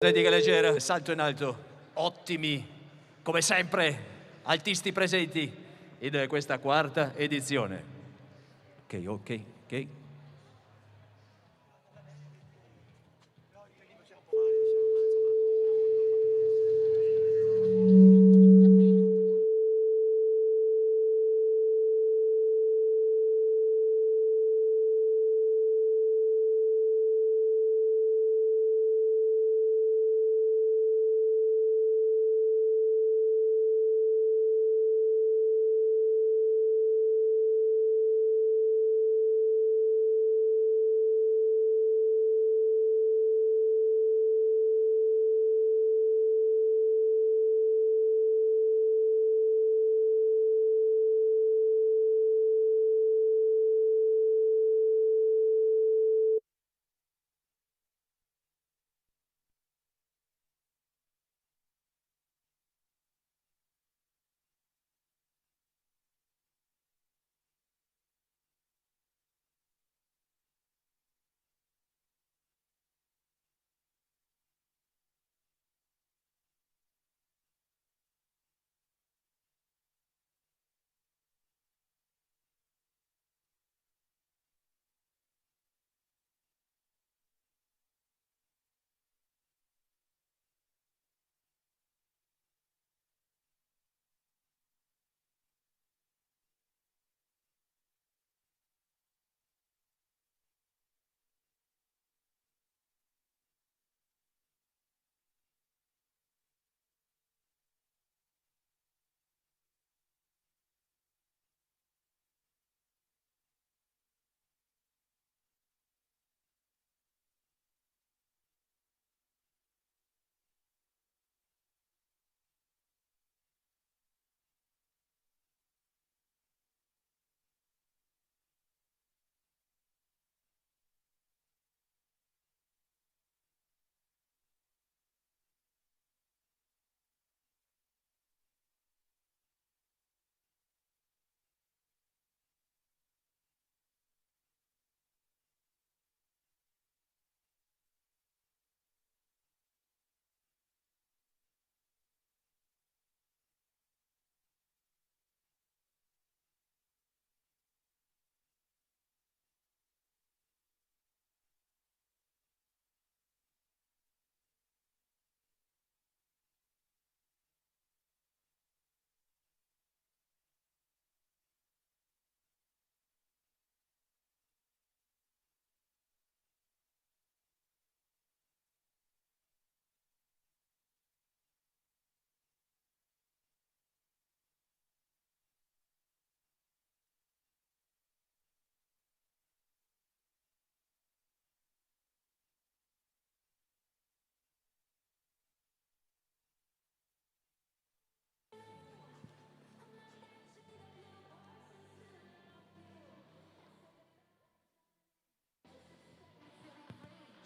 Atletica leggera, salto in alto, ottimi, come sempre, altisti presenti in questa quarta edizione. Ok.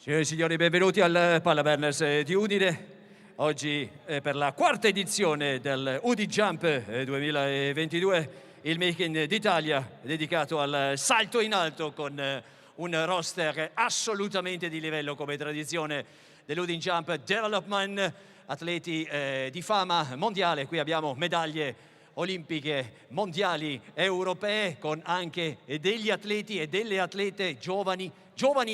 Signore e signori, benvenuti al Palla Burners di Udine. Oggi per la quarta edizione del Udi Jump 2022, il Making d'Italia dedicato al salto in alto con un roster assolutamente di livello come tradizione dell'Udi Jump Development, atleti di fama mondiale. Qui abbiamo medaglie olimpiche, mondiali, europee, con anche degli atleti e delle atlete giovani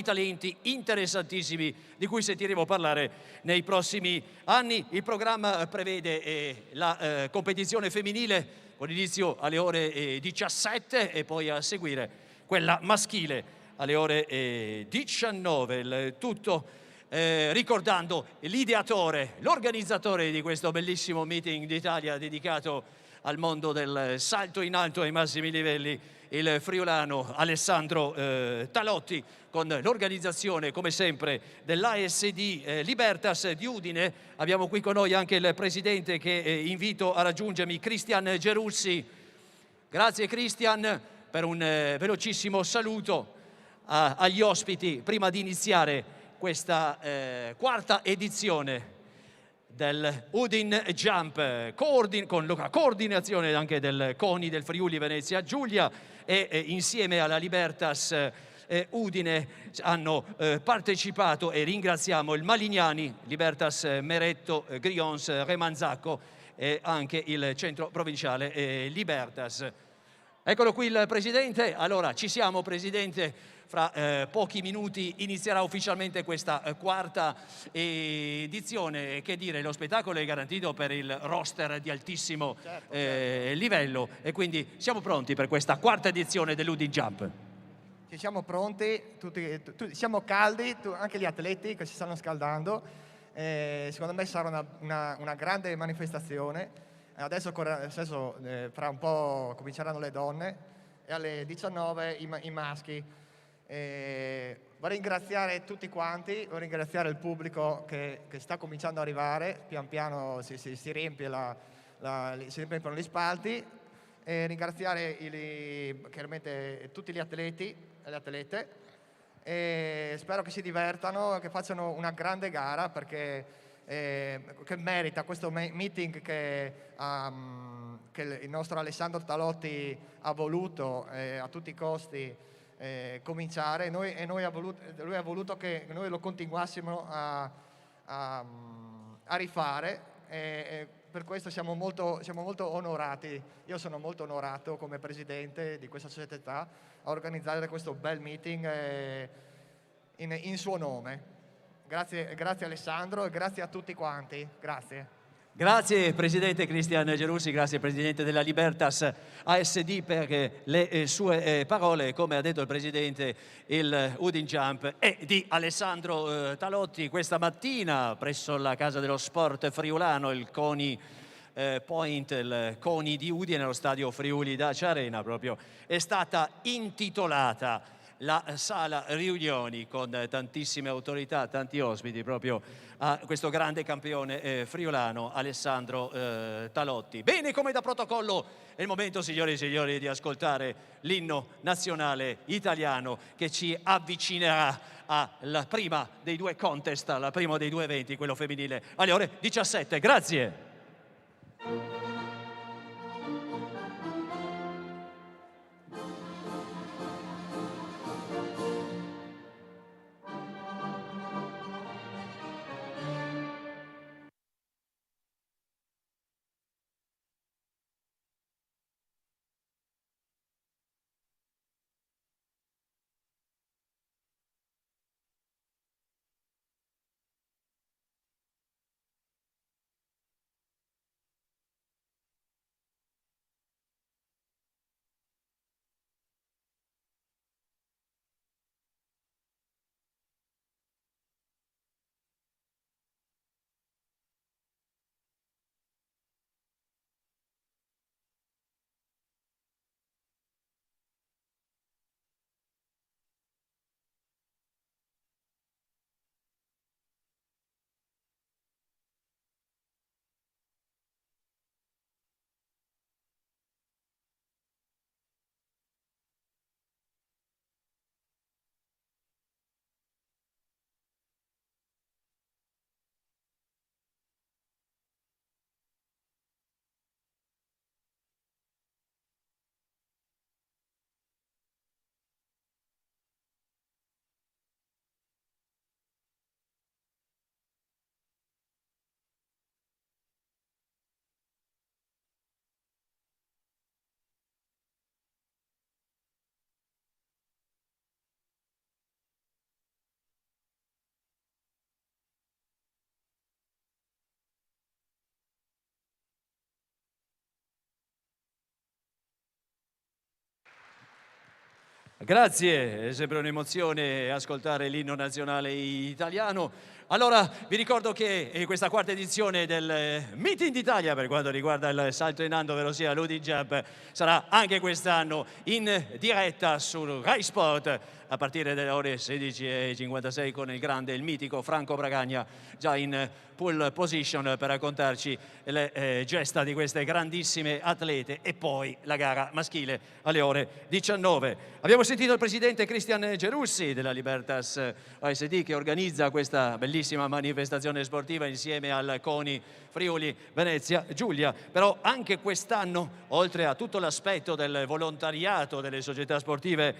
talenti interessantissimi di cui sentiremo parlare nei prossimi anni. Il programma prevede la competizione femminile con inizio alle ore 17 e poi a seguire quella maschile alle ore 19. Il tutto ricordando l'ideatore, l'organizzatore di questo bellissimo meeting d'Italia dedicato al mondo del salto in alto ai massimi livelli, il friulano Alessandro Talotti, con l'organizzazione come sempre dell'ASD Libertas di Udine. Abbiamo qui con noi anche il presidente che invito a raggiungermi, Cristian Gerussi. Grazie Cristian per un velocissimo saluto agli ospiti prima di iniziare questa quarta edizione del Udine Jump, con la coordinazione anche del CONI del Friuli Venezia Giulia e insieme alla Libertas Udine hanno partecipato, e ringraziamo il Malignani, Libertas Meretto, Grions, Remanzacco e anche il centro provinciale Libertas. Eccolo qui il Presidente. Allora, ci siamo, Presidente. Fra pochi minuti inizierà ufficialmente questa quarta edizione. Che dire, lo spettacolo è garantito per il roster di altissimo livello, e quindi siamo pronti per questa quarta edizione dell'Udi Jump. Ci siamo pronti, siamo caldi, anche gli atleti che si stanno scaldando. Secondo me sarà una grande manifestazione. Adesso fra un po' cominceranno le donne e alle 19 i maschi. Vorrei ringraziare tutti quanti, vorrei ringraziare il pubblico che sta cominciando ad arrivare, pian piano si riempiono gli spalti, e ringraziare chiaramente tutti gli atleti e le atlete, e spero che si divertano, che facciano una grande gara, perché che merita questo meeting che il nostro Alessandro Talotti ha voluto a tutti i costi cominciare, e lui ha voluto che noi lo continuassimo a rifare, e per questo siamo molto onorati. Io sono molto onorato come presidente di questa società a organizzare questo bel meeting in suo nome. Grazie Alessandro, e grazie a tutti quanti. Grazie. Grazie Presidente Cristian Gerussi, grazie Presidente della Libertas ASD per le sue parole. Come ha detto il Presidente, il Udin Jump è di Alessandro Talotti. Questa mattina presso la Casa dello Sport friulano, il CONI Point, il CONI di Udine, nello stadio Friuli Dacia Arena, proprio è stata intitolata la sala riunioni, con tantissime autorità, tanti ospiti, proprio a questo grande campione friulano Alessandro Talotti. Bene, come da protocollo è il momento, signore e signori, di ascoltare l'inno nazionale italiano che ci avvicinerà alla prima dei due contest, alla prima dei due eventi, quello femminile, alle ore 17. Grazie. Grazie, è sempre un'emozione ascoltare l'inno nazionale italiano. Allora, vi ricordo che questa quarta edizione del Meeting d'Italia, per quanto riguarda il salto in alto, ovvero sia l'Udi Jump, sarà anche quest'anno in diretta su Rai Sport a partire dalle ore 16:56 con il grande, il mitico Franco Bragagna già in pole position per raccontarci le gesta di queste grandissime atlete, e poi la gara maschile alle ore 19. Abbiamo sentito il Presidente Cristian Gerussi della Libertas ASD che organizza questa bellissima bellissima manifestazione sportiva insieme al CONI Friuli Venezia Giulia. Però anche quest'anno, oltre a tutto l'aspetto del volontariato delle società sportive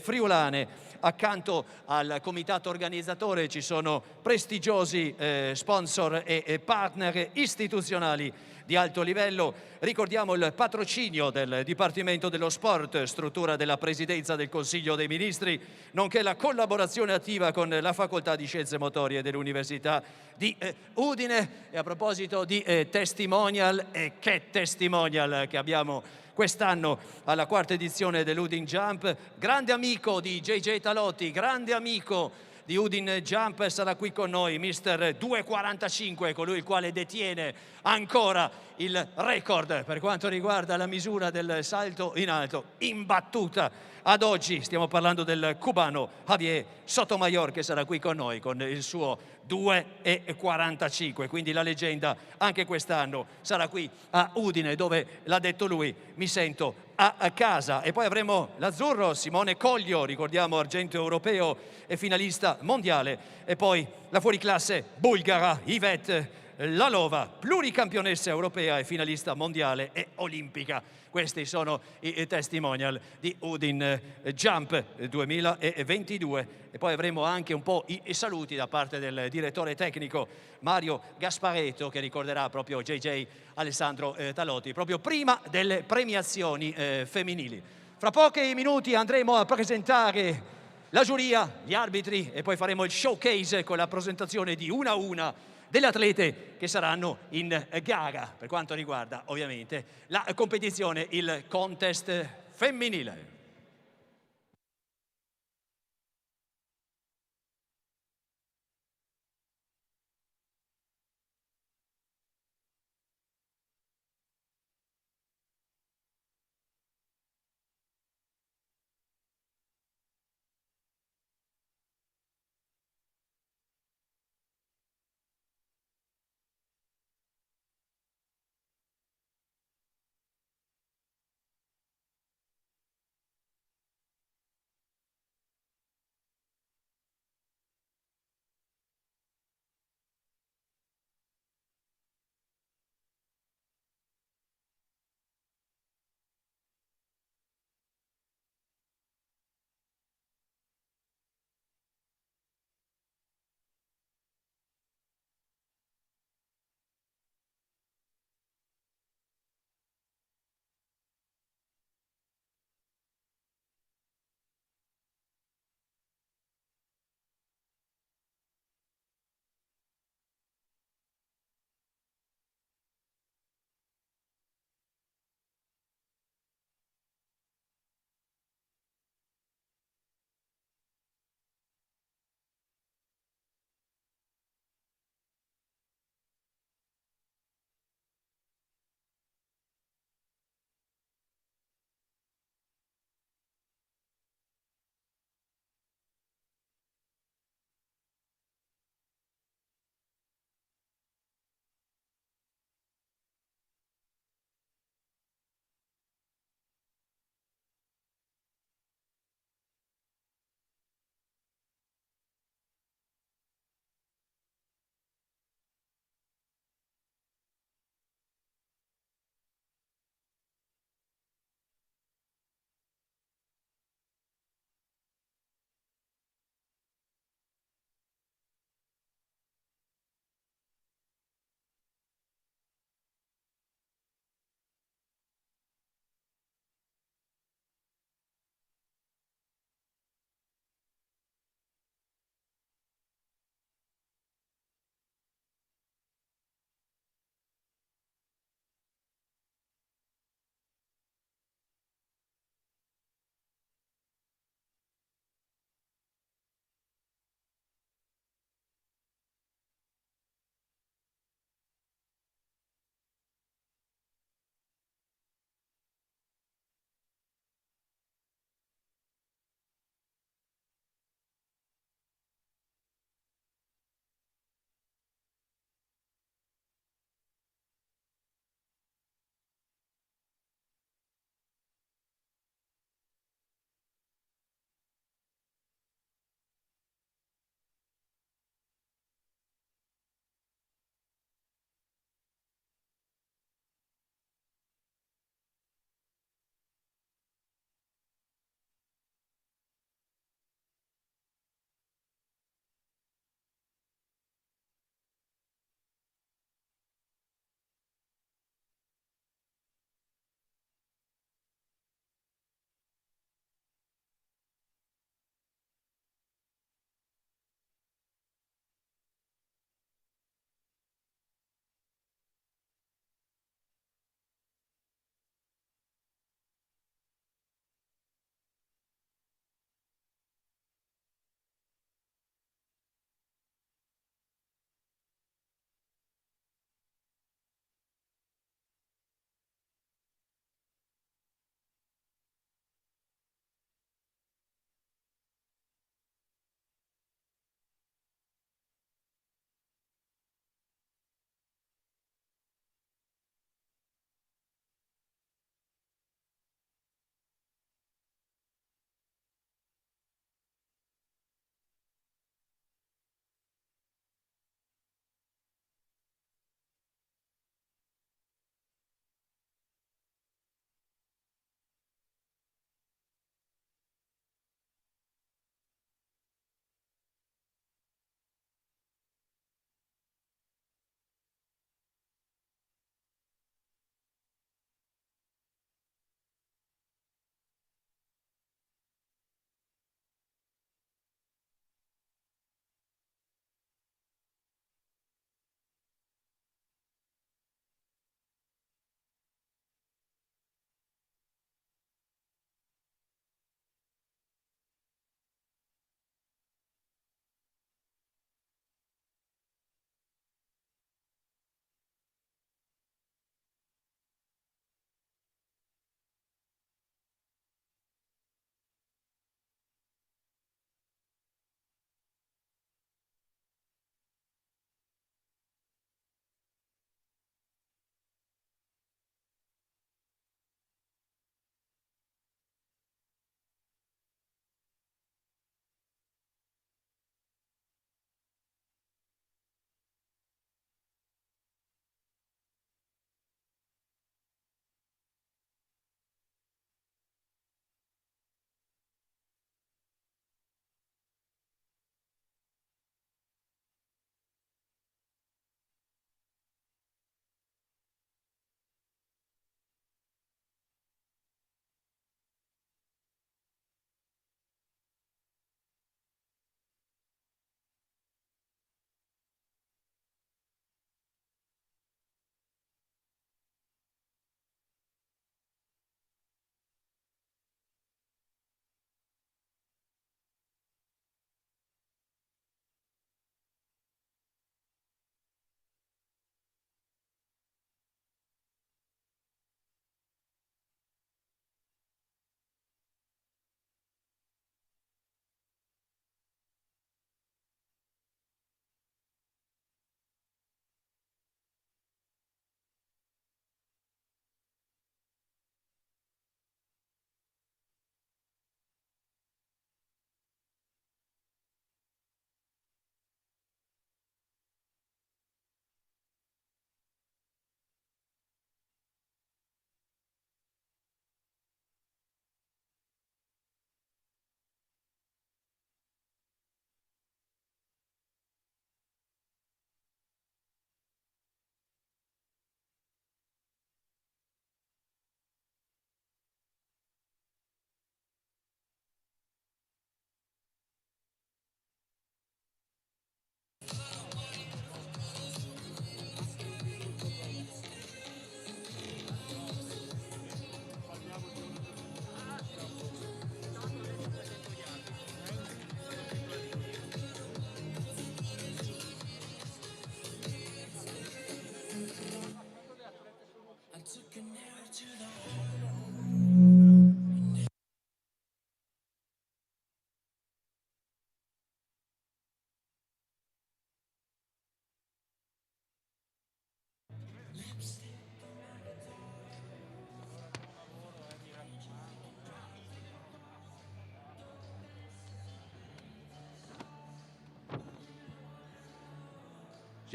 friulane, accanto al comitato organizzatore ci sono prestigiosi sponsor e partner istituzionali di alto livello. Ricordiamo il patrocinio del Dipartimento dello Sport, struttura della Presidenza del Consiglio dei Ministri, nonché la collaborazione attiva con la Facoltà di Scienze Motorie dell'Università di Udine. E a proposito di testimonial, che testimonial che abbiamo quest'anno alla quarta edizione dell'Udin Jump, grande amico di JJ Talotti, grande amico di Udin Jump, sarà qui con noi Mister 2,45, colui il quale detiene ancora il record per quanto riguarda la misura del salto in alto imbattuta ad oggi. Stiamo parlando del cubano Javier Sotomayor, che sarà qui con noi con il suo 2,45, quindi la leggenda anche quest'anno sarà qui a Udine, dove l'ha detto lui, mi sento a casa. E poi avremo l'azzurro Simone Coglio, ricordiamo argento europeo e finalista mondiale, e poi la fuoriclasse bulgara Yvette Lalova, pluricampionessa europea e finalista mondiale e olimpica. Questi sono i testimonial di Udin Jump 2022. E poi avremo anche un po' i saluti da parte del direttore tecnico Mario Gasparetto, che ricorderà proprio JJ Alessandro Talotti proprio prima delle premiazioni femminili. Fra pochi minuti andremo a presentare la giuria, gli arbitri, e poi faremo il showcase con la presentazione di una a una delle atlete che saranno in gara per quanto riguarda ovviamente la competizione, il contest femminile.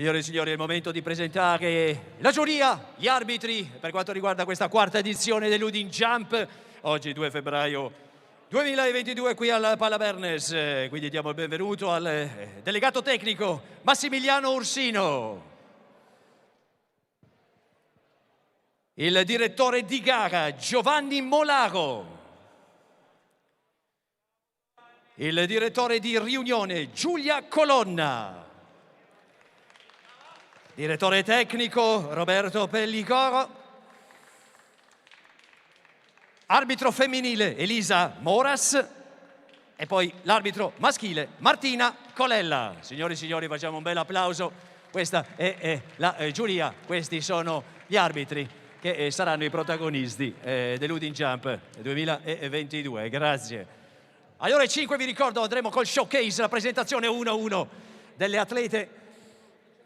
Signore e signori, è il momento di presentare la giuria, gli arbitri per quanto riguarda questa quarta edizione dell'Udin Jump. Oggi 2 febbraio 2022 qui al Palabernes. Quindi diamo il benvenuto al delegato tecnico Massimiliano Ursino, il direttore di gara Giovanni Molaro, il direttore di riunione Giulia Colonna, direttore tecnico Roberto Pellicoro, arbitro femminile Elisa Moras e poi l'arbitro maschile Martina Colella. Signori e signori, facciamo un bel applauso. Questa è la giuria, questi sono gli arbitri che saranno i protagonisti dell'Udin Jump 2022. Grazie. Alle ore 5 vi ricordo andremo col showcase, la presentazione 1-1 delle atlete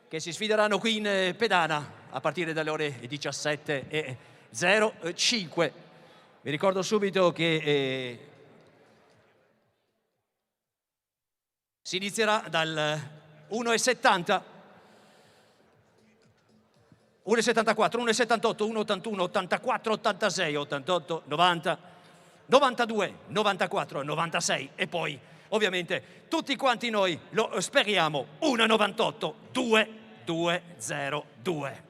che si sfideranno qui in pedana a partire dalle ore 17:05. Vi ricordo subito che si inizierà dal 1,70, 1,74, 1,78, 1,81, 84, 86, 88, 90, 92, 94, 96 e poi ovviamente tutti quanti noi lo speriamo 1,98, 2, 2, 0, 2.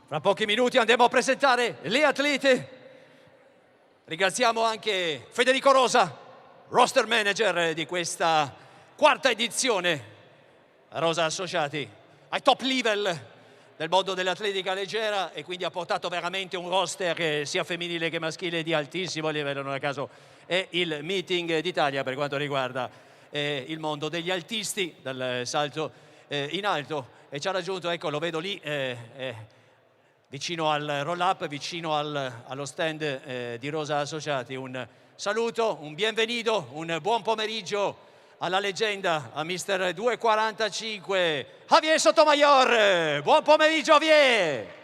Fra pochi minuti andremo a presentare le atlete. Ringraziamo anche Federico Rosa, roster manager di questa quarta edizione. Rosa Associati, ai top level del mondo dell'atletica leggera, e quindi ha portato veramente un roster sia femminile che maschile di altissimo livello. Non a caso è il meeting d'Italia per quanto riguarda il mondo degli altisti, dal salto in alto, e ci ha raggiunto, ecco, lo vedo lì, vicino al roll up, vicino allo stand di Rosa Associati. Un saluto, un bienvenido, un buon pomeriggio alla leggenda, a Mister 245 Javier Sotomayor. Buon pomeriggio, Javier!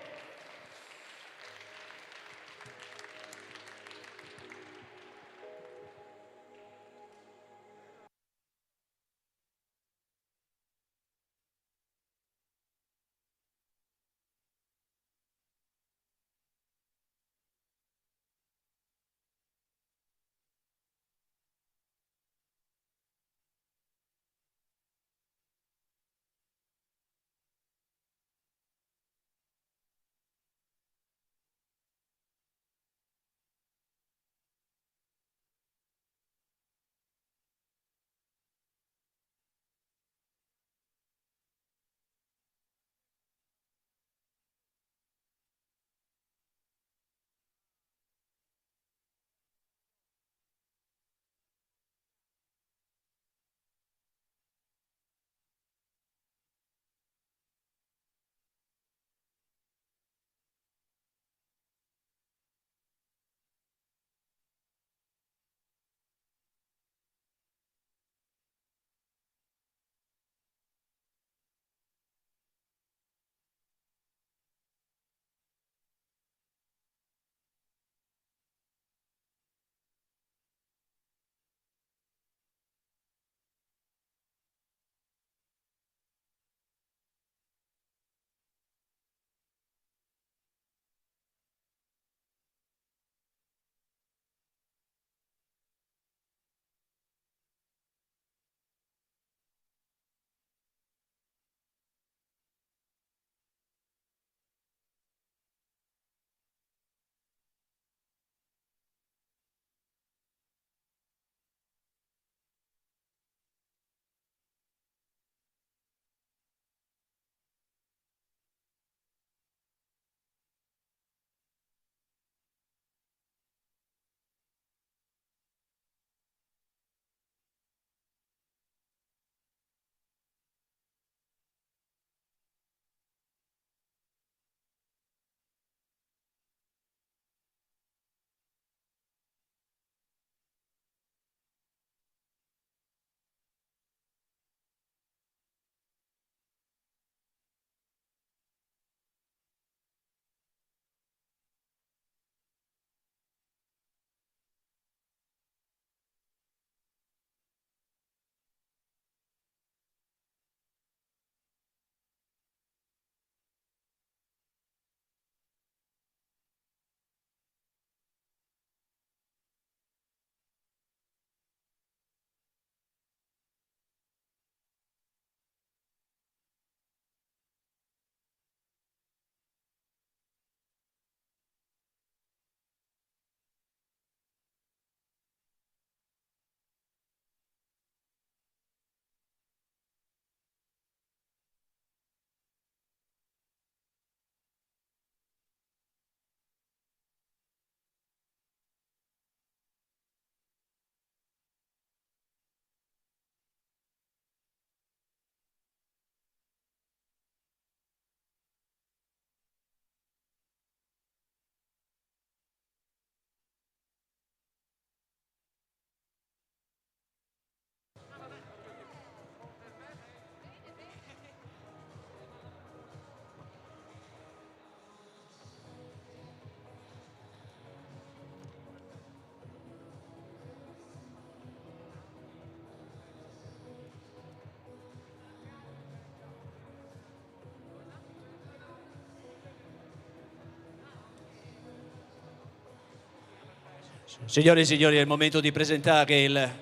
Signore e signori, è il momento di presentare il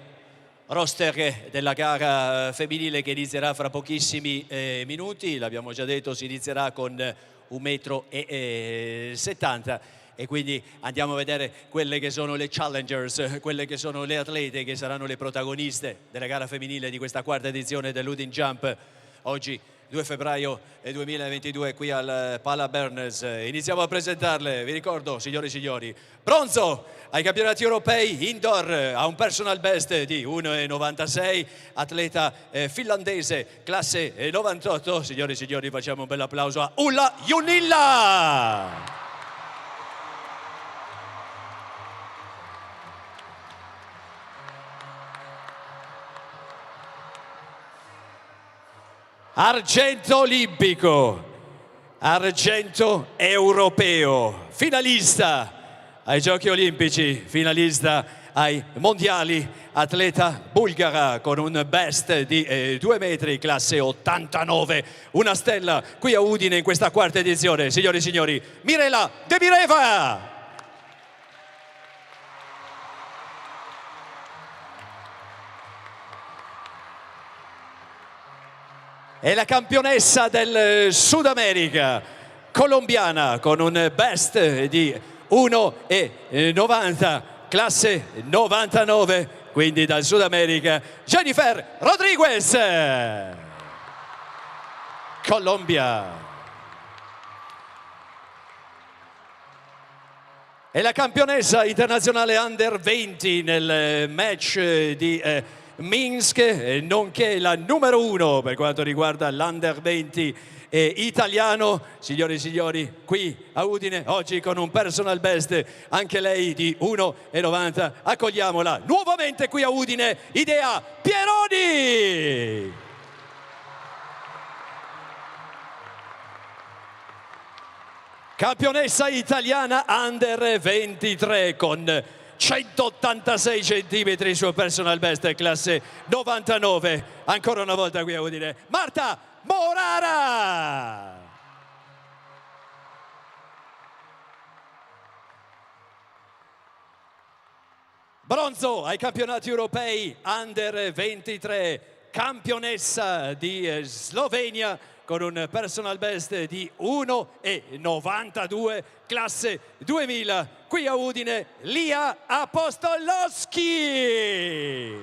roster della gara femminile che inizierà fra pochissimi minuti. L'abbiamo già detto, si inizierà con 1,70 m. E quindi andiamo a vedere quelle che sono le challengers, quelle che sono le atlete che saranno le protagoniste della gara femminile di questa quarta edizione dell'Udin Jump. Oggi 2 febbraio 2022 qui al Pala Berners. Iniziamo a presentarle. Vi ricordo, signore e signori, bronzo ai campionati europei indoor, ha un personal best di 1,96, atleta finlandese, classe 98. Signore e signori, facciamo un bel applauso a Ulla Junilla! Argento olimpico, argento europeo, finalista ai Giochi Olimpici, finalista ai Mondiali, atleta bulgara con un best di 2 metri, classe 89, una stella qui a Udine in questa quarta edizione. Signori e signori, Mirela Demireva! È la campionessa del Sud America, colombiana, con un best di 1,90, classe 99, quindi dal Sud America, Jennifer Rodriguez, Colombia. È la campionessa internazionale Under 20 nel match di Minsk, nonché la numero 1 per quanto riguarda l'Under 20 italiano. Signore e signori, qui a Udine, oggi con un personal best, anche lei di 1,90. Accogliamola nuovamente qui a Udine, Idea Pieroni! Campionessa italiana Under 23 con 186 centimetri il suo personal best, classe 99. Ancora una volta qui a Udine, Marta Morara! Bronzo ai campionati europei Under 23, campionessa di Slovenia con un personal best di 1,92, classe 2000, qui a Udine, Lia Apostolowski.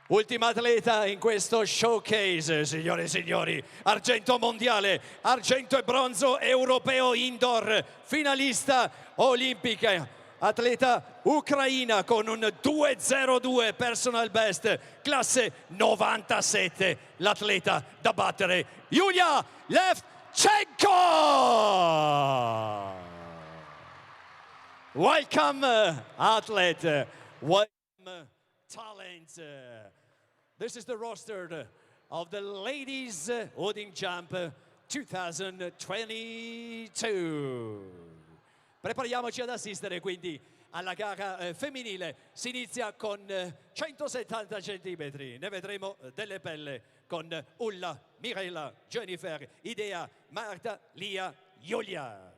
Ultima atleta in questo showcase, signore e signori, argento mondiale, argento e bronzo europeo indoor, finalista olimpica, atleta ucraina con un 2,02 personal best, classe 97, l'atleta da battere, Yulia Levchenko! Welcome, athlete, welcome, talent. This is the roster of the Ladies Udin Jump 2022. Prepariamoci ad assistere quindi alla gara femminile. Si inizia con 170 centimetri. Ne vedremo delle pelle con Ulla, Mirela, Jennifer, Idea, Marta, Lia, Giulia.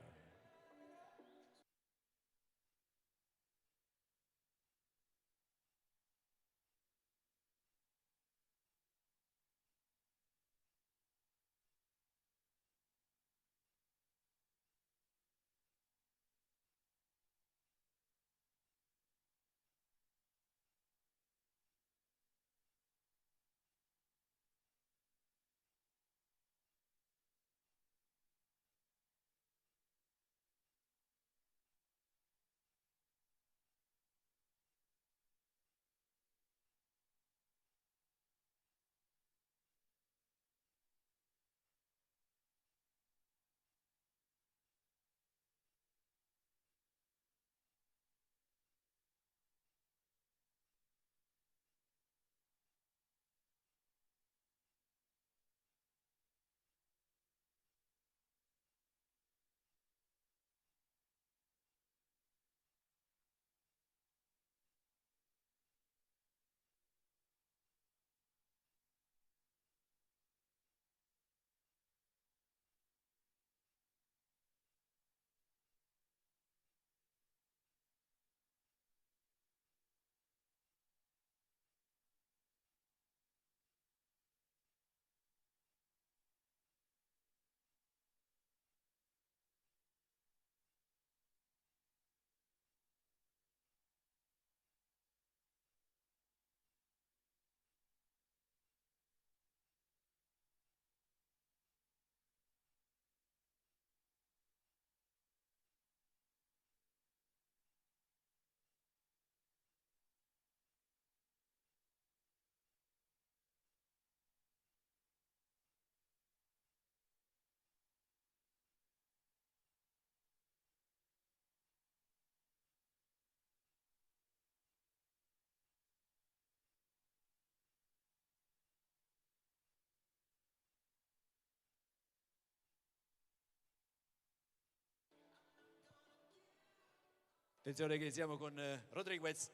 Attenzione che iniziamo con Rodriguez.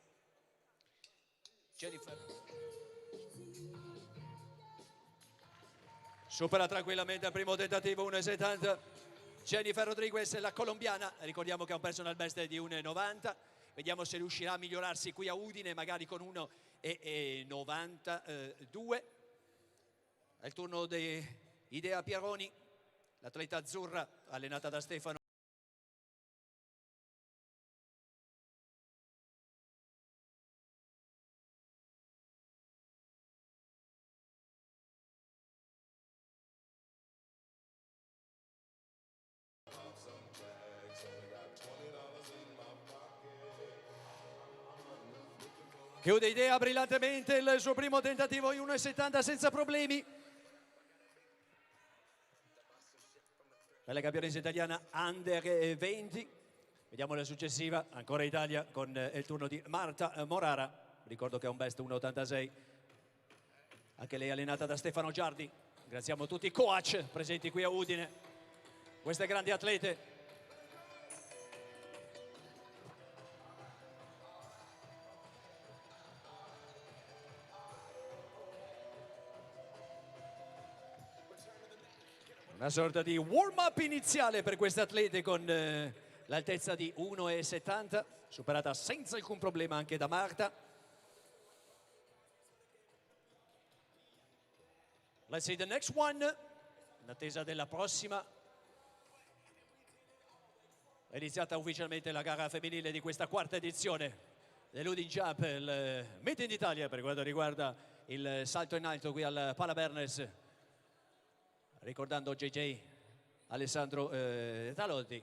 Jennifer. Supera tranquillamente al primo tentativo, 1,70. Jennifer Rodriguez, la colombiana. Ricordiamo che ha un personal best di 1,90. Vediamo se riuscirà a migliorarsi qui a Udine, magari con 1,92. È il turno di Idea Pieroni, l'atleta azzurra allenata da Stefano. Chiude Idea brillantemente il suo primo tentativo in 1,70 senza problemi. La campionessa italiana under 20. Vediamo la successiva, ancora Italia, con il turno di Marta Morara. Ricordo che ha un best 1,86. Anche lei allenata da Stefano Giardi. Ringraziamo tutti i coach presenti qui a Udine. Queste grandi atlete. Una sorta di warm-up iniziale per queste atlete con l'altezza di 1,70, superata senza alcun problema anche da Marta. Let's see the next one, in attesa della prossima. È iniziata ufficialmente la gara femminile di questa quarta edizione dell'Udine Jump, il Made in Italia per quanto riguarda il salto in alto qui al Pala ricordando JJ Alessandro Talotti.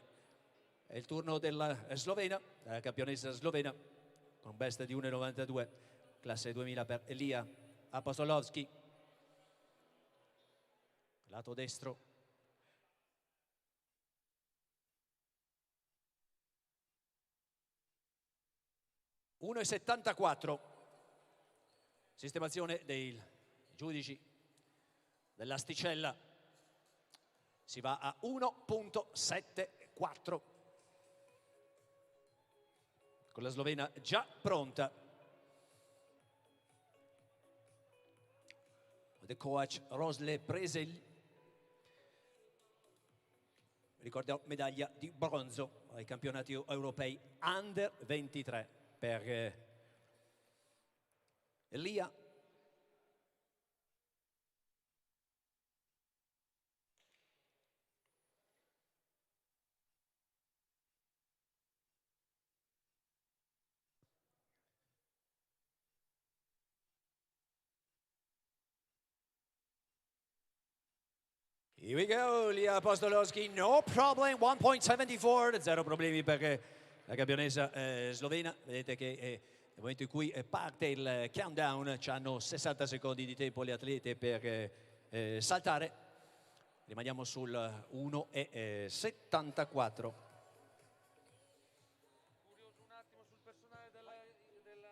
È il turno della slovena, la campionessa slovena con un best di 1,92, classe 2000 per Elia Apostolovski, lato destro. (1,74). Sistemazione dei giudici dell'asticella. Si va a 1,74 con la slovena già pronta. The coach Rosle Presel. Ricordiamo medaglia di bronzo ai campionati europei under 23 per Elia. Here we go, Lia Apostolowski, no problem, 1.74, zero problemi per la campionessa slovena. Vedete che nel momento in cui parte il countdown hanno 60 secondi di tempo le atlete per saltare. Rimaniamo sul 1,74. Curioso un attimo sul personale della Slovena.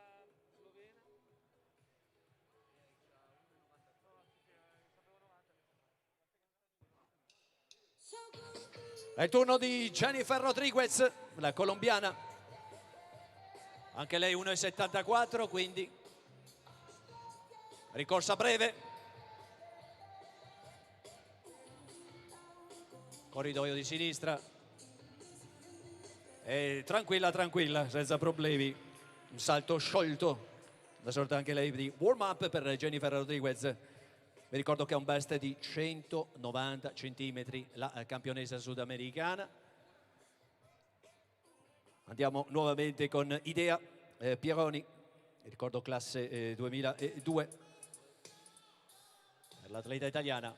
È il turno di Jennifer Rodriguez, la colombiana. Anche lei 1,74, quindi ricorsa breve. Corridoio di sinistra. E tranquilla, tranquilla, senza problemi. Un salto sciolto. Una sorta anche lei di warm-up per Jennifer Rodriguez. Vi ricordo che ha un best di 190 centimetri, la campionessa sudamericana. Andiamo nuovamente con Idea Pieroni, vi ricordo classe 2002, per l'atleta italiana.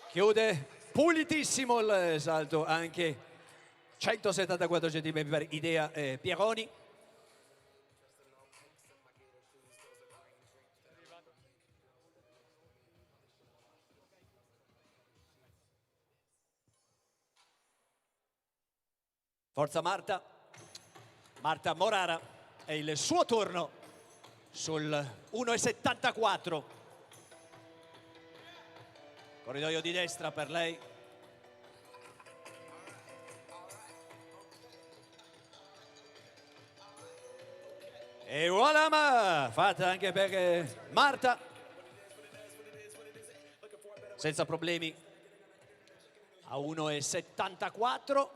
Chiude pulitissimo il salto, anche 174 cm per Idea Pieroni. Forza Marta. Marta Morara, è il suo turno sul 1,74. Corridoio di destra per lei. E voilà, fatta anche per Marta, senza problemi, a 1,74.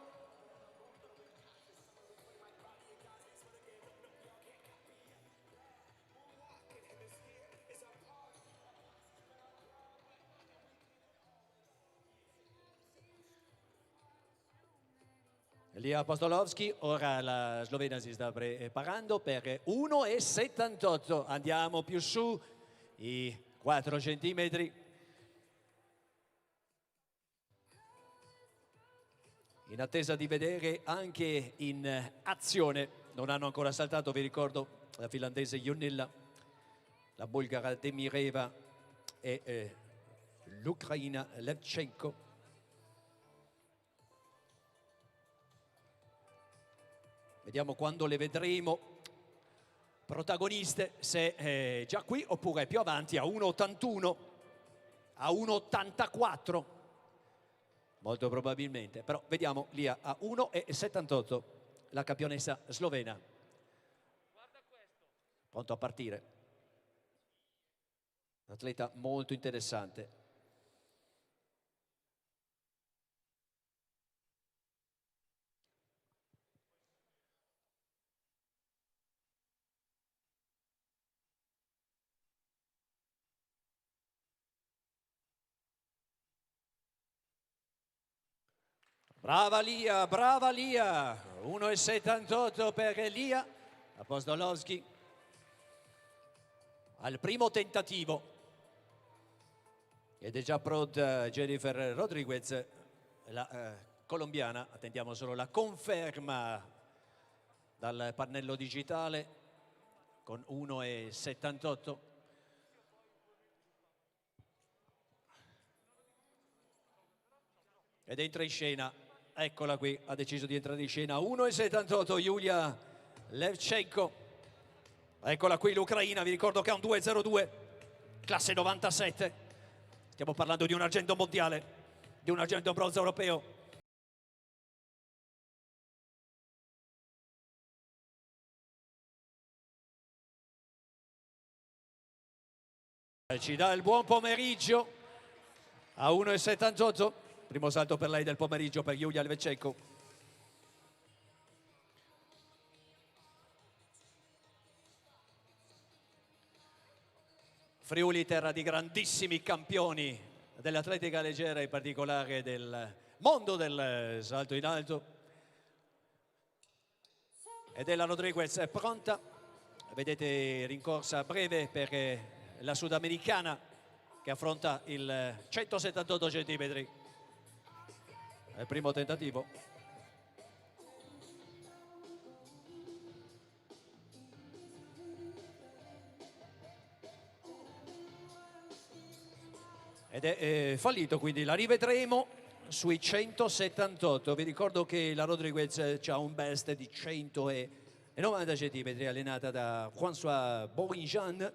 Lia Apostolowski, ora la Slovenia si sta preparando per 1,78. Andiamo più su, i 4 centimetri. In attesa di vedere anche in azione, non hanno ancora saltato, vi ricordo, la finlandese Junilla, la bulgara Demireva e l'ucraina Levchenko. Vediamo quando le vedremo protagoniste, se è già qui oppure più avanti a 1,81, a 1,84, molto probabilmente, però vediamo lì a 1,78 la campionessa slovena. Pronto a partire. Un atleta molto interessante. Brava Lia, 1,78 per Lia Apostolowski al primo tentativo ed è già pronta Jennifer Rodriguez, la colombiana. Attendiamo solo la conferma dal pannello digitale con 1,78. Ed entra in scena, eccola qui, ha deciso di entrare in scena, 1,78 Yulia Levchenko. Eccola qui l'Ucraina, vi ricordo che ha un 2,02, classe 97. Stiamo parlando di un argento mondiale, di un argento bronzo europeo. Ci dà il buon pomeriggio a 1,78. Primo salto per lei del pomeriggio per Yulia Levchenko. Friuli, terra di grandissimi campioni dell'atletica leggera, in particolare del mondo del salto in alto. Ed Ella Rodriguez è pronta. Vedete rincorsa breve per la sudamericana che affronta il 178 centimetri. È il primo tentativo. Ed è fallito, quindi la rivedremo sui 178. Vi ricordo che la Rodriguez ha un best di 190 centimetri, allenata da François Borinjan,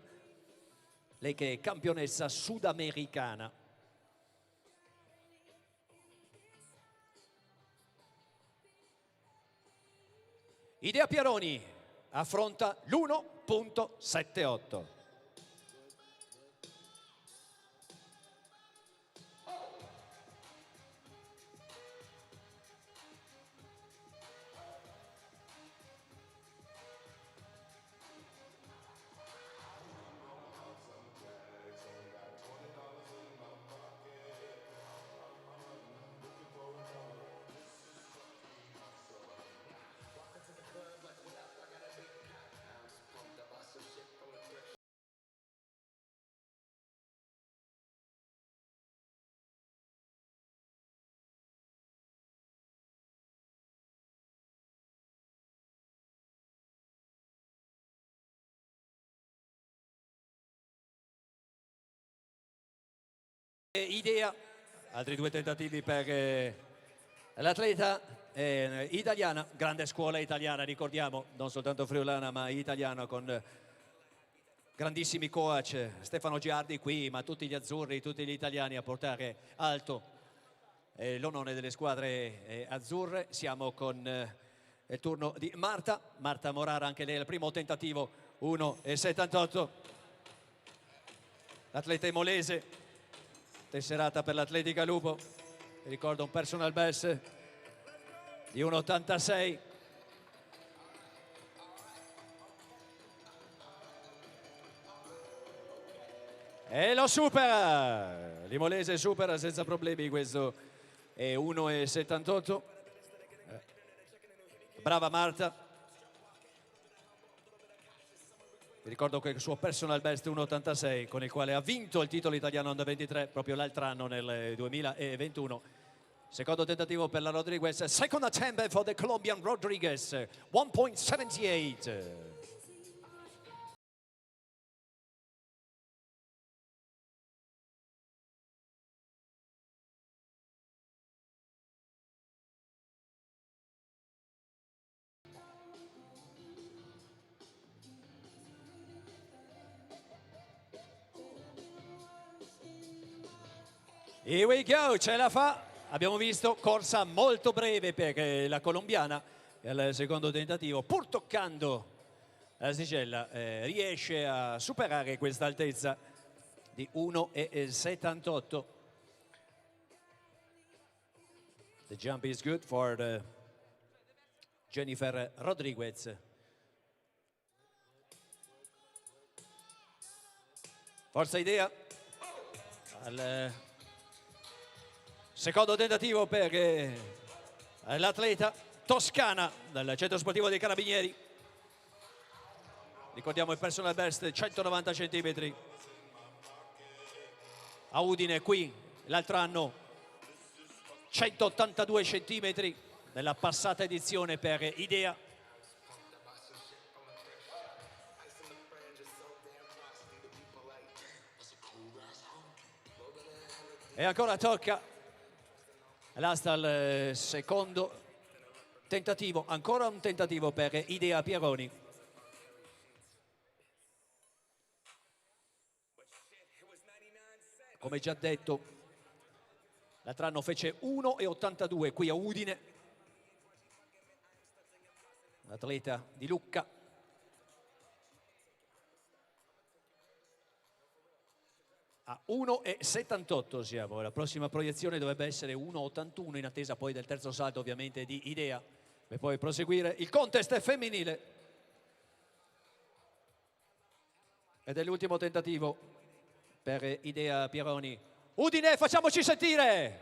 lei che è campionessa sudamericana. Idea Pieroni affronta l'1,78. Idea, altri due tentativi per l'atleta italiana, grande scuola italiana, ricordiamo, non soltanto friulana ma italiana, con grandissimi coach, Stefano Giardi qui, ma tutti gli azzurri, tutti gli italiani a portare alto l'onore delle squadre azzurre. Siamo con il turno di Marta Morara, anche lei al primo tentativo, 1,78. L'atleta imolese, tesserata per l'Atletica Lupo, vi ricordo un personal best di 1,86. E lo supera, l'imolese supera senza problemi, questo è 1,78. Brava Marta. Vi ricordo che il suo personal best 1,86 con il quale ha vinto il titolo italiano Under 23 proprio l'altro anno nel 2021. Secondo tentativo per la Rodriguez, second attempt for the Colombian Rodriguez, 1.78. Here we go, ce la fa. Abbiamo visto corsa molto breve per la colombiana al secondo tentativo, pur toccando l'asticella, riesce a superare questa altezza di 1,78. The jump is good for Jennifer Rodriguez. Forza Idea al secondo tentativo per l'atleta toscana dal centro sportivo dei Carabinieri. Ricordiamo il personal best 190 centimetri a Udine, qui l'altro anno 182 centimetri nella passata edizione per Idea. E ancora tocca l'asta al secondo tentativo, ancora un tentativo per Idea Pieroni. Come già detto, l'altro anno fece 1,82 qui a Udine, un atleta di Lucca. A 1,78 siamo, la prossima proiezione dovrebbe essere 1,81 in attesa poi del terzo salto ovviamente di Idea per poi proseguire il contest femminile. Ed è l'ultimo tentativo per Idea Pieroni. Udine, facciamoci sentire!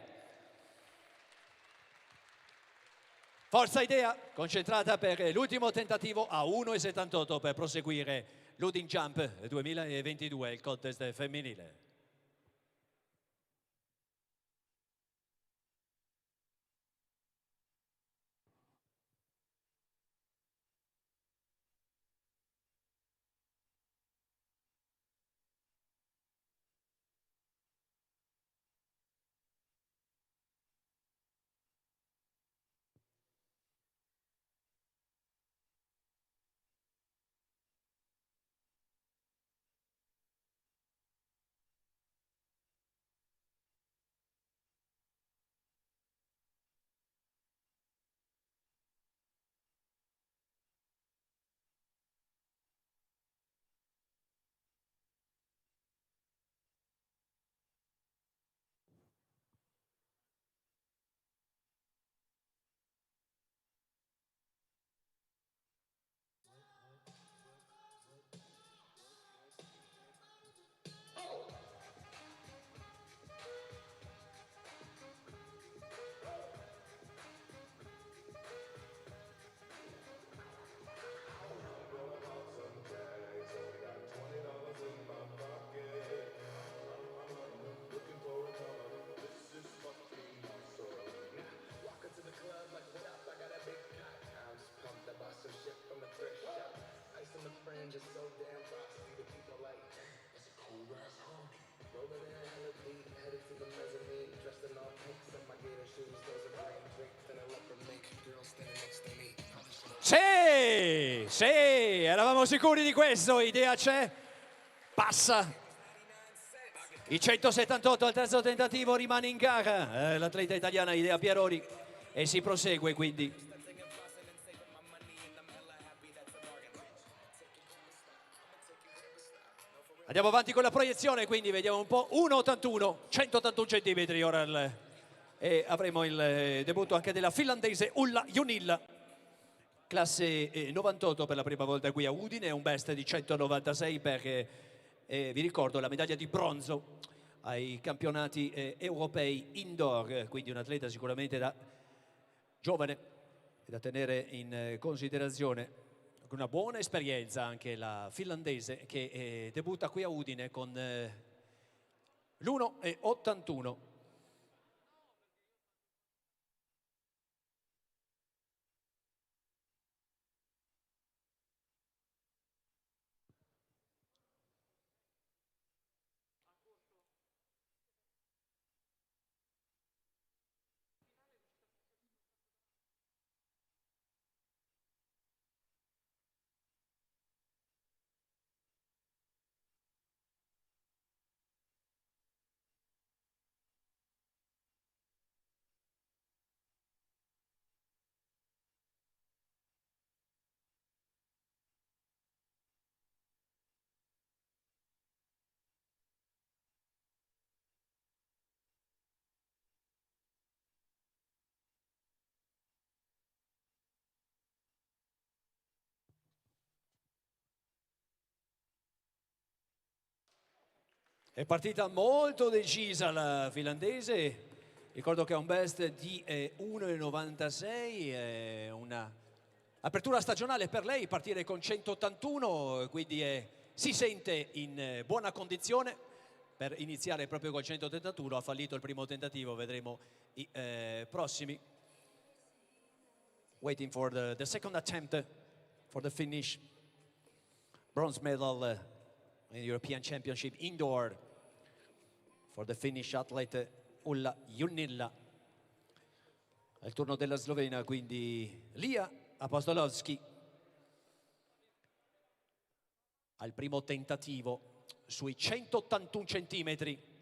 Forza Idea, concentrata per l'ultimo tentativo a 1,78 per proseguire l'Udin Jump 2022, il contest femminile. Just so damn frosty, the people like, it's a cool ass honky. Rolling in hella deep, headed to the mezzanine, dressed in all pink, in my gator shoes, those are green drinks, and I love to make sì, eravamo sicuri di questo, idea c'è, passa. I 178 al terzo tentativo, rimane in gara l'atleta italiana Idea Pieroni e si prosegue quindi. Andiamo avanti con la proiezione, quindi vediamo un po'. 1,81, 181 centimetri ora e avremo il debutto anche della finlandese Ulla Junilla, classe 98 per la prima volta qui a Udine, un best di 196 perché vi ricordo la medaglia di bronzo ai campionati europei indoor, quindi un atleta sicuramente da giovane e da tenere in considerazione. Una buona esperienza anche la finlandese che debutta qui a Udine con l'1,81. È partita molto decisa la finlandese, ricordo che ha un best di 1,96, una apertura stagionale per lei, partire con 181, quindi si sente in buona condizione per iniziare proprio col 181, ha fallito il primo tentativo, vedremo i prossimi. Waiting for the second attempt for the finish. Bronze medal in the European Championship Indoor for the Finnish athlete Ulla Junilla. È il turno della Slovenia, quindi Lia Apostolovski al primo tentativo sui 181 centimetri.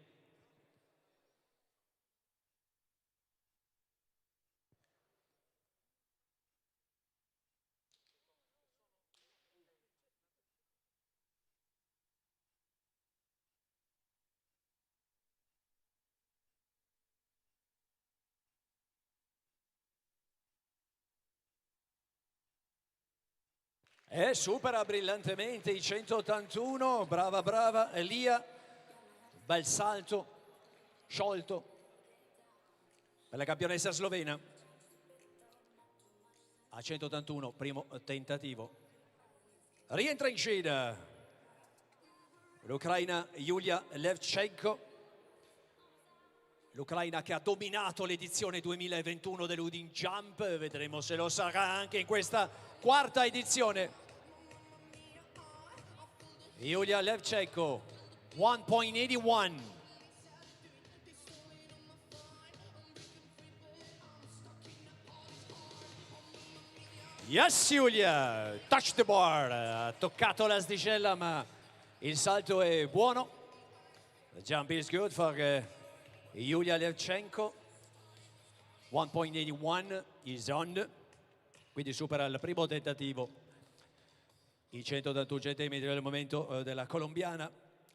E supera brillantemente i 181, brava brava Lia, bel salto, sciolto per la campionessa slovena. A 181, primo tentativo. Rientra in scena l'Ucraina Yulia Levchenko, l'Ucraina che ha dominato l'edizione 2021 dell'Udine Jump, vedremo se lo sarà anche in questa quarta edizione. Yulia Levchenko, 1.81. Yes, Yulia, touch the bar, ha toccato l'asticella ma il salto è buono. The jump is good for Yulia Levchenko. 1.81 is on, quindi supera il primo tentativo. I 181 centimetri al momento della colombiana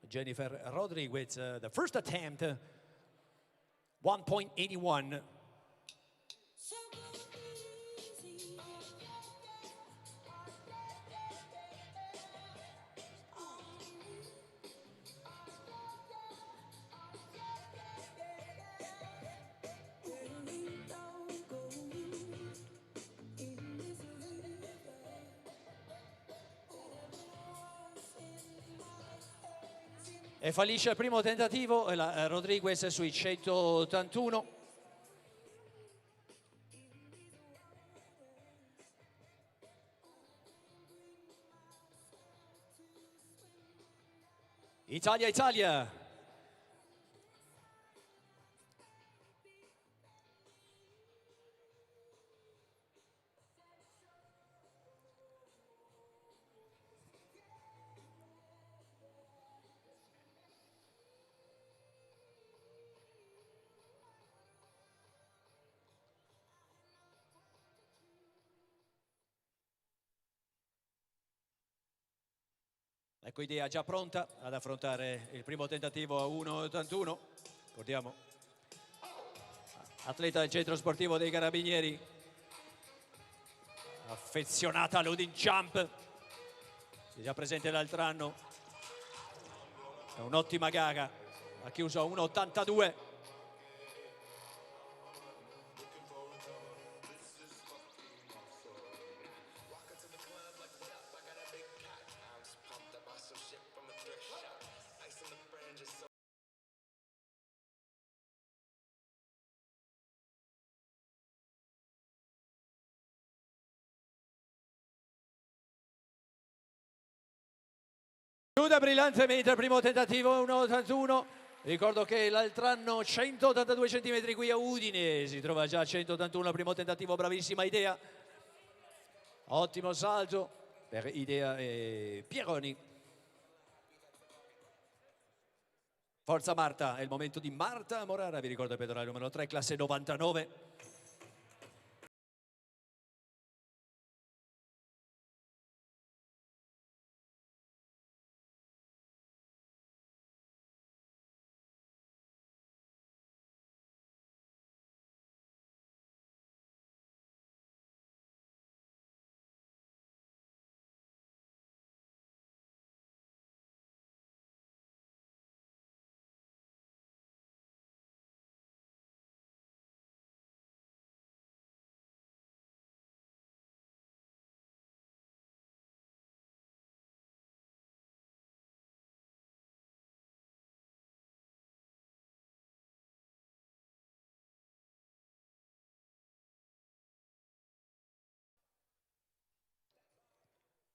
Jennifer Rodriguez. The first attempt, 1.81. E fallisce il primo tentativo la Rodriguez sui 181. Italia, Italia. Ecco Idea già pronta ad affrontare il primo tentativo a 1,81. Ricordiamo, atleta del centro sportivo dei Carabinieri, affezionata all'Udin Jump, è già presente l'altro anno. È un'ottima gara, ha chiuso a 1,82. Chiude brillantemente il primo tentativo, 1,81. Ricordo che l'altro anno 182 cm qui a Udine, si trova già a 181 al primo tentativo, bravissima Idea. Ottimo salto per Idea e Pieroni. Forza Marta, è il momento di Marta Morara, vi ricordo il pedonale numero 3, classe 99.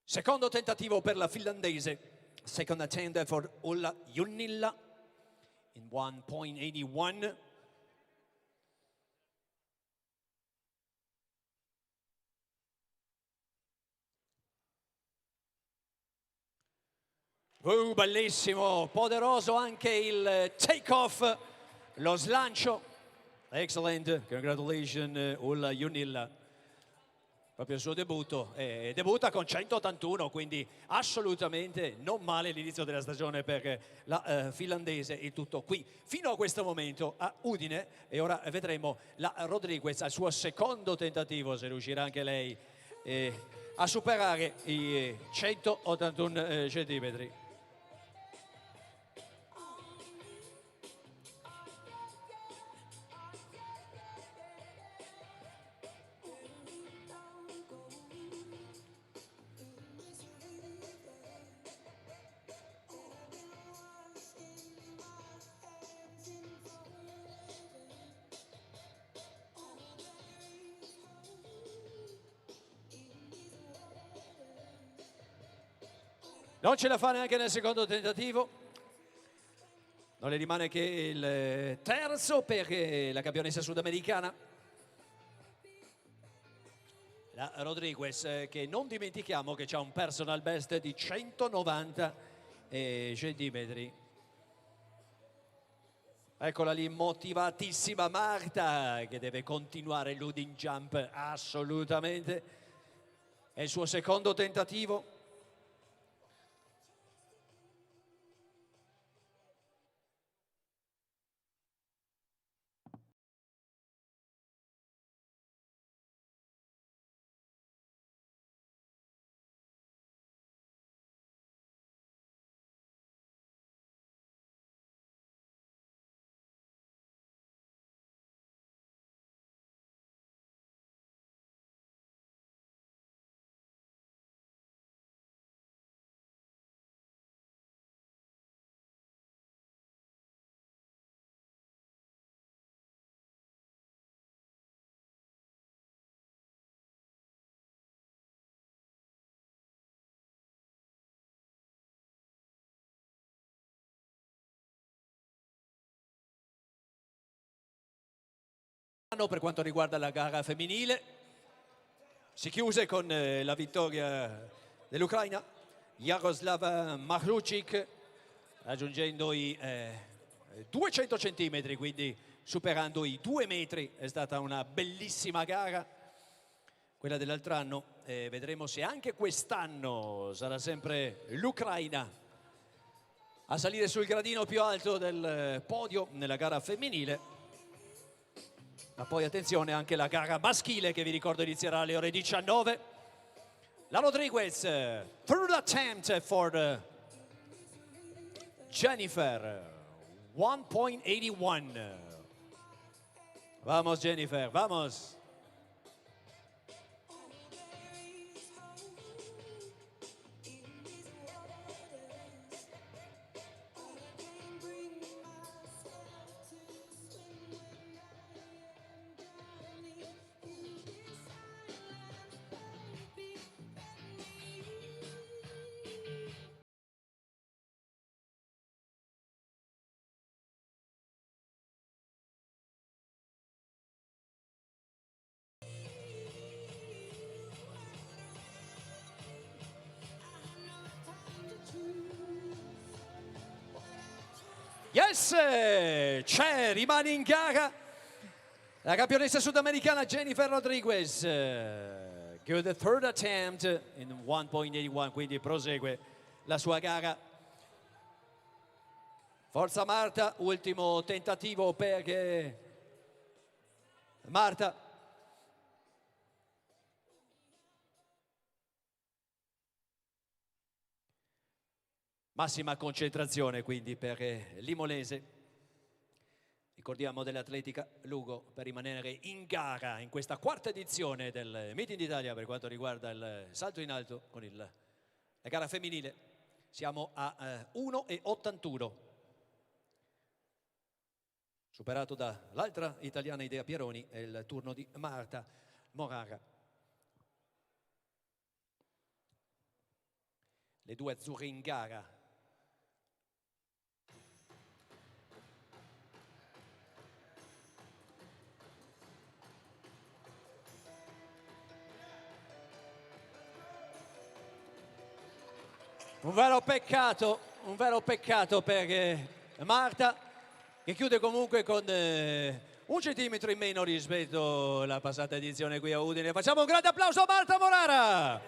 Secondo tentativo per la finlandese, second attempt for Ulla Junnila in 1.81. Bellissimo, poderoso anche il take-off, lo slancio. Excellent, congratulations Ulla Junnila. Proprio il suo debutto, debutta con 181, quindi assolutamente non male l'inizio della stagione per la finlandese, il tutto qui fino a questo momento a Udine. E ora vedremo la Rodriguez al suo secondo tentativo, se riuscirà anche lei a superare i 181 centimetri. Non ce la fa neanche nel secondo tentativo. Non le rimane che il terzo per la campionessa sudamericana. La Rodriguez, che non dimentichiamo che ha un personal best di 190 centimetri. Eccola lì, motivatissima Marta, che deve continuare l'Udin Jump assolutamente. È il suo secondo tentativo. Per quanto riguarda la gara femminile, si chiuse con la vittoria dell'Ucraina, Jaroslava Machruchik, raggiungendo i 200 centimetri, quindi superando i 2 metri. È stata una bellissima gara, quella dell'altro anno. Vedremo se anche quest'anno sarà sempre l'Ucraina a salire sul gradino più alto del podio nella gara femminile. Ma poi attenzione anche la gara maschile, che vi ricordo inizierà alle ore 19. La Rodriguez, third attempt for Jennifer, 1.81. Vamos Jennifer, vamos. Yes, c'è, rimane in gara la campionessa sudamericana Jennifer Rodriguez. Good third attempt in 1.81, quindi prosegue la sua gara. Forza Marta, ultimo tentativo per Marta. Massima concentrazione quindi per l'imolese. Ricordiamo dell'Atletica Lugo per rimanere in gara in questa quarta edizione del Meeting d'Italia per quanto riguarda il salto in alto con la gara femminile. Siamo a 1,81. Superato dall'altra italiana Idea Pieroni, è il turno di Marta Morara. Le due azzurre in gara. Un vero peccato per Marta, che chiude comunque con 1 centimetro in meno rispetto alla passata edizione qui a Udine. Facciamo un grande applauso a Marta Morara!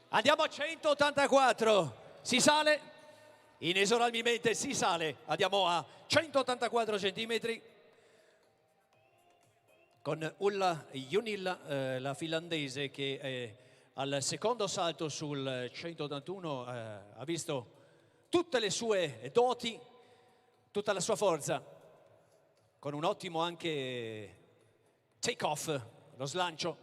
Andiamo a 184, si sale, inesorabilmente si sale, andiamo a 184 centimetri. Con Ulla Junilla, la finlandese, che al secondo salto sul 181 ha visto tutte le sue doti, tutta la sua forza, con un ottimo anche take off, lo slancio.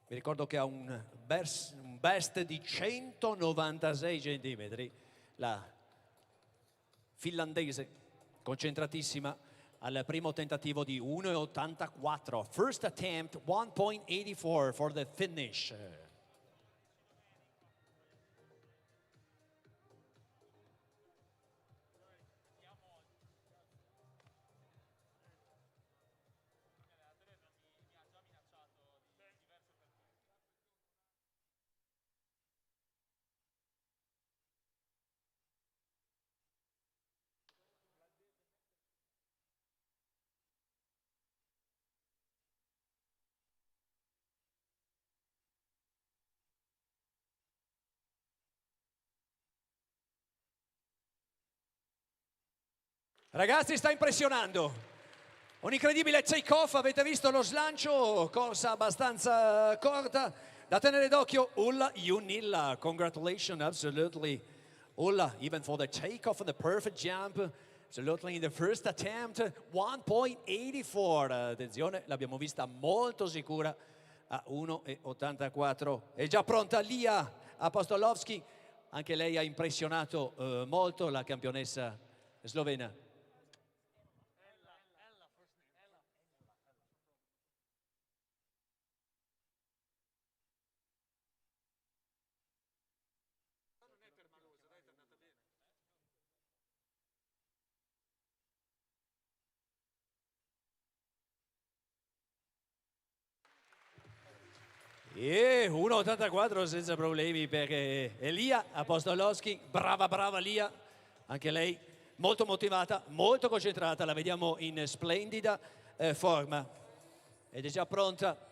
Vi ricordo che ha un best di 196 centimetri, la finlandese, concentratissima al primo tentativo di 1,84. First attempt 1.84 for the finish. Ragazzi, sta impressionando. Un incredibile take-off, avete visto lo slancio, corsa abbastanza corta, da tenere d'occhio. Ulla Junilla, congratulations, absolutely. Ulla, even for the take-off and the perfect jump, absolutely in the first attempt, 1.84. Attenzione, l'abbiamo vista molto sicura a 1.84. È già pronta Lia Apostolowski, anche lei ha impressionato molto la campionessa slovena. E 1,84 senza problemi per Elia Apostolowski. Brava Lia, anche lei molto motivata, molto concentrata, la vediamo in splendida forma ed è già pronta.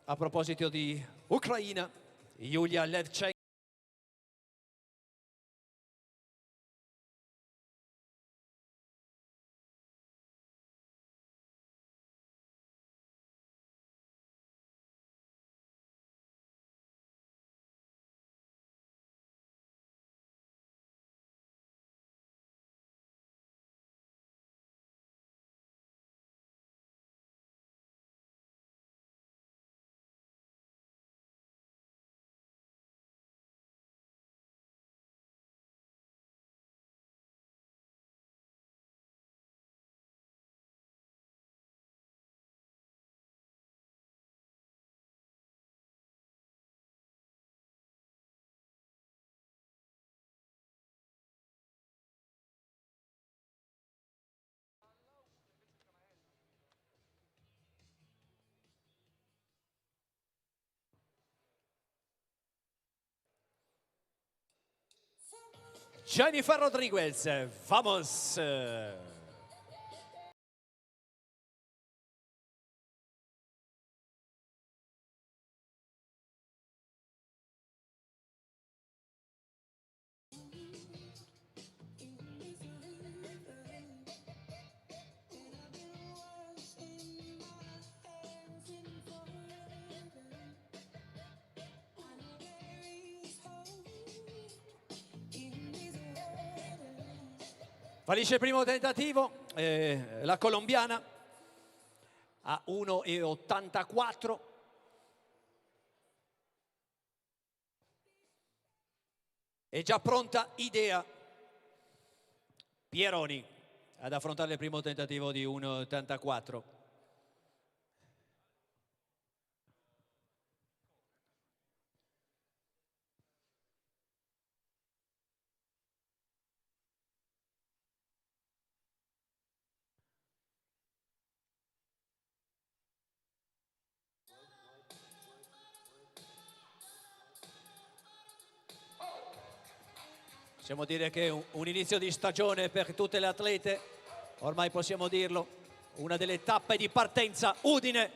A proposito di Ucraina, Yulia Levchenko. Jennifer Rodriguez, vamos! Fallisce il primo tentativo, la colombiana a 1,84. È già pronta Idea Pieroni ad affrontare il primo tentativo di 1,84. Possiamo dire che è un inizio di stagione per tutte le atlete, ormai possiamo dirlo, una delle tappe di partenza Udine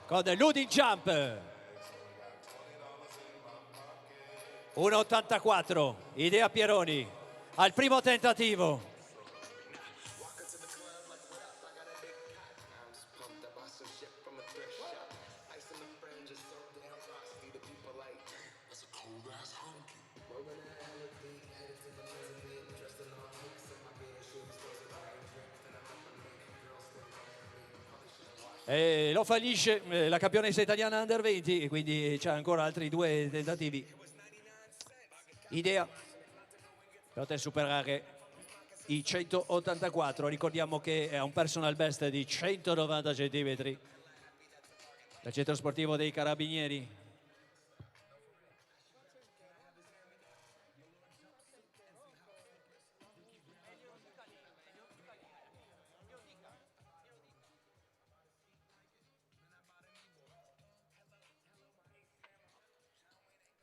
con l'Udi Jump. 1,84, Idea Pieroni al primo tentativo. E lo fallisce la campionessa italiana Under 20 e quindi c'è ancora altri 2 tentativi. Idea per poter superare i 184, ricordiamo che è un personal best di 190 centimetri del centro sportivo dei Carabinieri.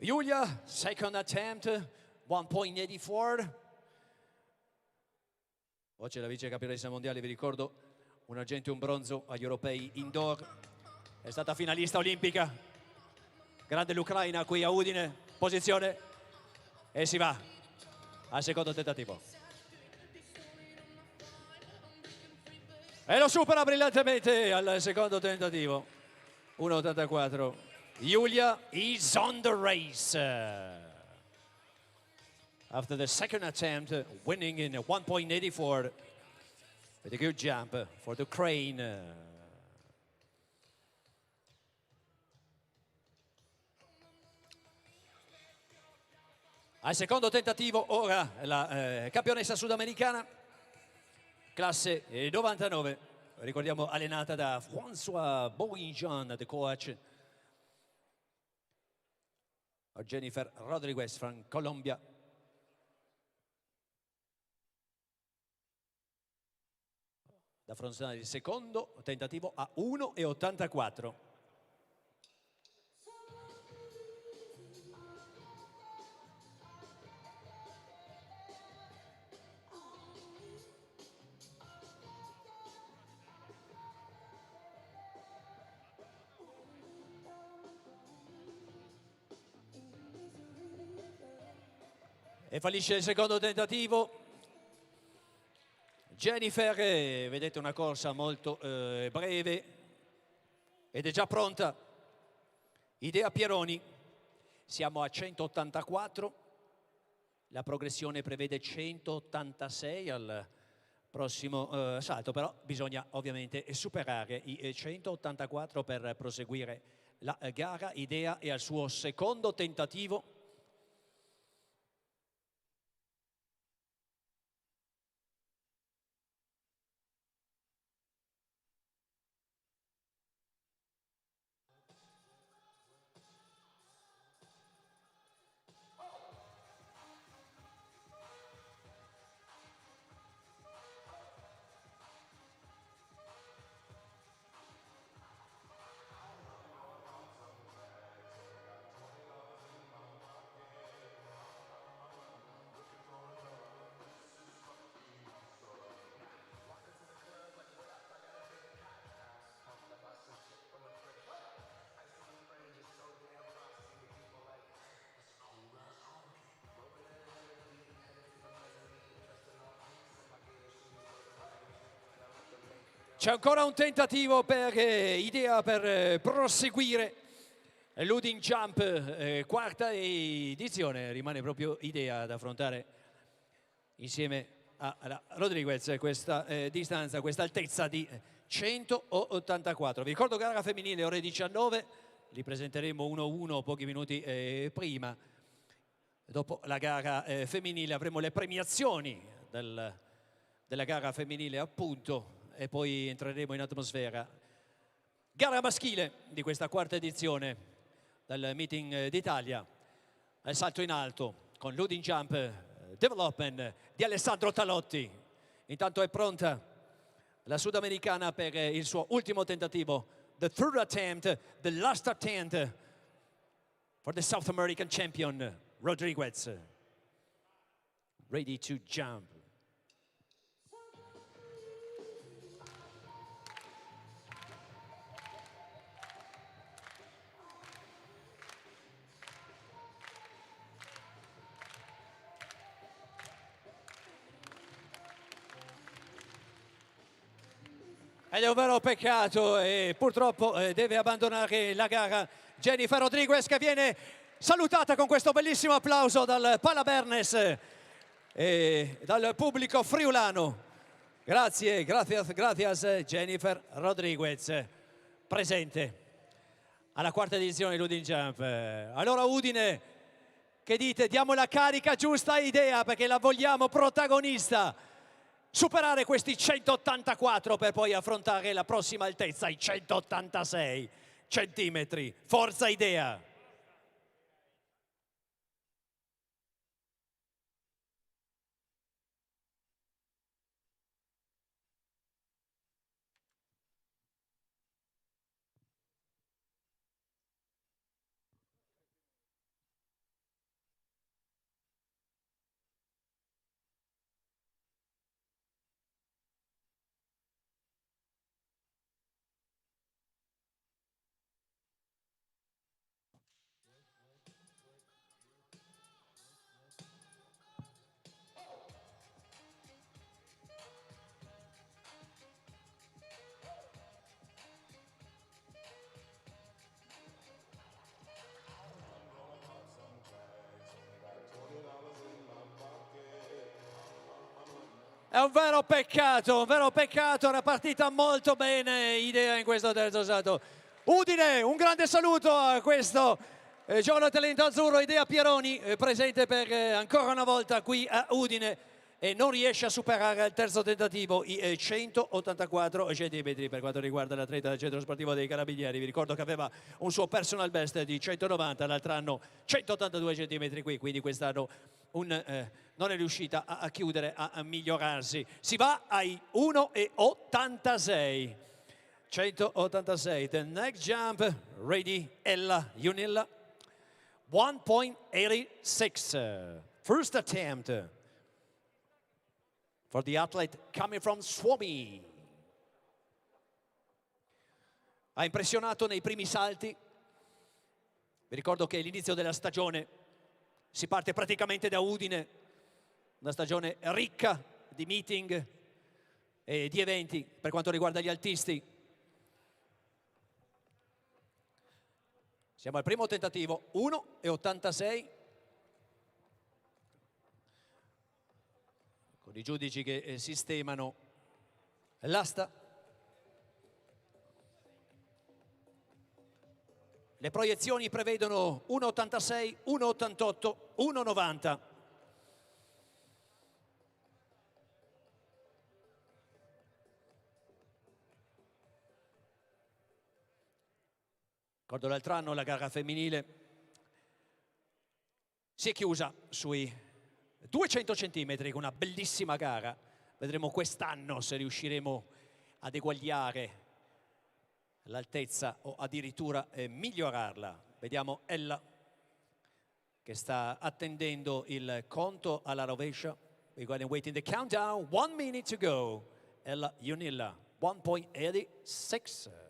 Yulia, second attempt, 1.84. Oggi è la vice campionessa mondiale, vi ricordo, un argento e un bronzo agli europei indoor. È stata finalista olimpica. Grande l'Ucraina qui a Udine. Posizione. E si va al secondo tentativo. E lo supera brillantemente al secondo tentativo. 1.84. Yulia is on the race. After the second attempt, winning in 1.84 with a good jump for the Ukraine. Al secondo tentativo ora la campionessa sudamericana, classe 99, ricordiamo allenata da François Bourguignon, the coach. Jennifer Rodriguez from Colombia. Da affrontare il secondo tentativo a 1.84. e fallisce il secondo tentativo. Jennifer, vedete una corsa molto breve ed è già pronta. Idea Pieroni, siamo a 184, la progressione prevede 186 al prossimo salto, però bisogna ovviamente superare i 184 per proseguire la gara. Idea è al suo secondo tentativo. C'è ancora un tentativo per Idea per proseguire l'Udin Jump, quarta edizione. Rimane proprio Idea ad affrontare insieme a Rodriguez questa distanza, questa altezza di 184. Vi ricordo gara femminile ore 19, li presenteremo 1-1 pochi minuti prima. Dopo la gara femminile avremo le premiazioni della gara femminile, appunto, e poi entreremo in atmosfera. Gara maschile di questa quarta edizione del Meeting d'Italia. Al salto in alto con l'Udin Jump Development di Alessandro Talotti. Intanto è pronta la sudamericana per il suo ultimo tentativo. The third attempt, the last attempt for the South American champion, Rodriguez. Ready to jump. Ed è un vero peccato e purtroppo deve abbandonare la gara Jennifer Rodriguez, che viene salutata con questo bellissimo applauso dal Palabernes e dal pubblico friulano. Grazie Jennifer Rodriguez, presente alla quarta edizione dell'Udin Jump. Allora Udine, che dite? Diamo la carica giusta a Idea perché la vogliamo protagonista. Superare questi 184 per poi affrontare la prossima altezza, i 186 centimetri. Forza Idea! È un vero peccato, era partita molto bene Idea in questo terzo salto. Udine, un grande saluto a questo giovane talento azzurro, Idea Pieroni, presente per ancora una volta qui a Udine e non riesce a superare al terzo tentativo i 184 centimetri per quanto riguarda l'atleta del centro sportivo dei Carabinieri. Vi ricordo che aveva un suo personal best di 190, l'altro anno 182 centimetri qui, quindi quest'anno non è riuscita a chiudere, a migliorarsi. Si va ai 1,86. 186. The next jump, ready, Ella Junilla. 1.86. First attempt for the athlete coming from Suomi. Ha impressionato nei primi salti. Vi ricordo che all'inizio della stagione si parte praticamente da Udine una stagione ricca di meeting e di eventi per quanto riguarda gli altisti. Siamo al primo tentativo, 1,86. Con i giudici che sistemano l'asta. Le proiezioni prevedono 1,86, 1,88, 1,90. Ricordo l'altro anno la gara femminile si è chiusa sui 200 centimetri con una bellissima gara. Vedremo quest'anno se riusciremo ad eguagliare l'altezza o addirittura migliorarla. Vediamo Ella che sta attendendo il conto alla rovescia. We're going to wait in the countdown. 1 minute to go. Ella Iunilla, 1.86.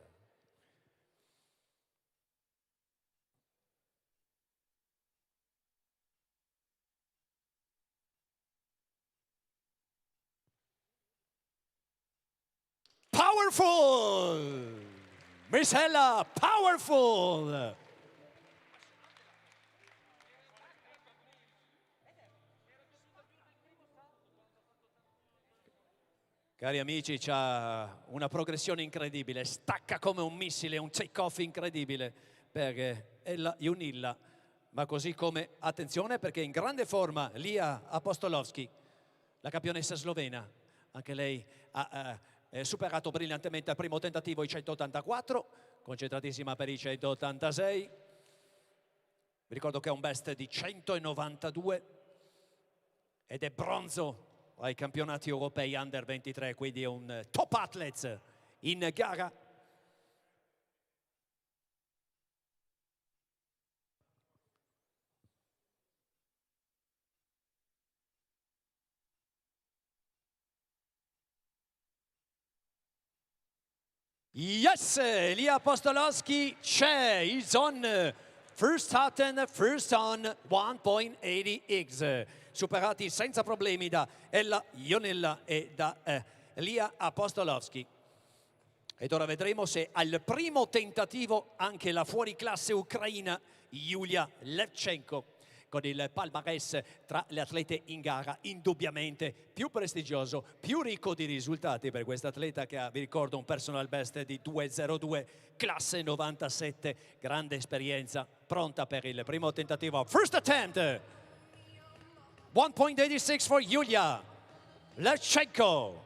Powerful! Miss Ella, powerful! Cari amici, c'ha una progressione incredibile, stacca come un missile, un take-off incredibile per Ella Iunilla, ma così come, attenzione perché in grande forma Lia Apostolowski, la campionessa slovena, anche lei ha superato brillantemente al primo tentativo i 184, concentratissima per i 186. Vi ricordo che ha un best di 192 ed è bronzo ai campionati europei under 23, quindi è un top athlete in gara. Yes, Lia Apostolowski c'è, is on. First Hutton, first on, 1.80x. Superati senza problemi da Ella Iunilla e da Lia Apostolowski. Ed ora vedremo se al primo tentativo anche la fuoriclasse ucraina Yulia Levchenko, con il palmarès tra le atlete in gara indubbiamente più prestigioso, più ricco di risultati per questa atleta che ha, vi ricordo, un personal best di 2.02, classe 97, grande esperienza, pronta per il primo tentativo. First attempt, 1.86 for Yulia Levchenko.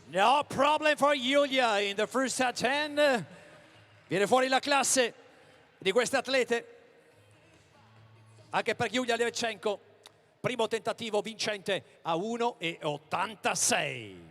No problem for Yulia in the first attempt. Viene fuori la classe di queste atlete, anche per Yulia Levchenko, primo tentativo vincente a 1.86.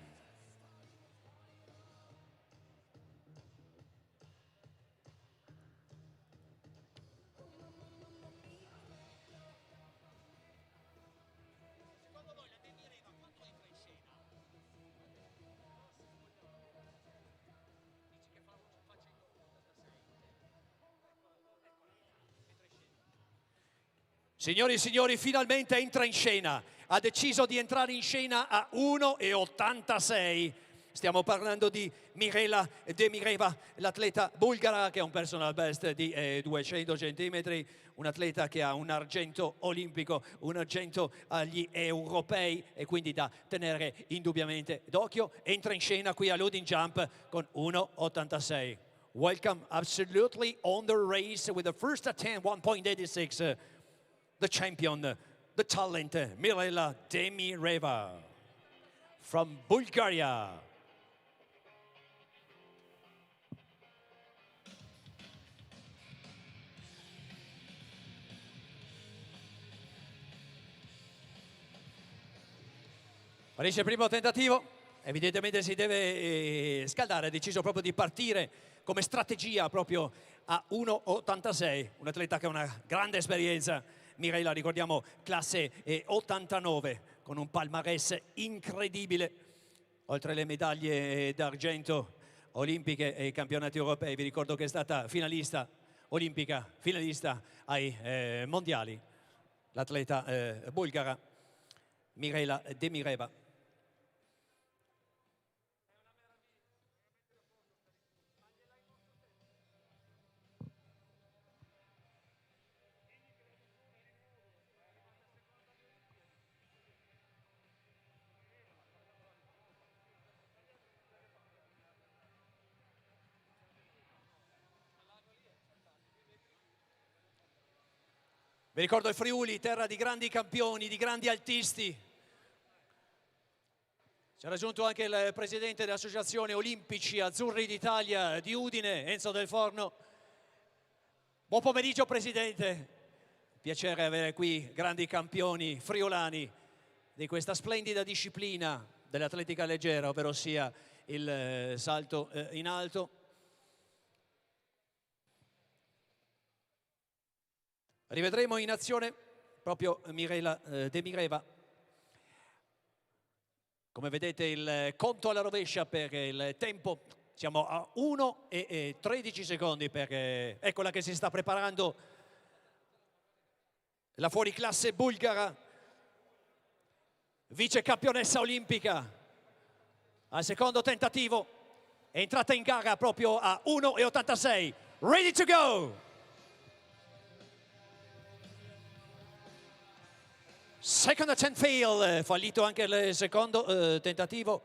Signori e signori, finalmente entra in scena. Ha deciso di entrare in scena a 1.86. Stiamo parlando di Mirela Demireva, l'atleta bulgara che ha un personal best di 200 centimetri, un atleta che ha un argento olimpico, un argento agli europei e quindi da tenere indubbiamente d'occhio. Entra in scena qui all'Udin Jump con 1.86. Welcome absolutely on the race with the first attempt, 1.86. The champion, the talent, Mirela Demireva from Bulgaria. Finisce il primo tentativo, evidentemente si deve scaldare, ha deciso proprio di partire come strategia proprio a 1.86, un atleta che ha una grande esperienza. Mirela, ricordiamo, classe 89, con un palmarès incredibile, oltre le medaglie d'argento olimpiche e campionati europei. Vi ricordo che è stata finalista olimpica, finalista ai mondiali, l'atleta bulgara Mirela Demireva. Vi ricordo il Friuli, terra di grandi campioni, di grandi altisti. Ci ha raggiunto anche il presidente dell'Associazione Olimpici Azzurri d'Italia di Udine, Enzo Del Forno. Buon pomeriggio Presidente, piacere avere qui grandi campioni friulani di questa splendida disciplina dell'atletica leggera, ovvero sia il salto in alto. Rivedremo in azione proprio Mirela Demireva. Come vedete il conto alla rovescia per il tempo, siamo a 1 e 13 secondi perché eccola che si sta preparando la fuoriclasse bulgara, vice campionessa olimpica. Al secondo tentativo è entrata in gara proprio a 1,86. Ready to go! Second attempt fail, fallito anche il secondo tentativo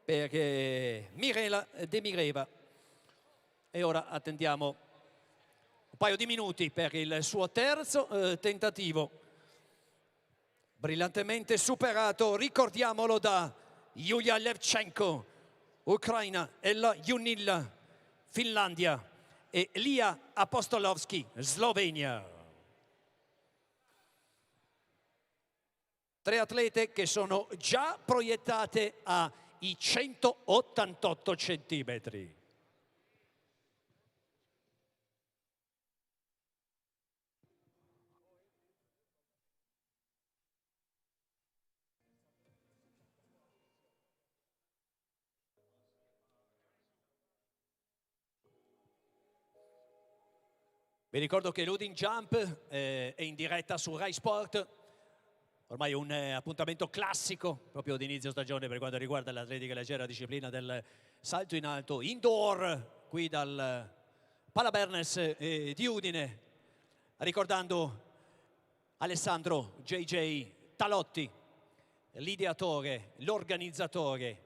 perché Mirela Demireva. E ora attendiamo un paio di minuti per il suo terzo tentativo. Brillantemente superato, ricordiamolo, da Yulia Levchenko, Ucraina, Ella Junilla, Finlandia, e Lia Apostolovski, Slovenia. Tre atlete che sono già proiettate ai 188 centimetri. Vi ricordo che Loading Jump è in diretta su Rai Sport. Ormai un appuntamento classico proprio di inizio stagione per quanto riguarda l'atletica leggera, disciplina del salto in alto indoor, qui dal Palabernes di Udine, ricordando Alessandro JJ Talotti, l'ideatore, l'organizzatore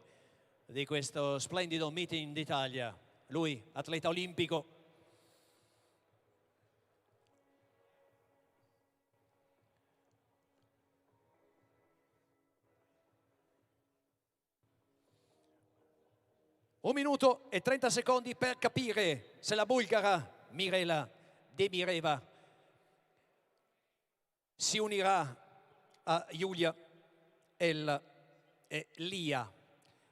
di questo splendido meeting d'Italia. Lui, atleta olimpico. Un minuto e 30 secondi per capire se la bulgara Mirela Demireva si unirà a Yulia, Ella e Lia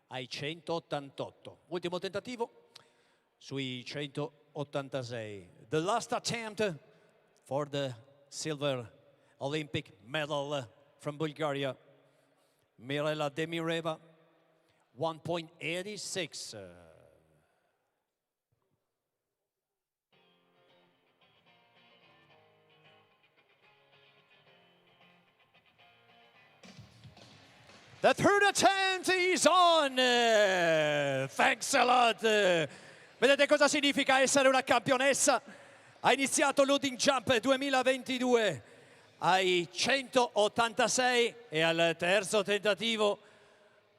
ai 188. Ultimo tentativo sui 186. The last attempt for the silver Olympic medal from Bulgaria. Mirela Demireva. 1.86. The third attempt is on. Thanks a lot. Vedete cosa significa essere una campionessa? Ha iniziato Loading Jump 2022 ai 186 e al terzo tentativo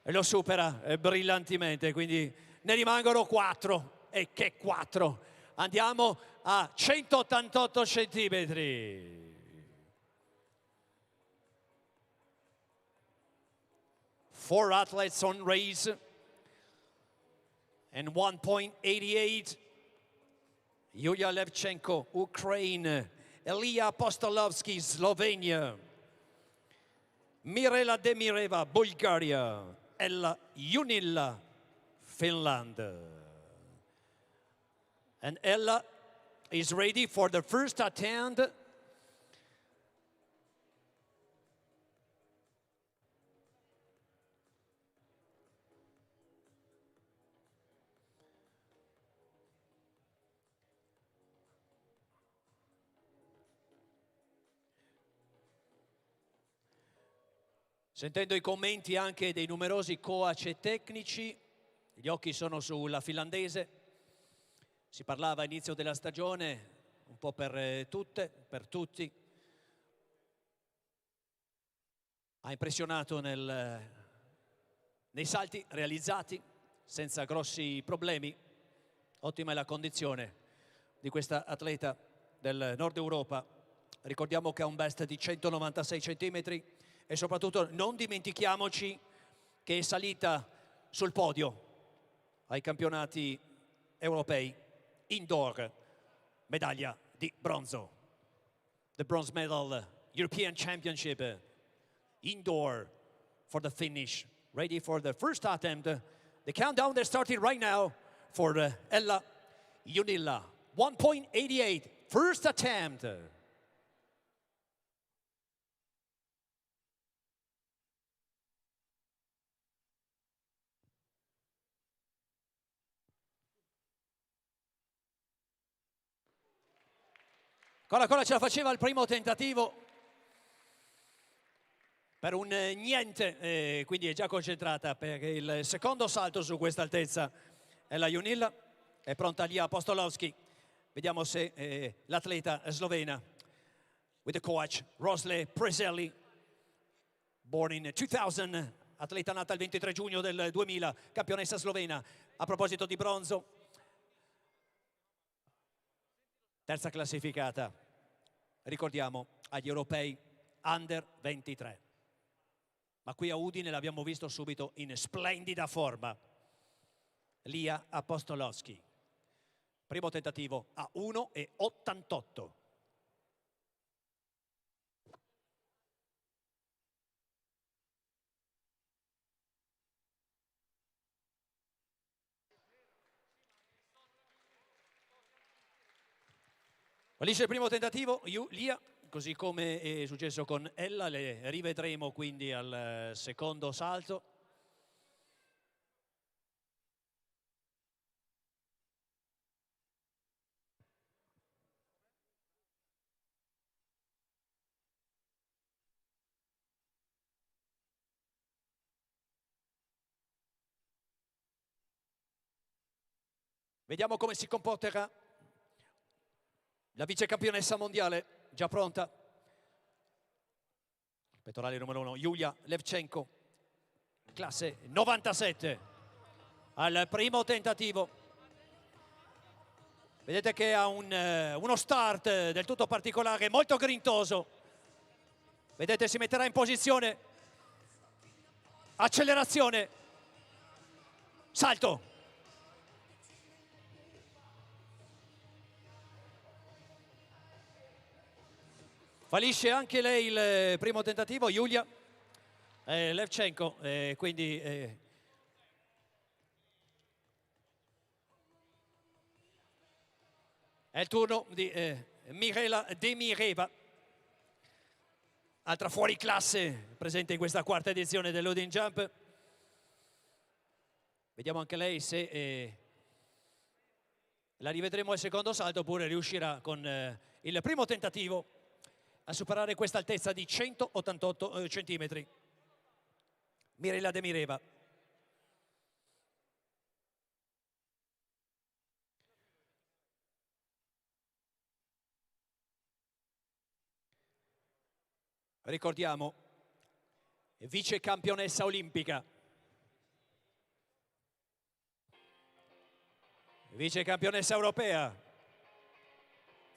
lo supera brillantemente, quindi ne rimangono 4, e che 4. Andiamo a 188 centimetri. Four athletes on race and 1.88. Yulia Levchenko, Ukraine. Elia Apostolovski, Slovenia. Mirela Demireva, Bulgaria. Ella Junilla, Finland. And Ella is ready for the first attempt. Sentendo i commenti anche dei numerosi coach e tecnici, gli occhi sono sulla finlandese. Si parlava all'inizio della stagione, un po' per tutte, per tutti. Ha impressionato nei salti realizzati, senza grossi problemi. Ottima è la condizione di questa atleta del Nord Europa. Ricordiamo che ha un best di 196 centimetri e soprattutto non dimentichiamoci che è salita sul podio ai campionati europei indoor, medaglia di bronzo. The bronze medal European Championship indoor for the finish. Ready for the first attempt. The countdown is starting right now for Ella Junilla. 1.88, first attempt. Ancora ce la faceva al primo tentativo per un niente, quindi è già concentrata per il secondo salto su questa altezza. È la Junilla, è pronta Lia Apostolowski. Vediamo se l'atleta slovena, with the coach Rosle Prezelli, born in 2000, atleta nata il 23 giugno del 2000, campionessa slovena. A proposito di bronzo, terza classificata, ricordiamo, agli europei under 23. Ma qui a Udine l'abbiamo visto subito in splendida forma. Lia Apostolowski. Primo tentativo a 1,88. Fallisce il primo tentativo, Lia, così come è successo con Ella, le rivedremo quindi al secondo salto. Vediamo come si comporterà la vicecampionessa mondiale, già pronta. Pettorale numero 1, Yulia Levchenko, classe 97. Al primo tentativo. Vedete che ha uno start del tutto particolare, molto grintoso. Vedete, si metterà in posizione. Accelerazione. Salto. Fallisce anche lei il primo tentativo, Yulia Levchenko, quindi è il turno di Mirela Demireva, altra fuoriclasse presente in questa quarta edizione dell'Udine Jump. Vediamo anche lei se la rivedremo al secondo salto oppure riuscirà con il primo tentativo a superare questa altezza di 188 centimetri. Mirela Demireva. Ricordiamo, vice campionessa olimpica, vice campionessa europea,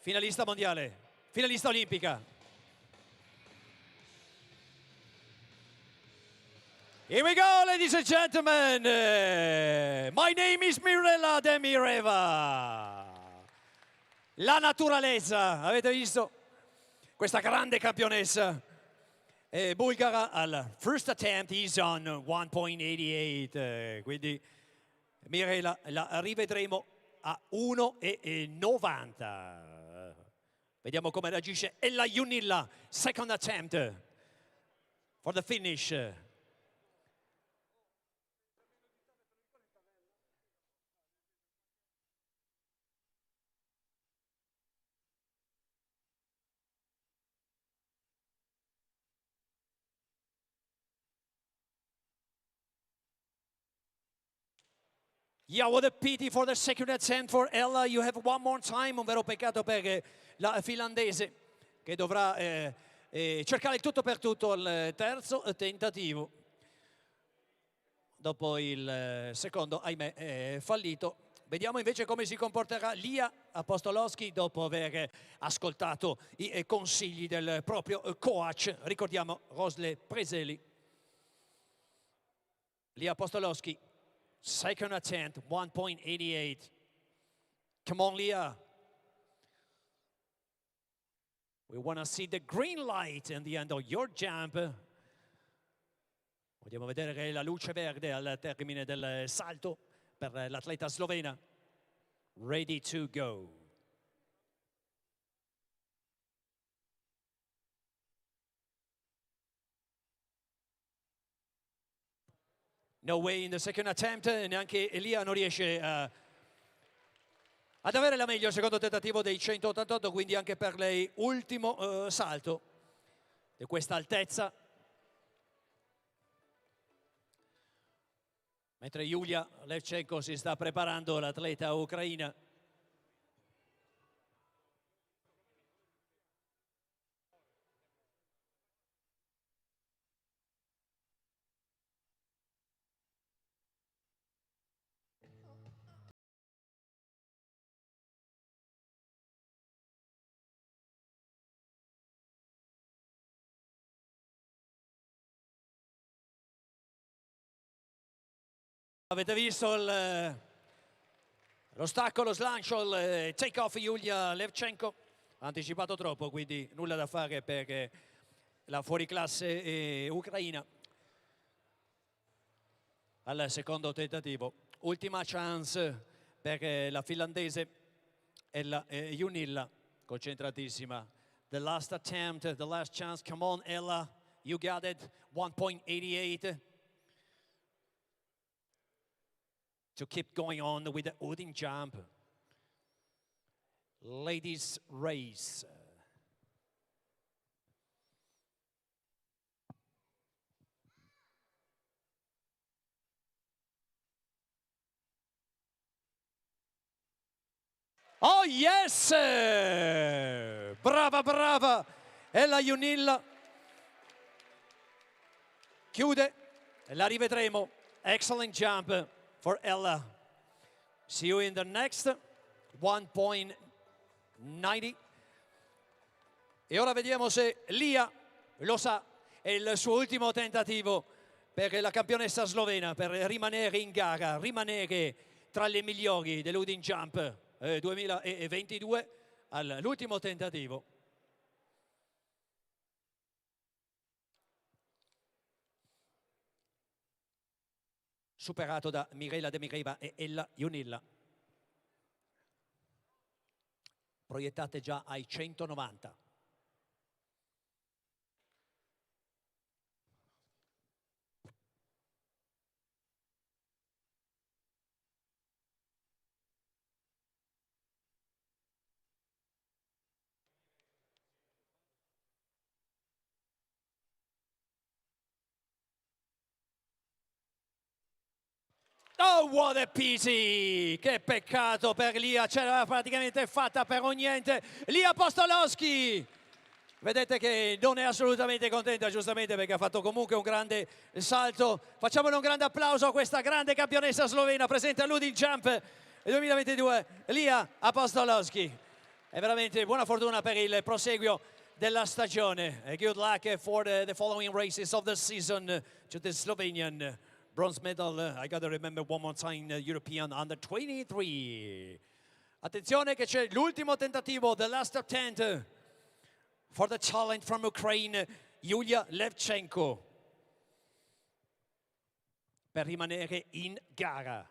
finalista mondiale, finalista olimpica. Here we go, ladies and gentlemen. My name is Mirela Demireva. La naturalezza, avete visto? Questa grande campionessa bulgara al first attempt is on 1.88. Quindi Mirela la rivedremo a 1,90. Vediamo come reagisce Ella Junilla, second attempt for the finish. Yeah, what a pity for the second attempt for Ella. You have one more time. Un vero peccato per la finlandese che dovrà cercare il tutto per tutto al terzo tentativo. Dopo il secondo, ahimè, è fallito. Vediamo invece come si comporterà Lia Apostolowski dopo aver ascoltato i consigli del proprio coach. Ricordiamo Rosle Preseli. Lia Apostolowski, second attempt, 1.88. Come on, Lia. We want to see the green light in the end of your jump. Vogliamo vedere la luce verde al termine del salto per l'atleta slovena. Ready to go. No way in the second attempt, neanche Elia non riesce ad avere la meglio al secondo tentativo dei 188, quindi anche per lei ultimo salto di questa altezza. Mentre Yulia Levchenko si sta preparando, l'atleta ucraina. Avete visto lo stacco, lo slancio, il take off Yulia Levchenko. Ha anticipato troppo, quindi nulla da fare per la fuoriclasse ucraina. Al secondo tentativo. Ultima chance per la finlandese Ella Junilla, concentratissima. The last attempt, the last chance. Come on, Ella. You got it. 1.88. To keep going on with the Odin jump. Ladies race. Oh yes! Brava, brava! Ella Junilla chiude e la rivedremo. Excellent jump for Ella. See you in the next 1.90. E ora vediamo se Lia lo sa. È il suo ultimo tentativo per la campionessa slovena per rimanere in gara, rimanere tra le migliori dell'Udin Jump 2022 all'ultimo tentativo. Superato da Mirela Demireva e Ella Junilla. Proiettate già ai 190. Oh, what a pity! Che peccato per Lia, ce l'aveva praticamente fatta per un niente. Lia Apostolowski! Vedete che non è assolutamente contenta, giustamente, perché ha fatto comunque un grande salto. Facciamole un grande applauso a questa grande campionessa slovena presente all'Udin Jump 2022, Lia Apostolowski. E veramente buona fortuna per il proseguio della stagione. Good luck for the following races of the season to the Slovenian bronze medal. I gotta remember one more time, European Under 23. Attenzione che c'è l'ultimo tentativo, the last attempt for the talent from Ukraine, Yulia Levchenko, per rimanere in gara.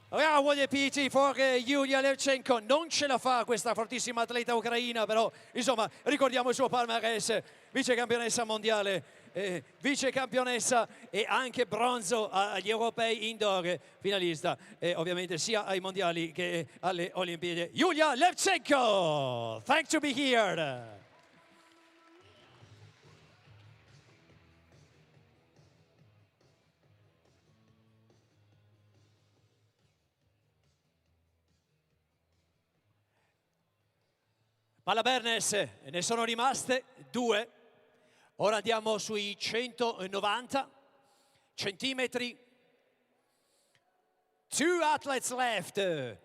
Ah, what a pity for Yulia Levchenko, non ce la fa questa fortissima atleta ucraina, però insomma ricordiamo il suo palmarès, vicecampionessa mondiale, vicecampionessa e anche bronzo agli europei indoor, finalista ovviamente sia ai mondiali che alle Olimpiadi. Yulia Levchenko, thanks to be here. Palabernes, ne sono rimaste 2. Ora andiamo sui 190 centimetri. 2 athletes left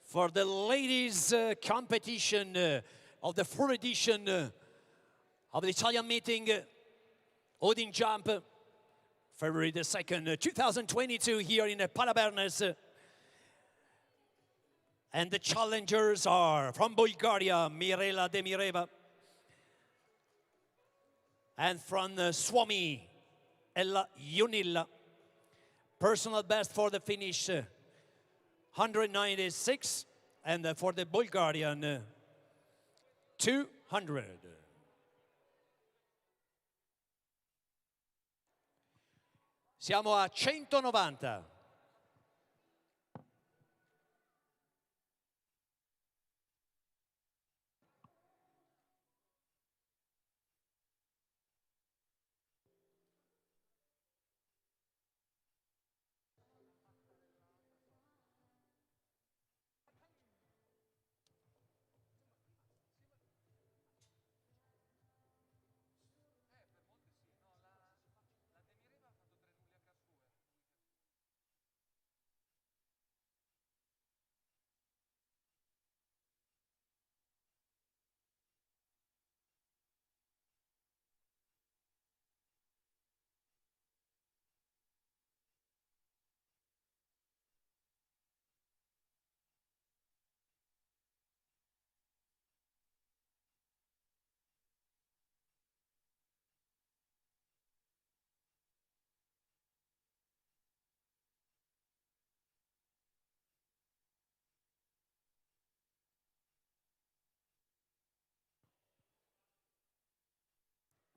for the ladies competition of the 4th edition of the Italian meeting Odin Jump, February the 2nd, 2022 here in Palabernes. And the challengers are from Bulgaria, Mirela Demireva, and from Suomi, Ella Junilla. Personal best for the finish, 196, and for the Bulgarian, 200. Siamo a 190.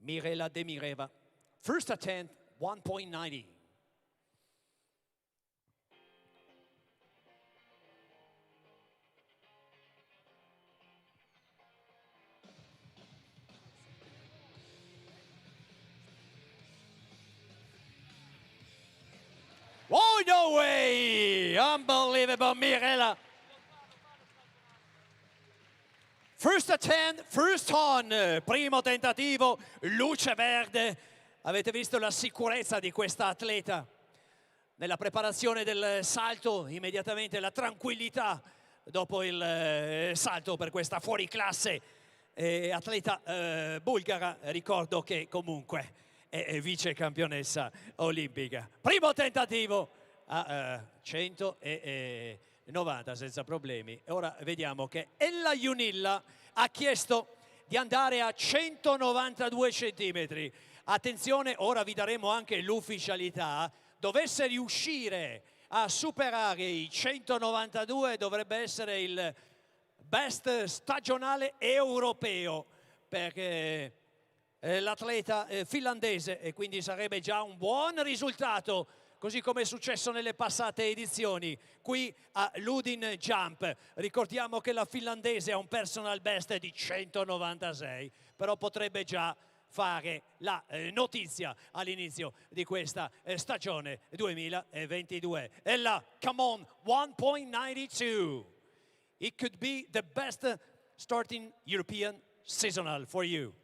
Mirela Demireva. First attempt, 1.90. Oh, no way! Unbelievable, Mirela. First attempt, first on, primo tentativo, luce verde. Avete visto la sicurezza di questa atleta nella preparazione del salto, immediatamente la tranquillità dopo il salto per questa fuoriclasse atleta bulgara. Ricordo che comunque è vice campionessa olimpica. Primo tentativo a 190 senza problemi. Ora vediamo che Ella Junilla ha chiesto di andare a 192 centimetri. Attenzione, ora vi daremo anche l'ufficialità. Dovesse riuscire a superare i 192 dovrebbe essere il best stagionale europeo perché l'atleta finlandese, e quindi sarebbe già un buon risultato, così come è successo nelle passate edizioni qui a Ludin Jump. Ricordiamo che la finlandese ha un personal best di 196, però potrebbe già fare la notizia all'inizio di questa stagione 2022. Ella, come on, 1.92. It could be the best starting European seasonal for you.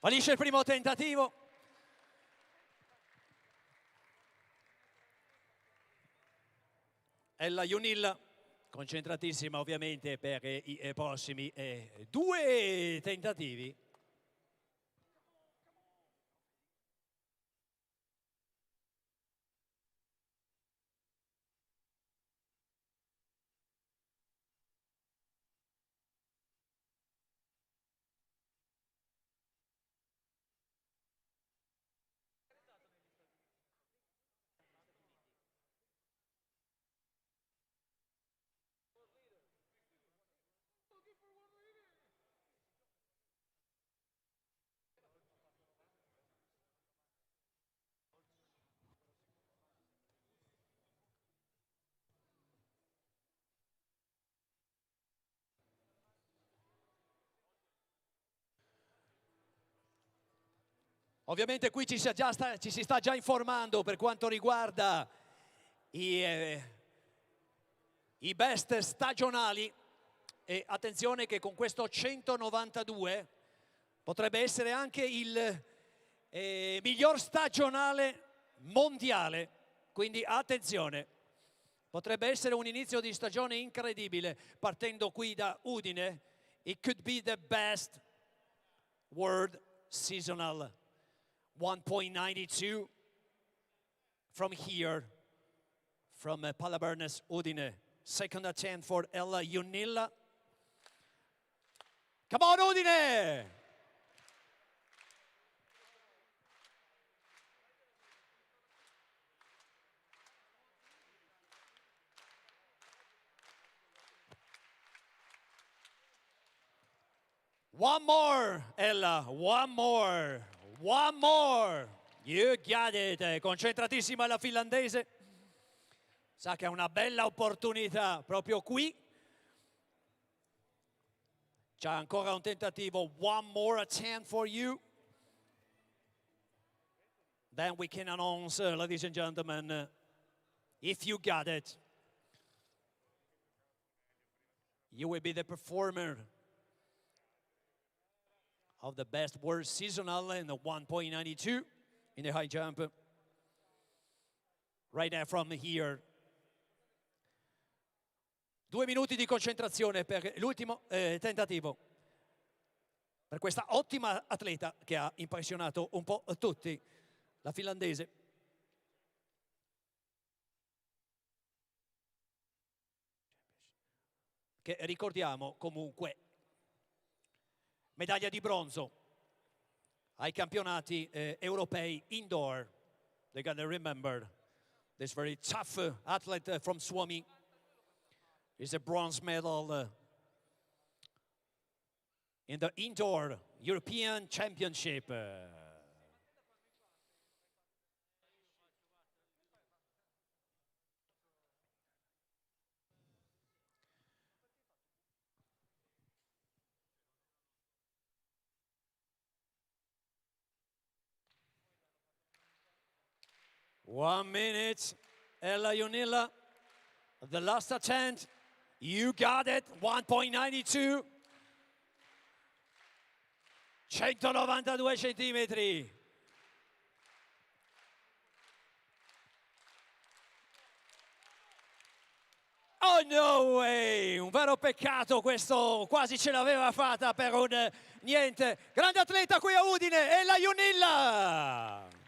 Fallisce il primo tentativo. Ella Junilla, concentratissima ovviamente per i prossimi 2 tentativi. Ovviamente qui ci si sta già informando per quanto riguarda i best stagionali, e attenzione che con questo 192 potrebbe essere anche il miglior stagionale mondiale, quindi attenzione, potrebbe essere un inizio di stagione incredibile partendo qui da Udine. It could be the best world seasonal 1.92 from here, from Palabernes Udine. Second attempt for Ella Junilla. Come on, Udine! One more, Ella, one more, one more. You got it. Concentratissima la finlandese. Sa che ha una bella opportunità proprio qui. C'è ancora un tentativo. One more attempt for you. Then we can announce, ladies and gentlemen, if you got it, you will be the performer of the best world seasonal in the 1.92 in the high jump. Right now from here. 2 minuti di concentrazione per l'ultimo tentativo per questa ottima atleta che ha impressionato un po' tutti, la finlandese. Che ricordiamo comunque medaglia di bronzo ai campionati europei indoor. They gotta remember this very tough athlete from Suomi is a bronze medal in the indoor European Championship. One minute, Ella Junilla, the last attempt. You got it, 1.92. 192 centimetri. Oh no way, un vero peccato questo, quasi ce l'aveva fatta per un niente. Grande atleta qui a Udine, Ella Junilla.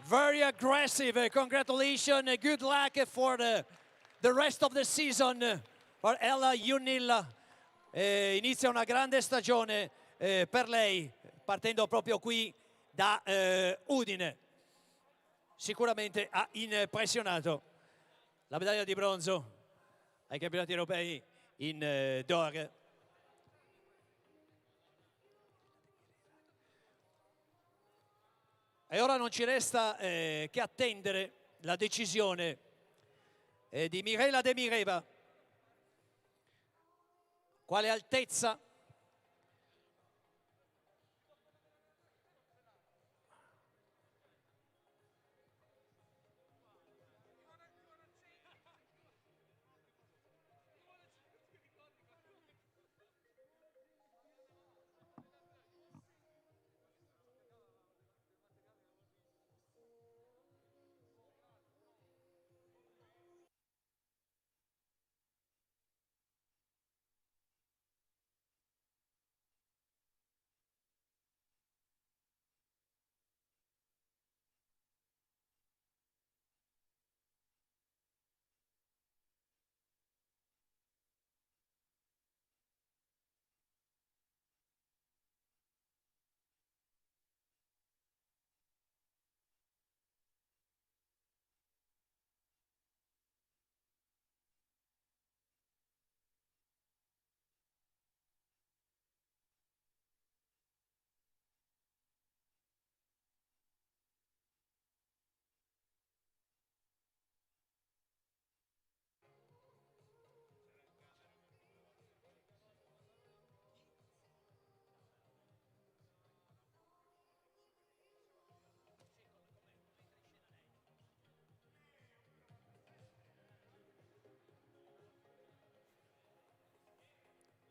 Very aggressive, congratulations, good luck for the rest of the season for Ella Junilla. Inizia una grande stagione per lei, partendo proprio qui da Udine. Sicuramente ha impressionato. La medaglia di bronzo ai campionati europei in Dor. E ora non ci resta che attendere la decisione di Mirela Demireva. Quale altezza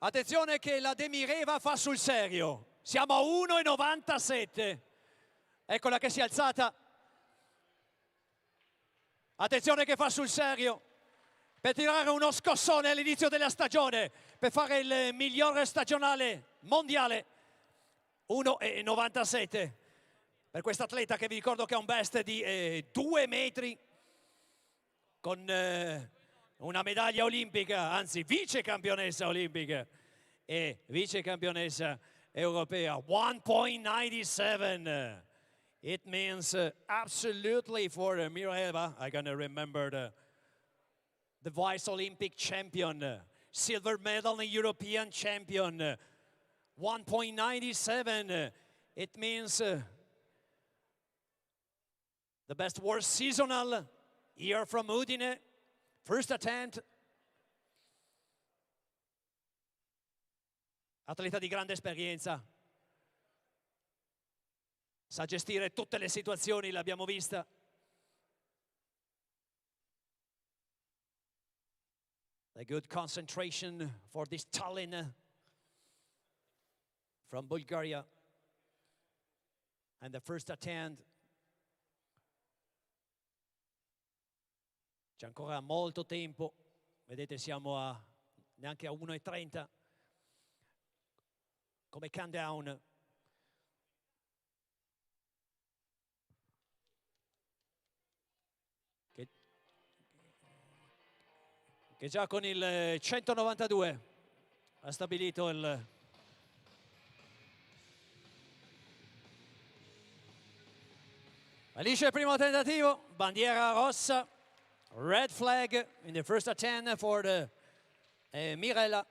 Attenzione che la Demireva fa sul serio. Siamo a 1,97. Eccola che si è alzata. Attenzione che fa sul serio per tirare uno scossone all'inizio della stagione, per fare il migliore stagionale mondiale. 1,97 per questo atleta che vi ricordo che ha un best di 2 metri, con una medaglia olimpica, anzi vice campionessa olimpica e vice campionessa europea. 1.97. It means absolutely for Mirela. I'm going to remember the vice Olympic champion, silver medal and European champion. 1.97. It means the best world seasonal year from Udine. First attempt. Atleta di grande esperienza. Sa gestire tutte le situazioni, l'abbiamo vista. A good concentration for this Tallinn from Bulgaria. And the first attempt. C'è ancora molto tempo. Vedete, siamo neanche a 1,30. Come countdown. Che già con il 192 ha stabilito il Alice il primo tentativo, bandiera rossa, red flag in the first attempt for the Mirela.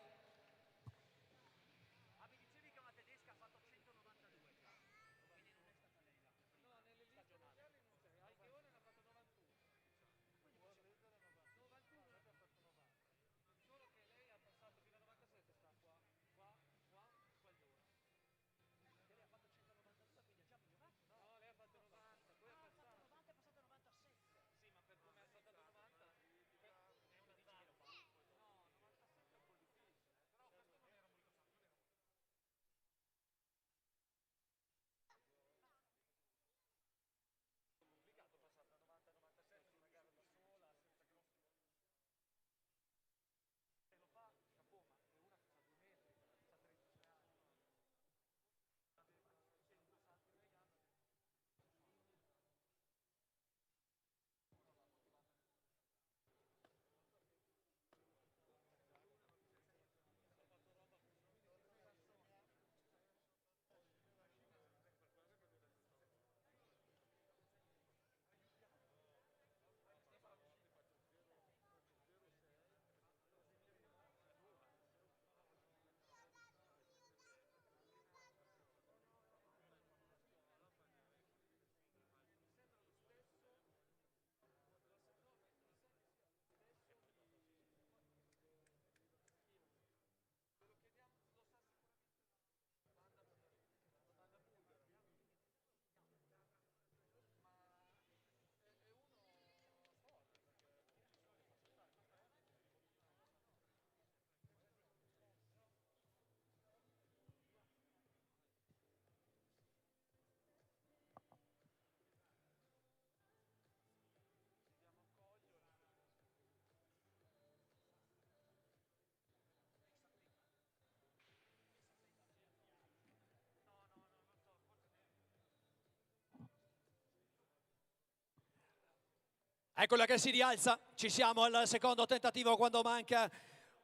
Eccola che si rialza, ci siamo al secondo tentativo quando manca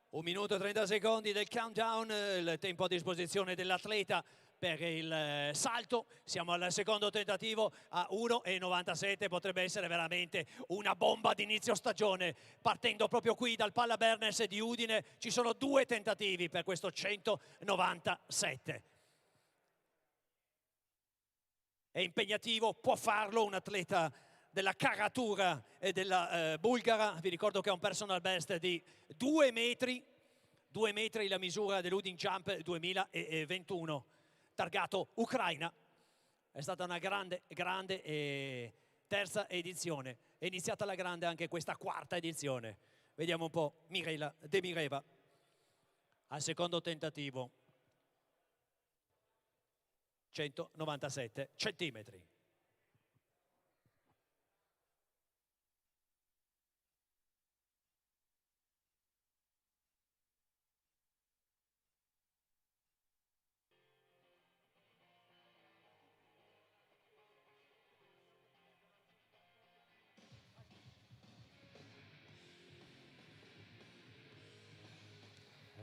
1 minuto e 30 secondi del countdown, il tempo a disposizione dell'atleta per il salto. Siamo al secondo tentativo a 1,97, potrebbe essere veramente una bomba d'inizio stagione. Partendo proprio qui dal Palla Bernes di Udine, ci sono 2 tentativi per questo 197. È impegnativo, può farlo un atleta della caratura e della bulgara. Vi ricordo che ha un personal best di 2 metri, 2 metri la misura dell'Udine Jump 2021, targato Ucraina. È stata una grande terza edizione, è iniziata alla grande anche questa quarta edizione. Vediamo un po' Mirela Demireva. Al secondo tentativo, 197 centimetri.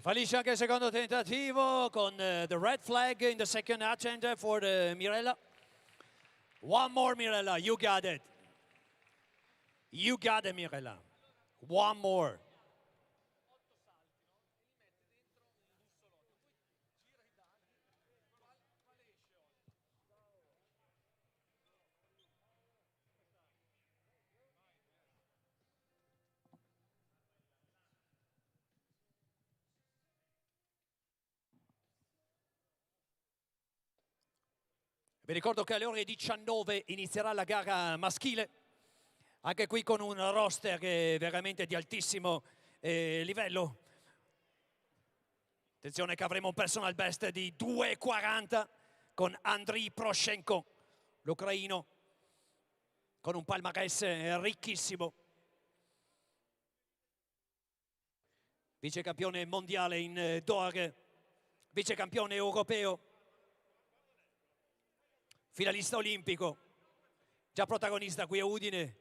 Fallisce anche il secondo tentativo con the red flag in the second attempt for Mirella. One more, Mirella. You got it. You got it, Mirella. One more. Vi ricordo che alle ore 19 inizierà la gara maschile, anche qui con un roster che è veramente di altissimo livello. Attenzione che avremo un personal best di 2,40 con Andriy Proshenko, l'ucraino, con un palmarès ricchissimo. Vice campione mondiale in Doha, vice campione europeo, finalista olimpico, già protagonista qui a Udine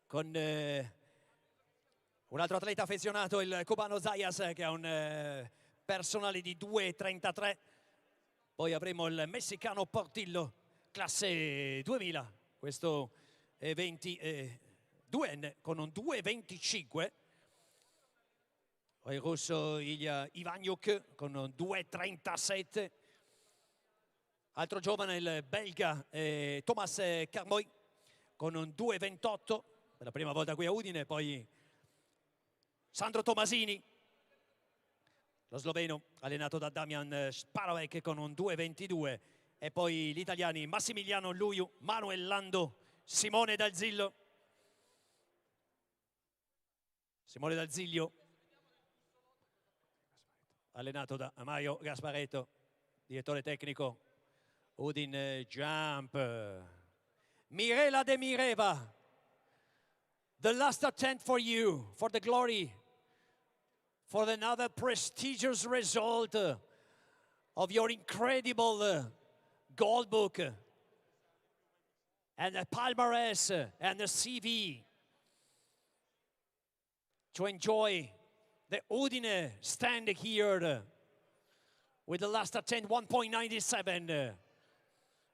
con un altro atleta affezionato, il cubano Zayas, che ha un personale di 2,33. Poi avremo il messicano Portillo, classe 2000, questo 22enne con un 2,25. Poi il russo Ilya Ivanyuk con un 2,37. Altro giovane, il belga Thomas Carmoy con un 2,28, per la prima volta qui a Udine. Poi Sandro Tomasini, lo sloveno allenato da Damian Sparovec con un 2,22. E poi gli italiani Massimiliano Luiu, Manuel Lando, Simone Dalzillo. Simone Dalziglio, allenato da Mario Gasparetto, direttore tecnico Udin Jump. Mirela Demireva, the last attempt for you, for the glory, for another prestigious result of your incredible gold book and the palmarès and the CV to enjoy the Udine stand here with the last attempt 1.97.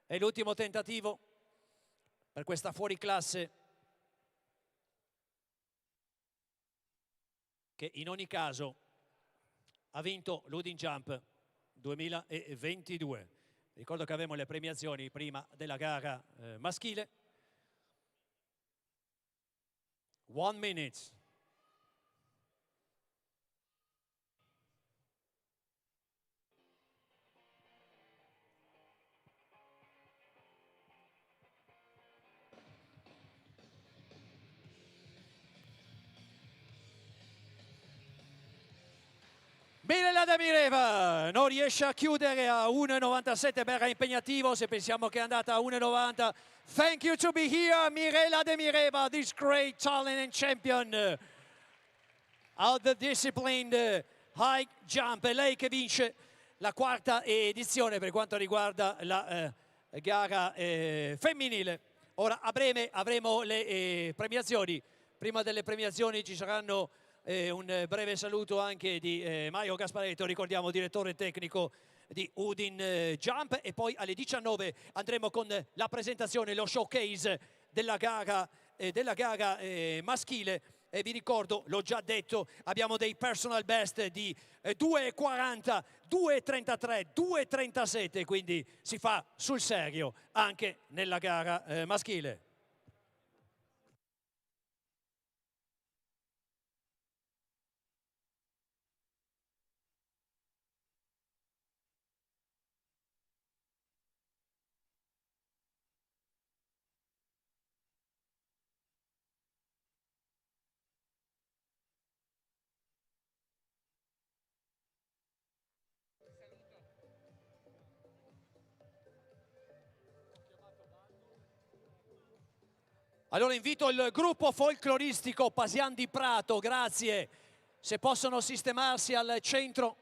È l'ultimo tentativo per questa fuoriclasse che in ogni caso ha vinto l'Udin Jump 2022. Ricordo che avevamo le premiazioni prima della gara maschile. 1 minute. Mirela Demireva non riesce a chiudere a 1,97, beh, era impegnativo se pensiamo che è andata a 1,90. Thank you to be here, Mirela Demireva, this great talent and champion of the discipline high jump. È lei che vince la quarta edizione per quanto riguarda la gara femminile. Ora a breve avremo le premiazioni. Prima delle premiazioni ci saranno un breve saluto anche di Mario Gasparetto, ricordiamo direttore tecnico di Udin Jump, e poi alle 19 andremo con la presentazione, lo showcase della gara maschile. E vi ricordo, l'ho già detto, abbiamo dei personal best di 2,40, 2,33, 2,37, quindi si fa sul serio anche nella gara maschile. Allora invito il gruppo folcloristico Pasian di Prato, grazie, se possono sistemarsi al centro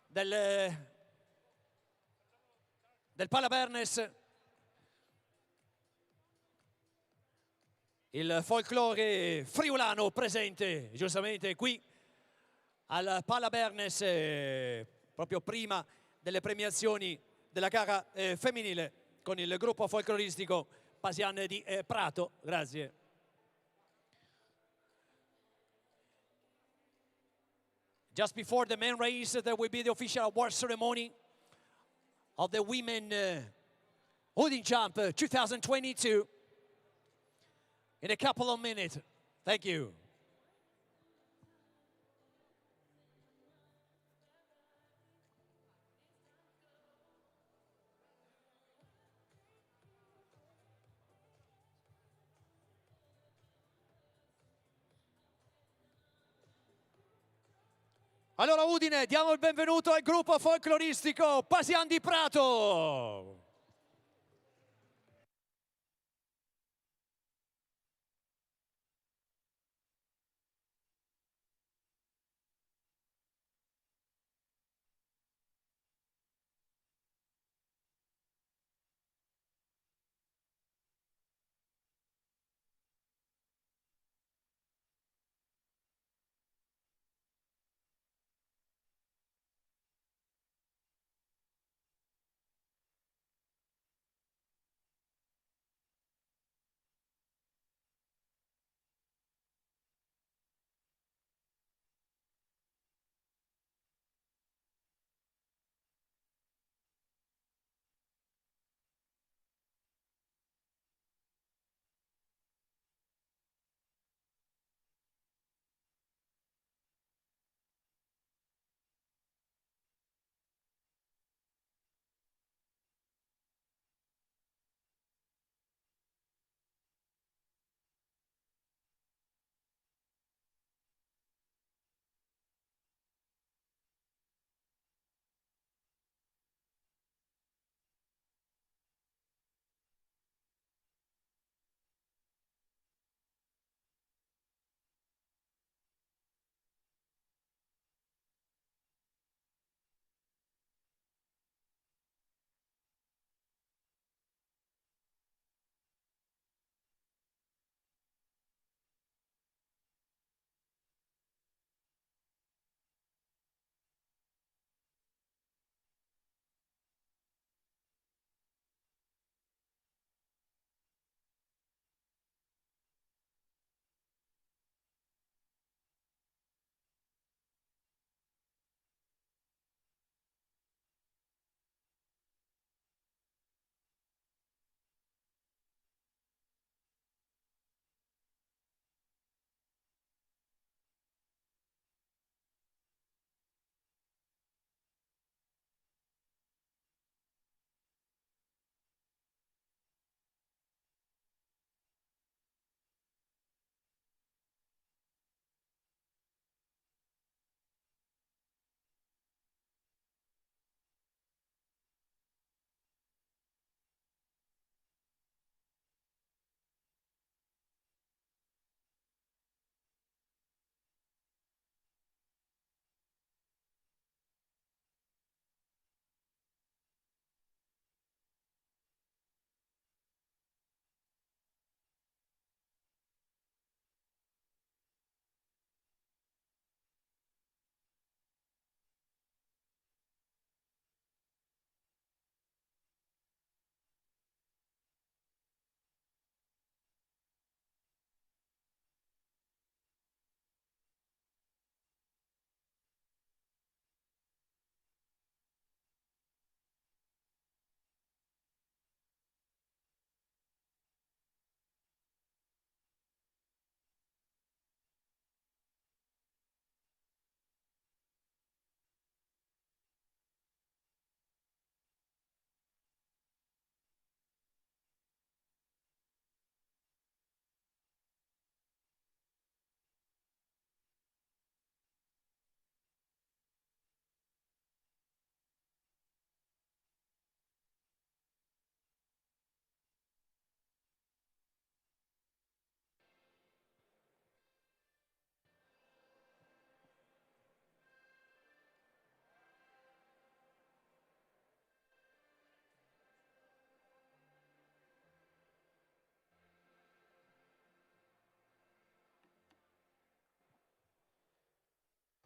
del Palabernes. Il folklore friulano presente giustamente qui al Palabernes, proprio prima delle premiazioni della gara femminile con il gruppo folcloristico Pasian di Prato. Grazie. Just before the main race, there will be the official award ceremony of the Women Holding Jump 2022 in a couple of minutes. Thank you. Allora Udine, diamo il benvenuto al gruppo folcloristico Pasian di Prato.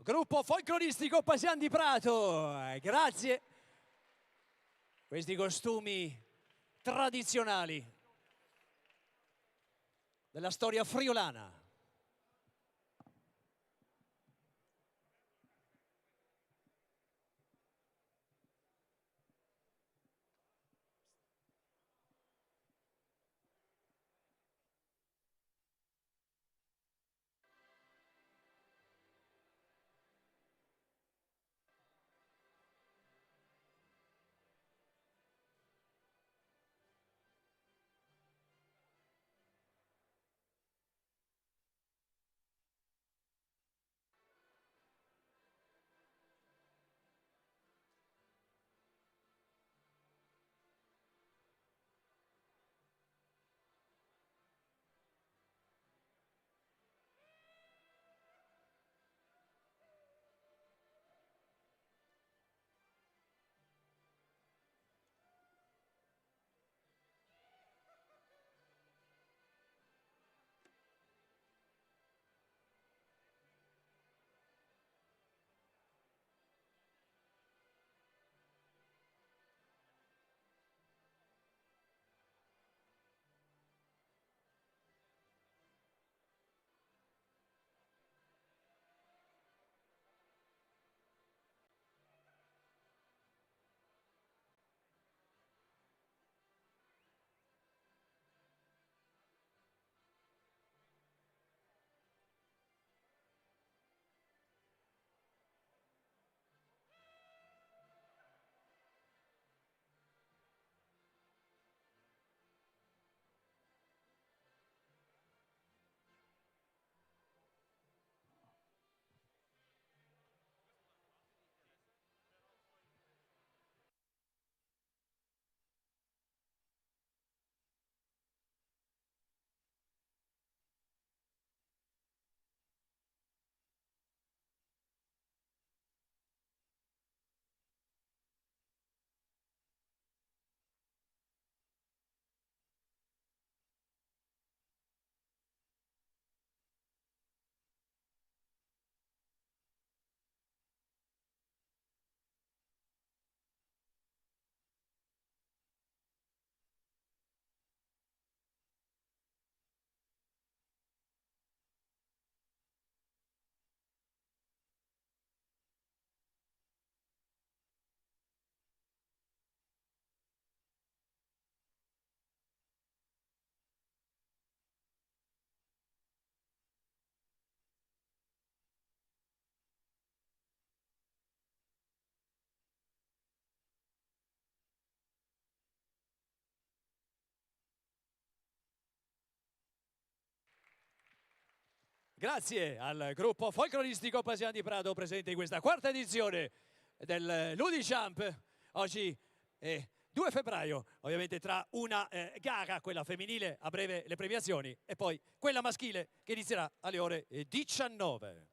gruppo folcloristico Pasian di Prato, grazie. Questi costumi tradizionali della storia friulana. Grazie al gruppo folcloristico Pasian di Prato presente in questa quarta edizione del Ludichamp. Oggi è 2 febbraio, ovviamente tra una gara, quella femminile, a breve le premiazioni, e poi quella maschile che inizierà alle ore 19.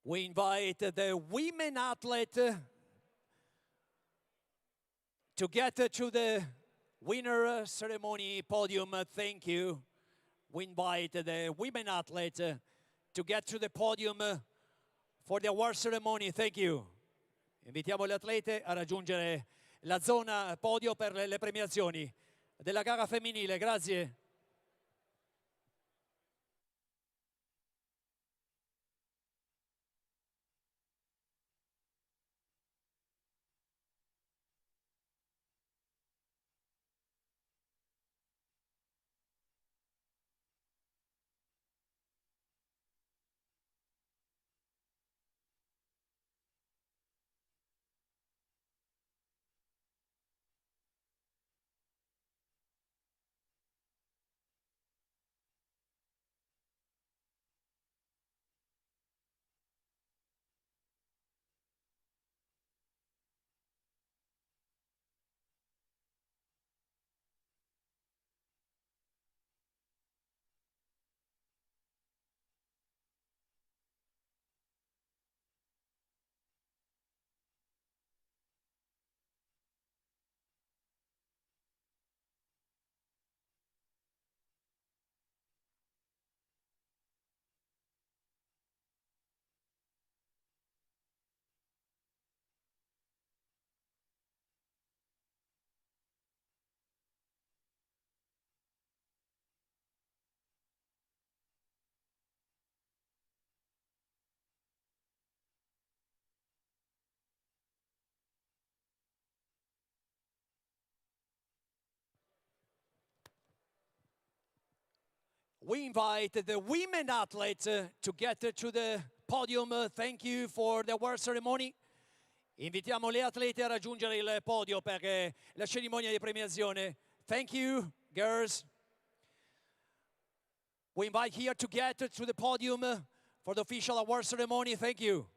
We invite the women athlete to get to the winner ceremony podium. Thank you. We invite the women athlete to get to the podium for the award ceremony. Thank you. Invitiamo le atlete a raggiungere la zona podio per le premiazioni della gara femminile. Grazie. We invite the women athletes to get to the podium. Thank you for the award ceremony. Invitiamo le atlete a raggiungere il podio per la cerimonia di premiazione. Thank you, girls. We invite here to get to the podium for the official award ceremony. Thank you.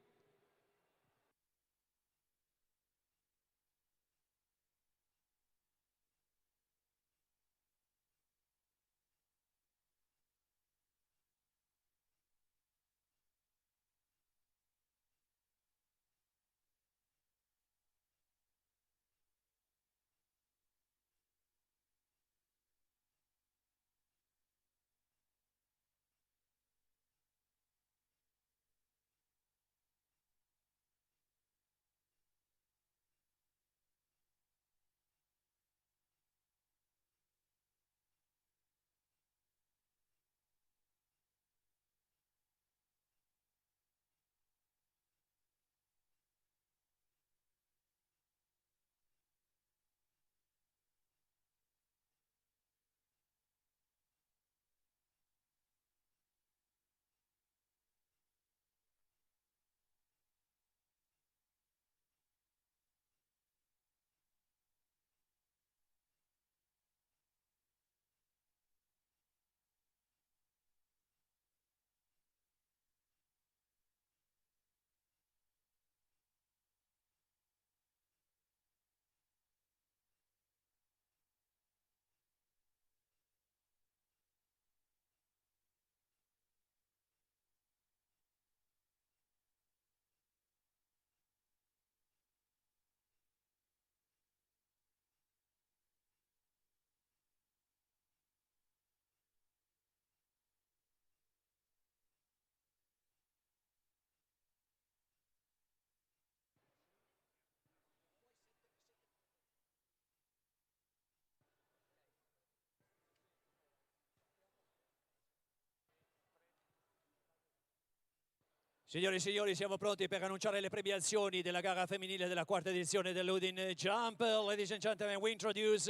Signore e signori, siamo pronti per annunciare le premiazioni della gara femminile della quarta edizione dell'Udin Jump. Ladies and gentlemen, we introduce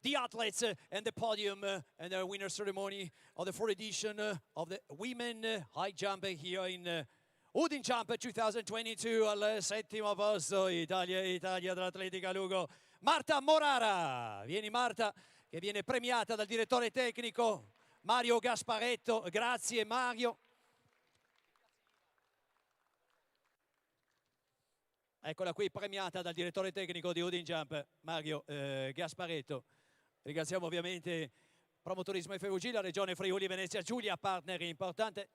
the athletes and the podium and the winner ceremony of the fourth edition of the Women High Jump here in Udin Jump 2022. Al settimo posto, Italia dell'Atletica Lugo, Marta Morara. Vieni Marta, che viene premiata dal direttore tecnico Mario Gasparetto. Grazie Mario. Eccola qui, premiata dal direttore tecnico di Udin Jump, Mario Gasparetto. Ringraziamo ovviamente Promotorismo FVG, la Regione Friuli Venezia Giulia, partner importante.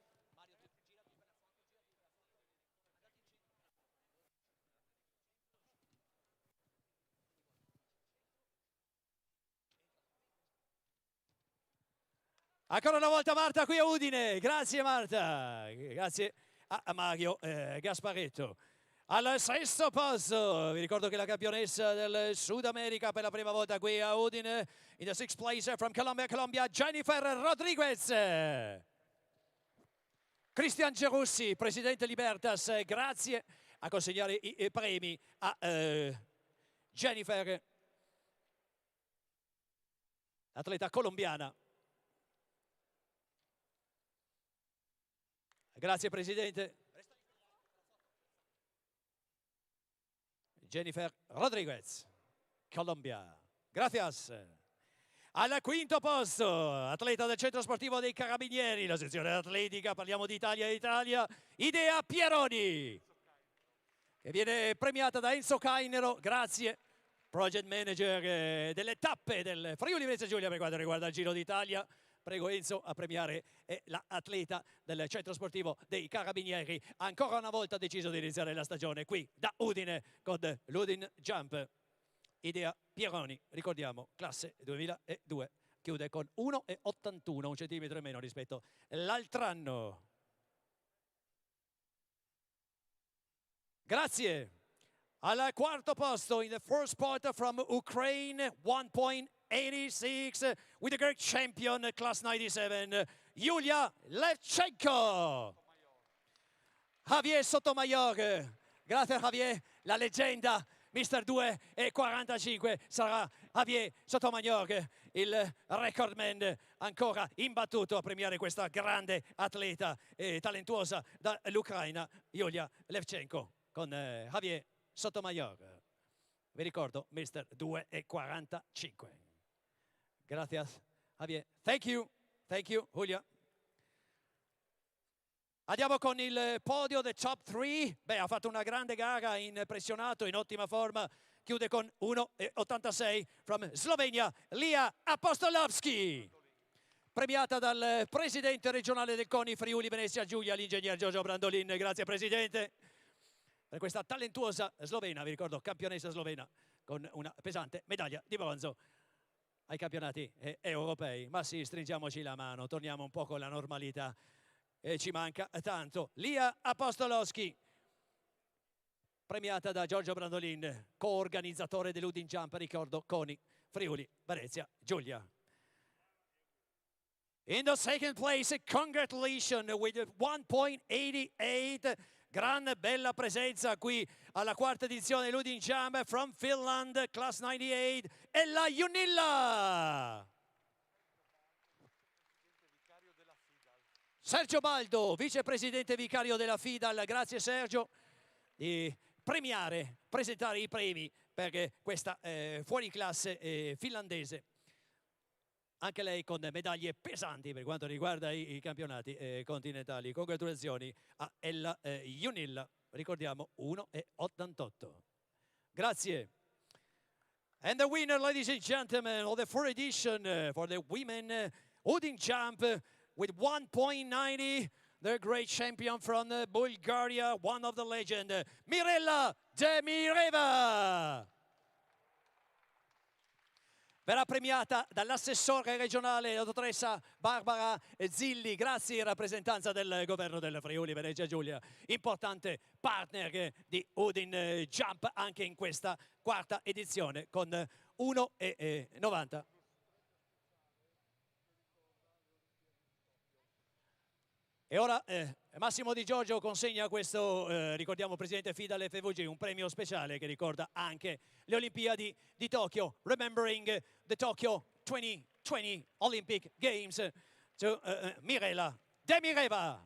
Ancora una volta Marta qui a Udine, grazie Marta, grazie a Mario Gasparetto. Al sesto posto, vi ricordo che la campionessa del Sud America per la prima volta qui a Udine, in the sixth place from Colombia, Jennifer Rodriguez. Cristian Gerussi, presidente Libertas, grazie a consegnare i premi a Jennifer, atleta colombiana. Grazie Presidente. Jennifer Rodriguez, Colombia. Gracias. Al quinto posto, atleta del centro sportivo dei Carabinieri, la sezione atletica, parliamo di Italia, Idea Pieroni, che viene premiata da Enzo Cainero, grazie, project manager delle tappe del Friuli Venezia Giulia per quanto riguarda il Giro d'Italia. Prego Enzo a premiare l'atleta del centro sportivo dei Carabinieri. Ancora una volta ha deciso di iniziare la stagione qui da Udine con l'Udin Jump. Idea Pieroni, ricordiamo, classe 2002, chiude con 1,81, un centimetro in meno rispetto all'altro anno. Grazie. Al quarto posto, in the first spot from Ukraine, 1.86 with the great champion, class 97, Yulia Levchenko. Javier Sotomayor, grazie Javier, la leggenda, Mister 2,45 sarà Javier Sotomayor, il recordman ancora imbattuto a premiare questa grande atleta talentuosa dall'Ucraina, Yulia Levchenko, con Javier Sotomayor. Vi ricordo, Mister 2,45. Grazie, Javier. Thank you, Julia. Andiamo con il podio del top 3. Beh, ha fatto una grande gara, impressionato, in ottima forma. Chiude con 1,86 from Slovenia, Lia Apostolovski. Premiata dal presidente regionale del CONI Friuli Venezia Giulia, l'ingegner Giorgio Brandolin. Grazie Presidente. Per questa talentuosa slovena, vi ricordo, campionessa slovena, con una pesante medaglia di bronzo ai campionati europei. Ma sì, stringiamoci la mano, torniamo un po' con la normalità. Ci manca tanto. Lia Apostolowski, premiata da Giorgio Brandolin, co-organizzatore dell'Udin Jump, ricordo, CONI Friuli Venezia Giulia. In the second place, congratulations with 1.88. Gran bella presenza qui alla quarta edizione dell'Udin Jump from Finland, class 98, Ella Junilla. Sergio Baldo, vicepresidente vicario della FIDAL, grazie Sergio, di premiare, presentare i premi per questa fuoriclasse finlandese. Anche lei con medaglie pesanti per quanto riguarda i campionati continentali. Congratulazioni a Ella Junilla, ricordiamo 1,88. Grazie. And the winner, ladies and gentlemen, of the fourth edition for the women Udin Jump with 1.90, the great champion from Bulgaria, one of the legend, Mirela Demireva. Verrà premiata dall'assessore regionale, la dottoressa Barbara Zilli, grazie in rappresentanza del governo del Friuli Venezia Giulia, importante partner di Udin Jump anche in questa quarta edizione con 1,90. E ora Massimo Di Giorgio consegna questo, ricordiamo Presidente FIDAL FVG, un premio speciale che ricorda anche le Olimpiadi di Tokyo, remembering the Tokyo 2020 Olympic Games, to Mirela Demireva.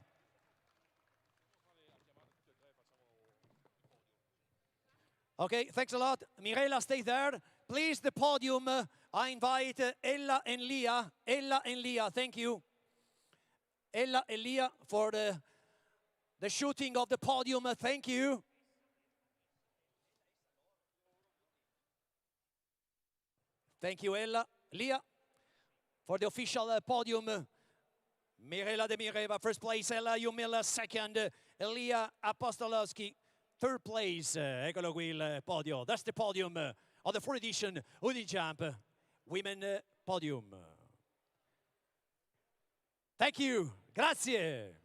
Okay, thanks a lot. Mirela, stay there. Please, the podium, I invite Ella and Lia. Ella and Lia, thank you. Ella and Lia for the shooting of the podium, thank you. Thank you, Ella. Lia, for the official podium. Mirela Demireva, first place. Ella Junilla, second. Lia Apostolowski, third place. Eccolo qui il podio. That's the podium of the fourth edition Udin Jump Women Podium. Thank you. Grazie.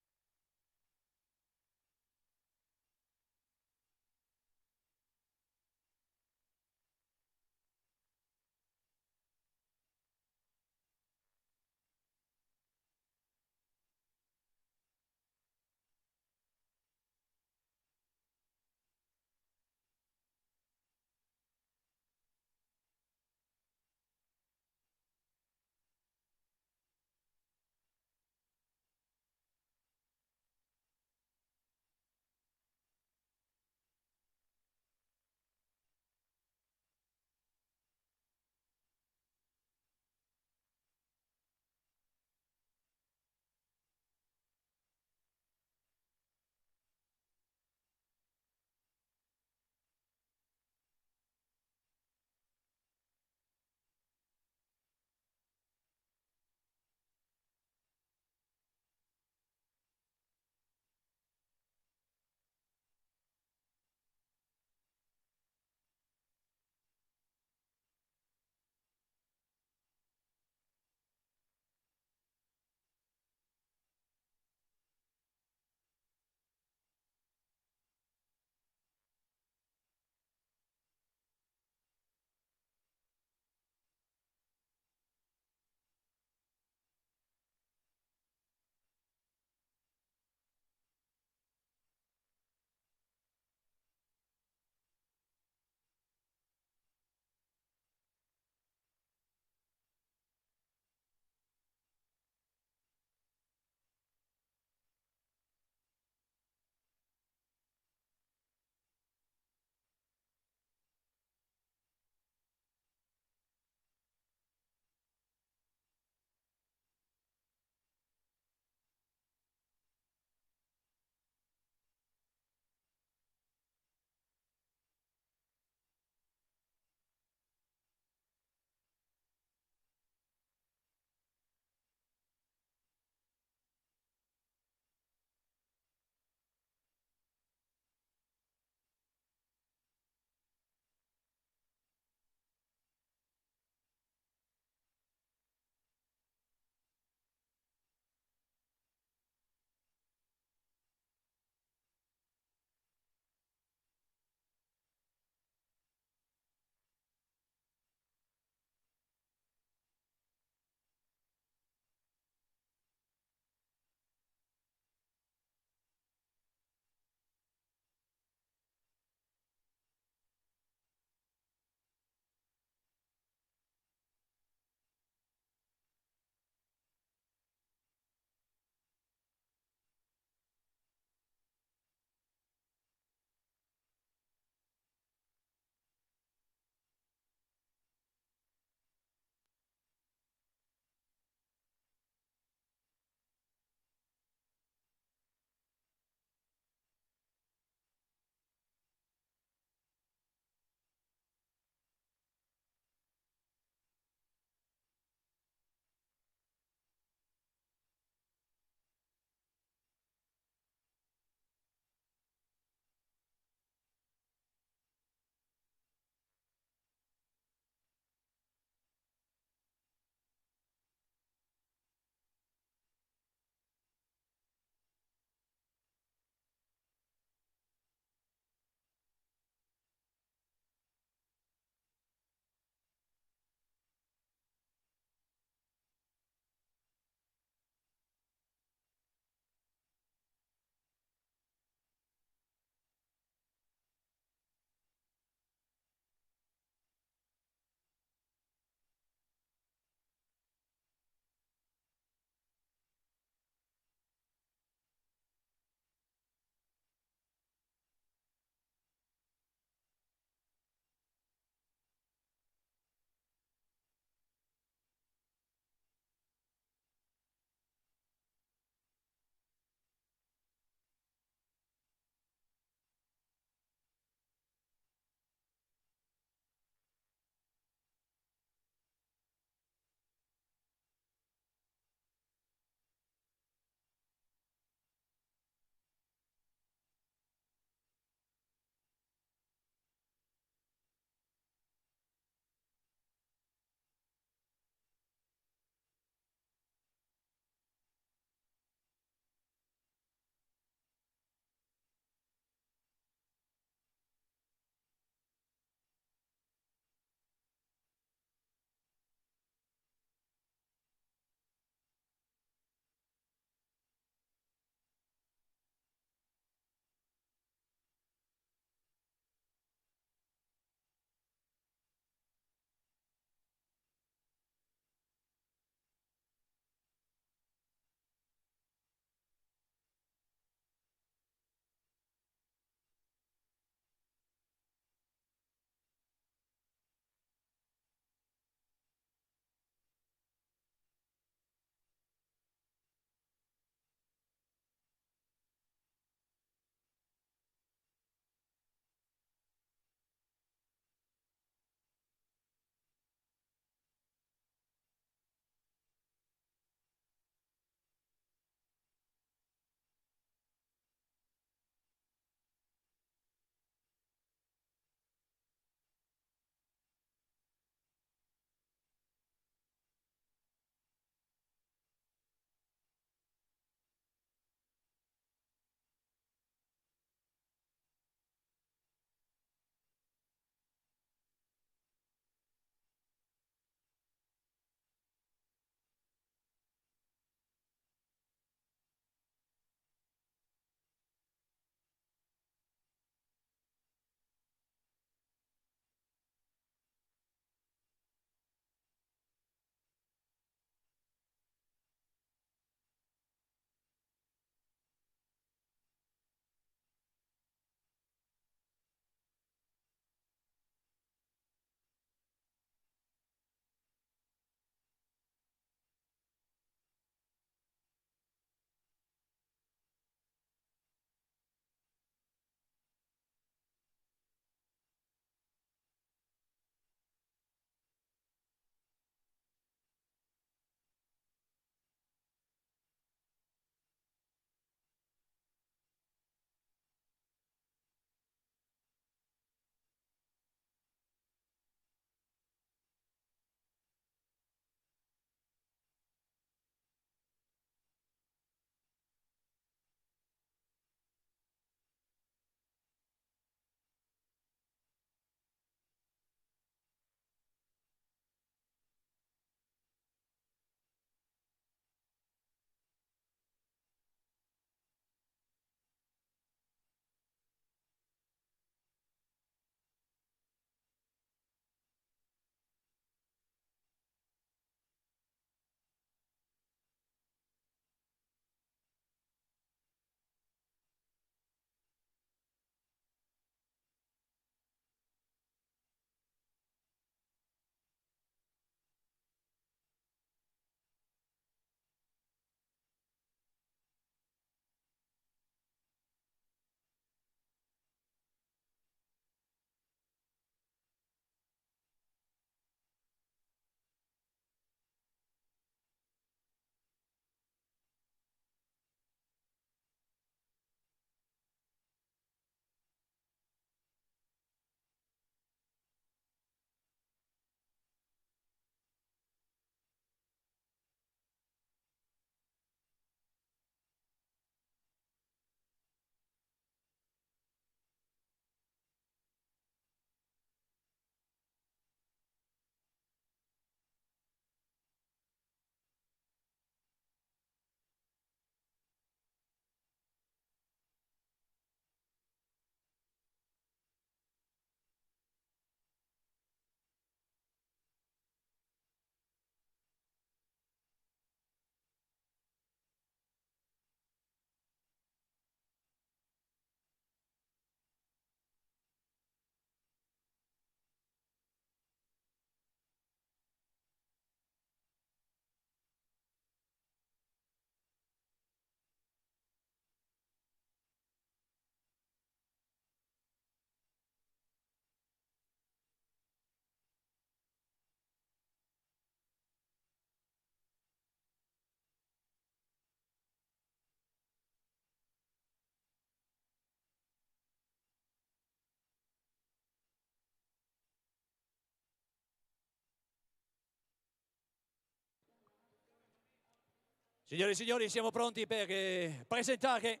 Signore e signori, siamo pronti per presentare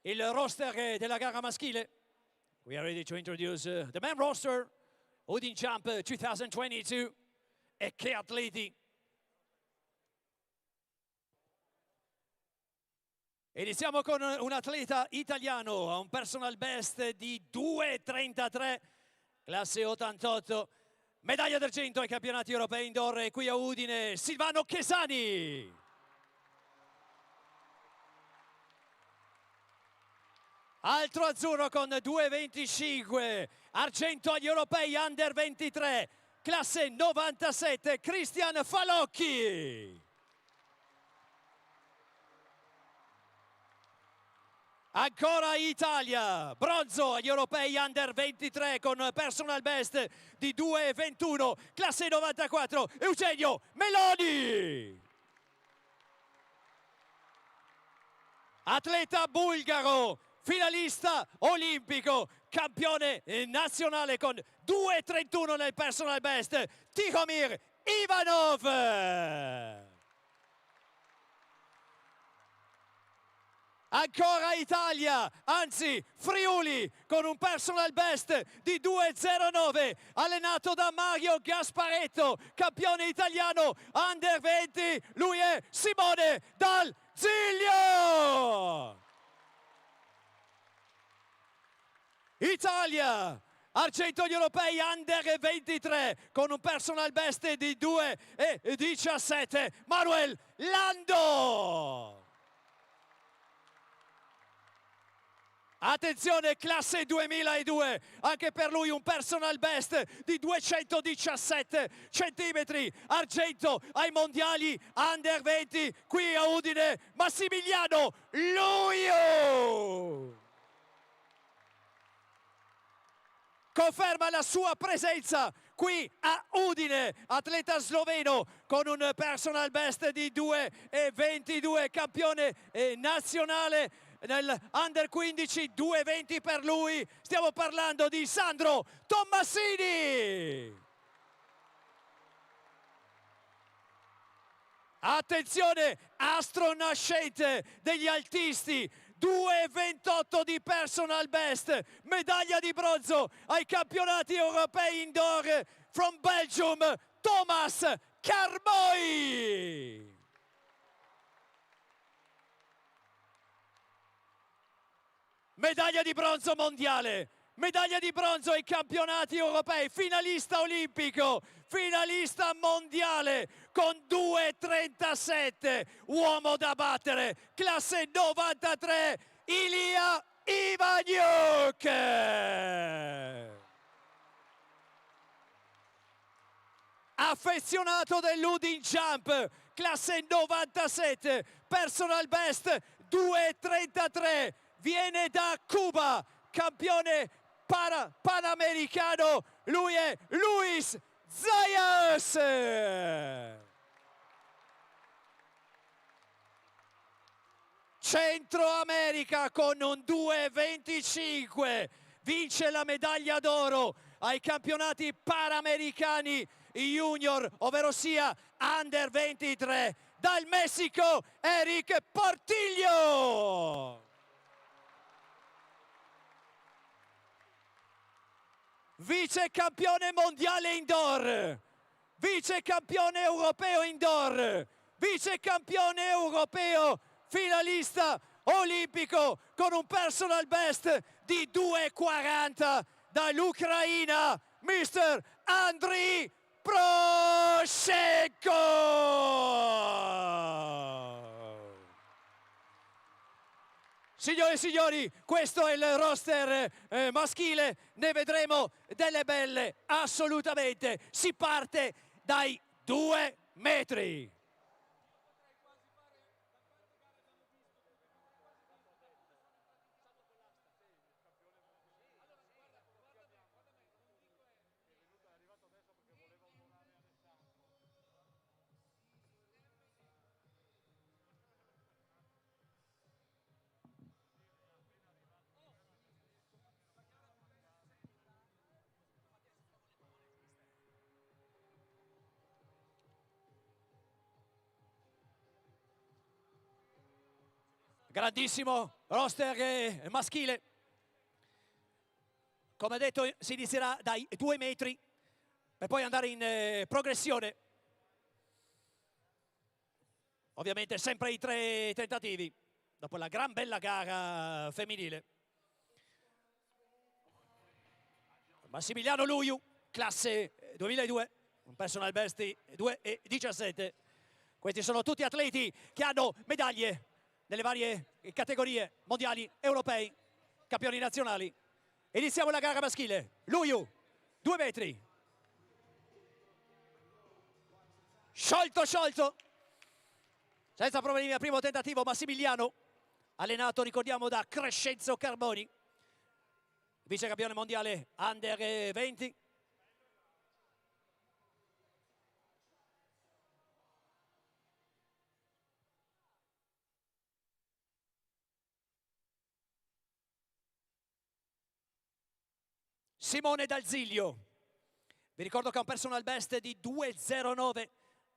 il roster della gara maschile. We are ready to introduce the men roster, Udin Jump 2022 e che atleti. Iniziamo con un atleta italiano, a un personal best di 2,33, classe 88, medaglia d'argento ai campionati europei indoor e qui a Udine, Silvano Chesani. Altro azzurro con 2,25, argento agli europei under 23, classe 97, Cristian Falocchi. Ancora Italia, bronzo agli europei under 23 con personal best di 2,21, classe 94, Eugenio Meloni. Atleta bulgaro, finalista olimpico, campione nazionale con 2,31 nel personal best, Tihomir Ivanov. Ancora Italia, anzi Friuli, con un personal best di 2,09, allenato da Mario Gasparetto, campione italiano under 20, lui è Simone Dal Ziglio. Italia, argento agli europei under 23 con un personal best di 2,17, Manuel Lando. Attenzione, classe 2002, anche per lui un personal best di 217 centimetri, argento ai mondiali under 20, qui a Udine, Massimiliano Luio. Conferma la sua presenza qui a Udine, atleta sloveno con un personal best di 2,22, campione nazionale nel under 15, 2,20 per lui. Stiamo parlando di Sandro Tommasini. Attenzione, astro nascente degli altisti, 2,28 di personal best, medaglia di bronzo ai campionati europei indoor from Belgium, Thomas Carmoi. Medaglia di bronzo mondiale, medaglia di bronzo ai campionati europei, finalista olimpico, finalista mondiale con 2,37, uomo da battere, classe 93, Ilia Ivaniuk. Affezionato dell'Udin Jump, classe 97, personal best 2,33, viene da Cuba, campione panamericano, lui è Luis Zayas. Centro America con un 2,25, vince la medaglia d'oro ai campionati panamericani junior, ovvero sia under 23, dal Messico Eric Portillo. Vice campione mondiale indoor, vice campione europeo indoor, vice campione europeo, finalista olimpico con un personal best di 2,40 dall'Ucraina, Mr. Andriy Proshenko. Signore e signori, questo è il roster maschile, ne vedremo delle belle, assolutamente. Si parte dai 2 metri. grandissimo roster maschile. Come detto, si inizierà dai 2 metri per poi andare in progressione. Ovviamente sempre i 3 tentativi dopo la gran bella gara femminile. Massimiliano Luiu, classe 2002, un personal best 2,17. Questi sono tutti atleti che hanno medaglie nelle varie categorie mondiali, europei, campioni nazionali. Iniziamo la gara maschile. Luiu, 2 metri. Sciolto, sciolto. Senza problemi al primo tentativo Massimiliano, allenato, ricordiamo, da Crescenzo Carboni, vice campione mondiale Under 20. Simone D'Alzilio, vi ricordo che ha un personal best di 2,09,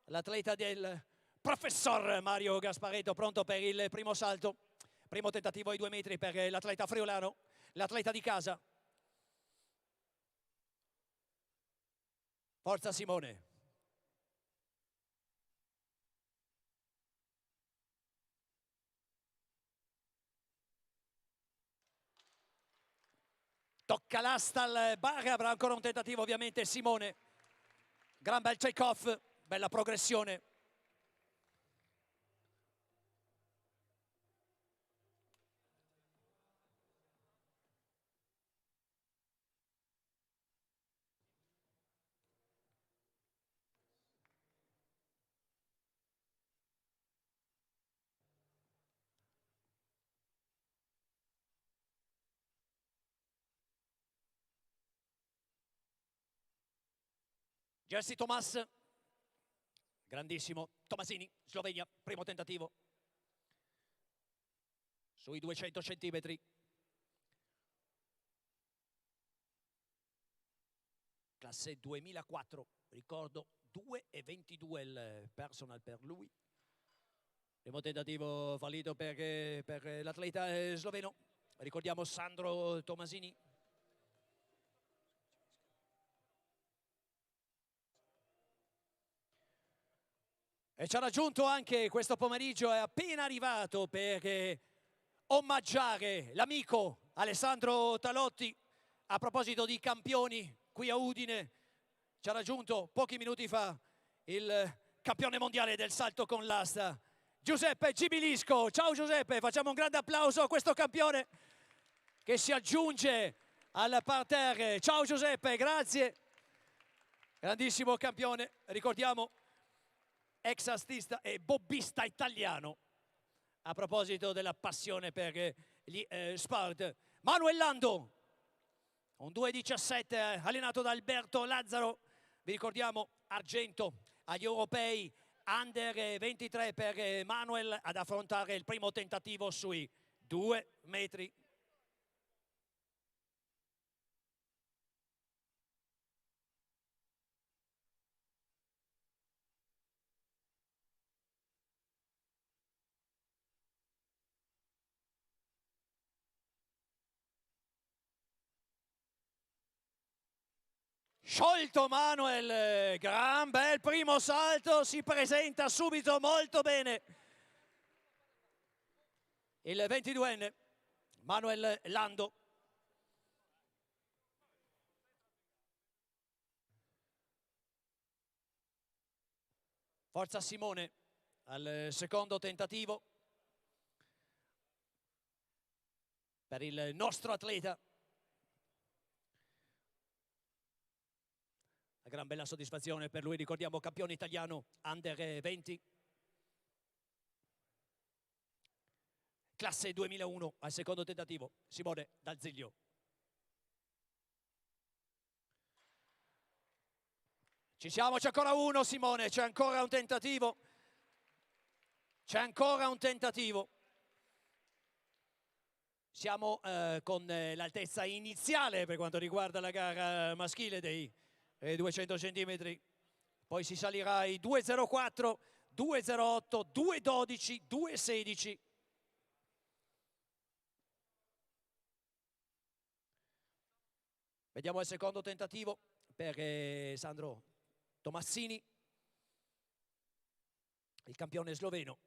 l'atleta del professor Mario Gasparetto, pronto per il primo salto. Primo tentativo ai 2 metri per l'atleta friulano, l'atleta di casa. Forza Simone. Tocca l'asta al bar, avrà ancora un tentativo ovviamente Simone. Gran bel take-off, bella progressione. Jerzy Tomas, grandissimo. Tomasini, Slovenia, primo tentativo. Sui 200 centimetri. Classe 2004, ricordo 2,22 il personal per lui. Primo tentativo valido per l'atleta sloveno. Ricordiamo Sandro Tomasini. E ci ha raggiunto anche questo pomeriggio, è appena arrivato per omaggiare l'amico Alessandro Talotti. A proposito di campioni, qui a Udine ci ha raggiunto pochi minuti fa il campione mondiale del salto con l'asta, Giuseppe Gibilisco. Ciao Giuseppe, facciamo un grande applauso a questo campione che si aggiunge al parterre. Ciao Giuseppe, grazie. Grandissimo campione, ricordiamo, ex astista e bobbista italiano. A proposito della passione per gli sport, Manuel Lando, un 2,17 allenato da Alberto Lazzaro. Vi ricordiamo argento agli europei Under 23 per Manuel ad affrontare il primo tentativo sui 2 metri. Sciolto Manuel, gran bel primo salto, si presenta subito molto bene. Il 22enne Manuel Lando. Forza Simone al secondo tentativo per il nostro atleta. Una gran bella soddisfazione per lui, ricordiamo campione italiano Under 20. Classe 2001 al secondo tentativo, Simone D'Alzilio. Ci siamo, c'è ancora uno Simone, c'è ancora un tentativo. C'è ancora un tentativo. Siamo con l'altezza iniziale per quanto riguarda la gara maschile dei 200 centimetri. Poi si salirà ai 2,04, 2,08, 2,12, 2,16. Vediamo il secondo tentativo per Sandro Tomassini, il campione sloveno.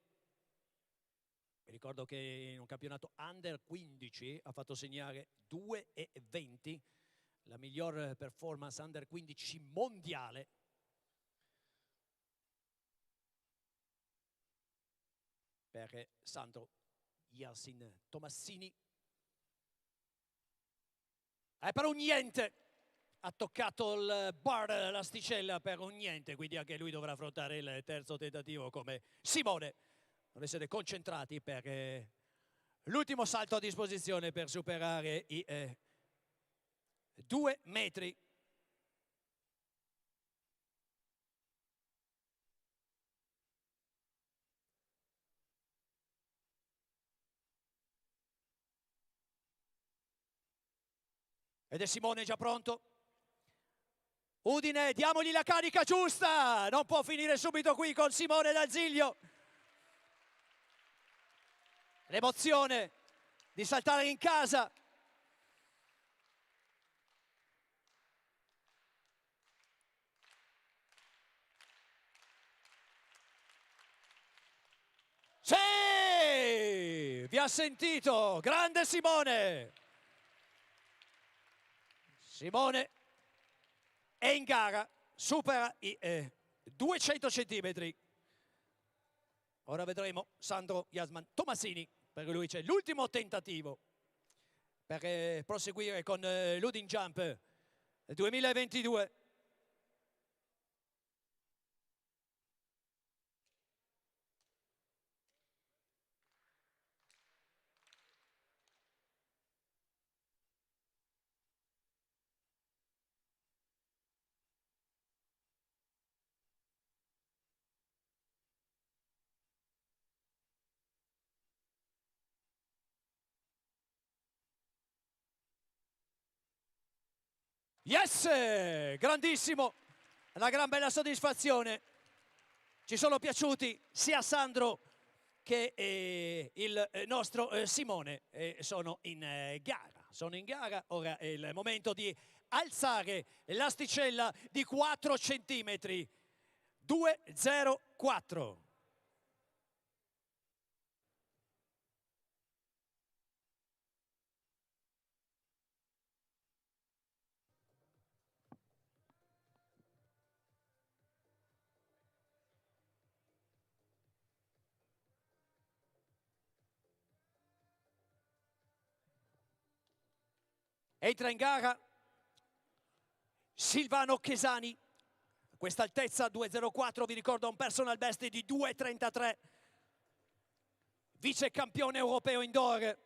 Vi ricordo che in un campionato under 15 ha fatto segnare 2,20, la miglior performance under 15 mondiale. Per Sandro Yasin Tomassini. Per un niente ha toccato il bar, l'asticella per un niente, quindi anche lui dovrà affrontare il terzo tentativo come Simone. Non essere concentrati per l'ultimo salto a disposizione per superare i 2 metri. Ed è Simone già pronto. Udine, diamogli la carica giusta! Non può finire subito qui con Simone D'Aziglio. L'emozione di saltare in casa. Sì! Vi ha sentito! Grande Simone! Simone è in gara, supera i 200 centimetri. Ora vedremo Sandro Yasin Tomassini, per lui c'è l'ultimo tentativo per proseguire con l'Udine Jump 2022. Yes! Grandissimo! Una gran bella soddisfazione. Ci sono piaciuti sia Sandro che il nostro Simone. Sono in gara. Sono in gara. Ora è il momento di alzare l'asticella di 4 centimetri. 2,04. Entra in gara Silvano Chesani. Questa altezza 2,04 vi ricordo un personal best di 2,33. Vice campione europeo indoor.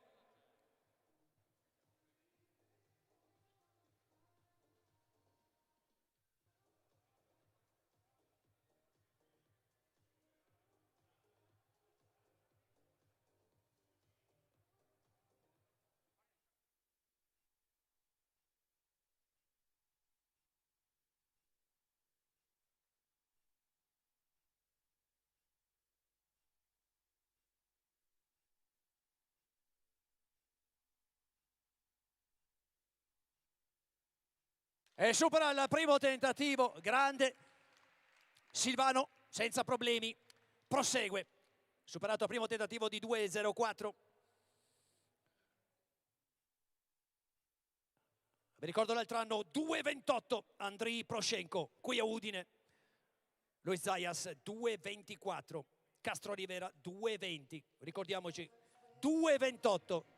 E supera il primo tentativo, grande Silvano, senza problemi, prosegue. Superato il primo tentativo di 2,04. Vi ricordo l'altro anno 2,28 Andriy Proscenko, qui a Udine. Luis Zayas 2,24. Castro Rivera 2,20. Ricordiamoci 2,28.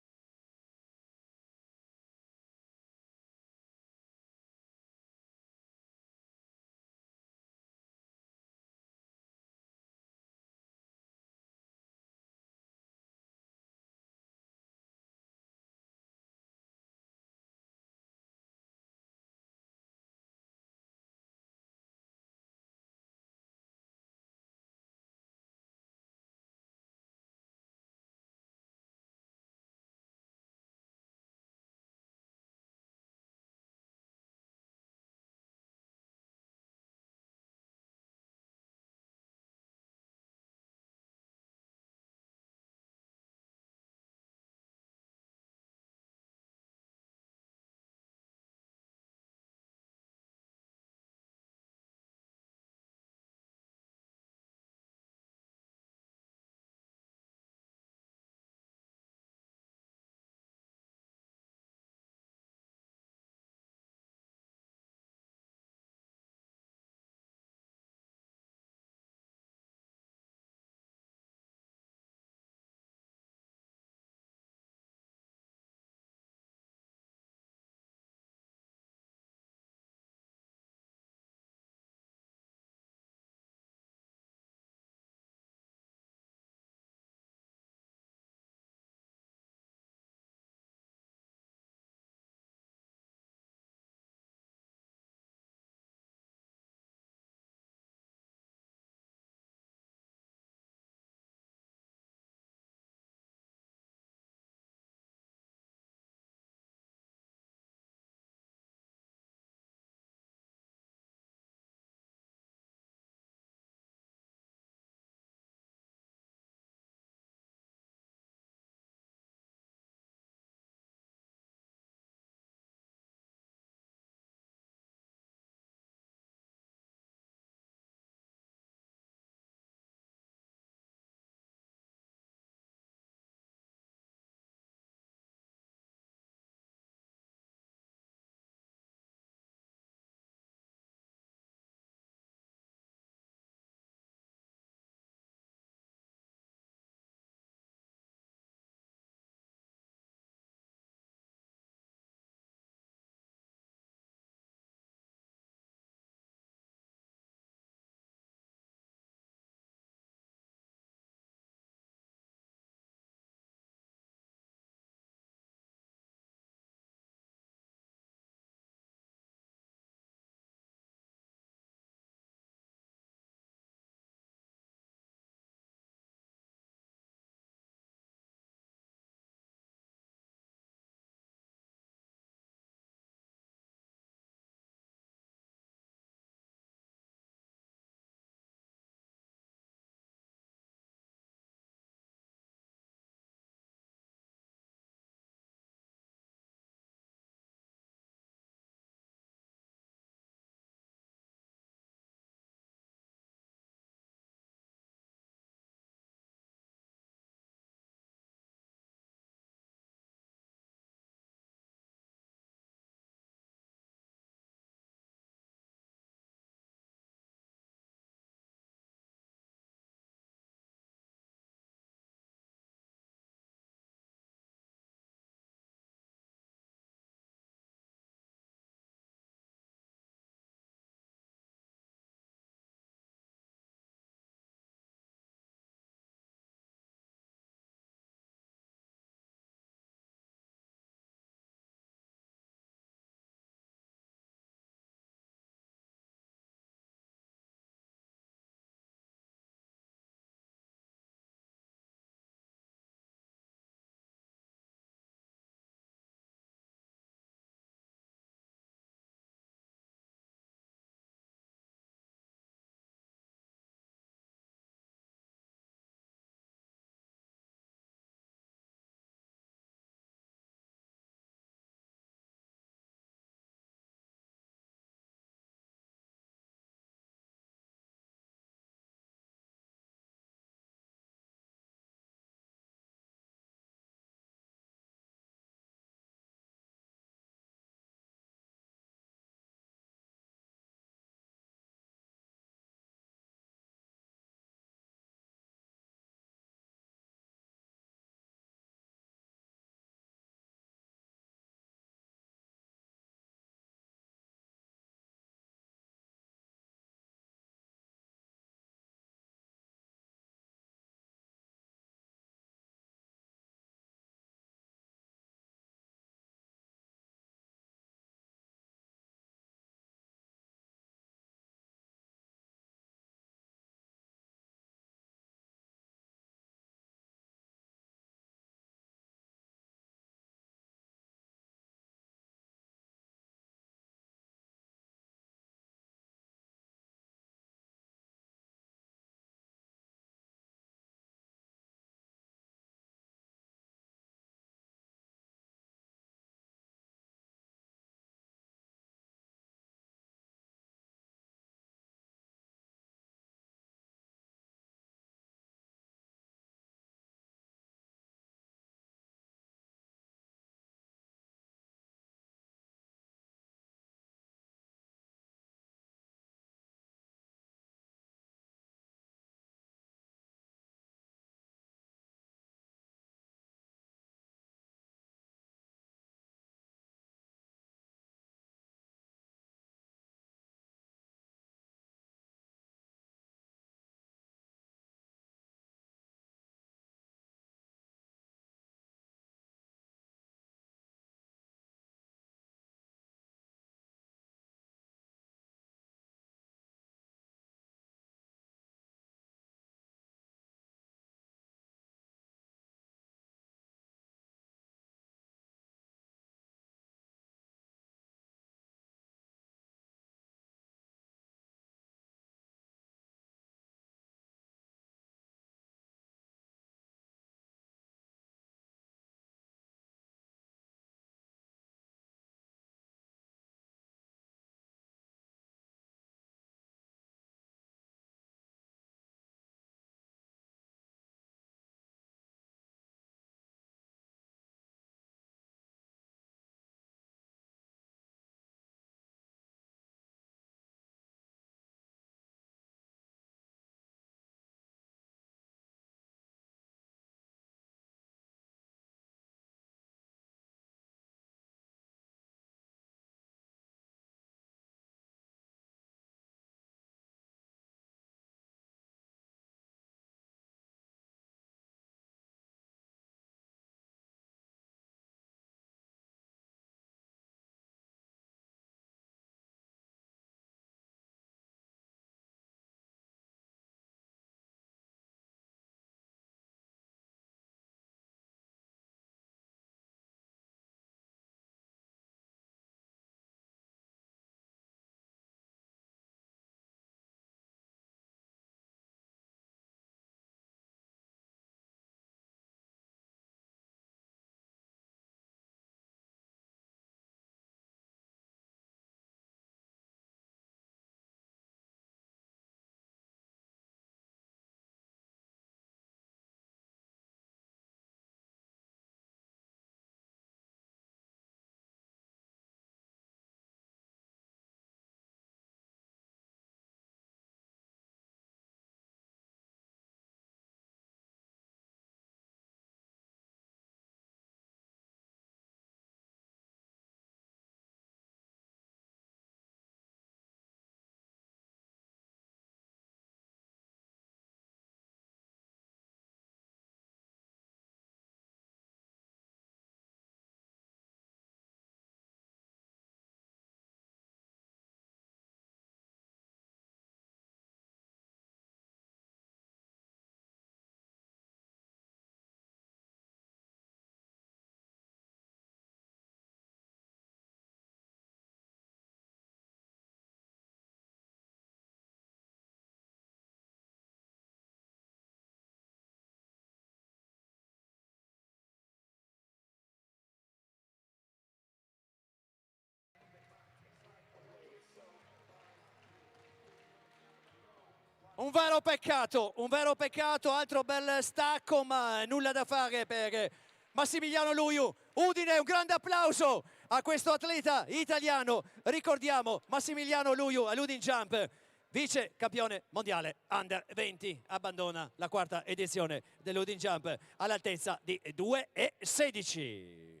un vero peccato, altro bel stacco, ma nulla da fare per Massimiliano Luiu. Udine, un grande applauso a questo atleta italiano. Ricordiamo Massimiliano Luiu all'Udine Jump, vice campione mondiale Under 20, abbandona la quarta edizione dell'Udine Jump all'altezza di 2,16.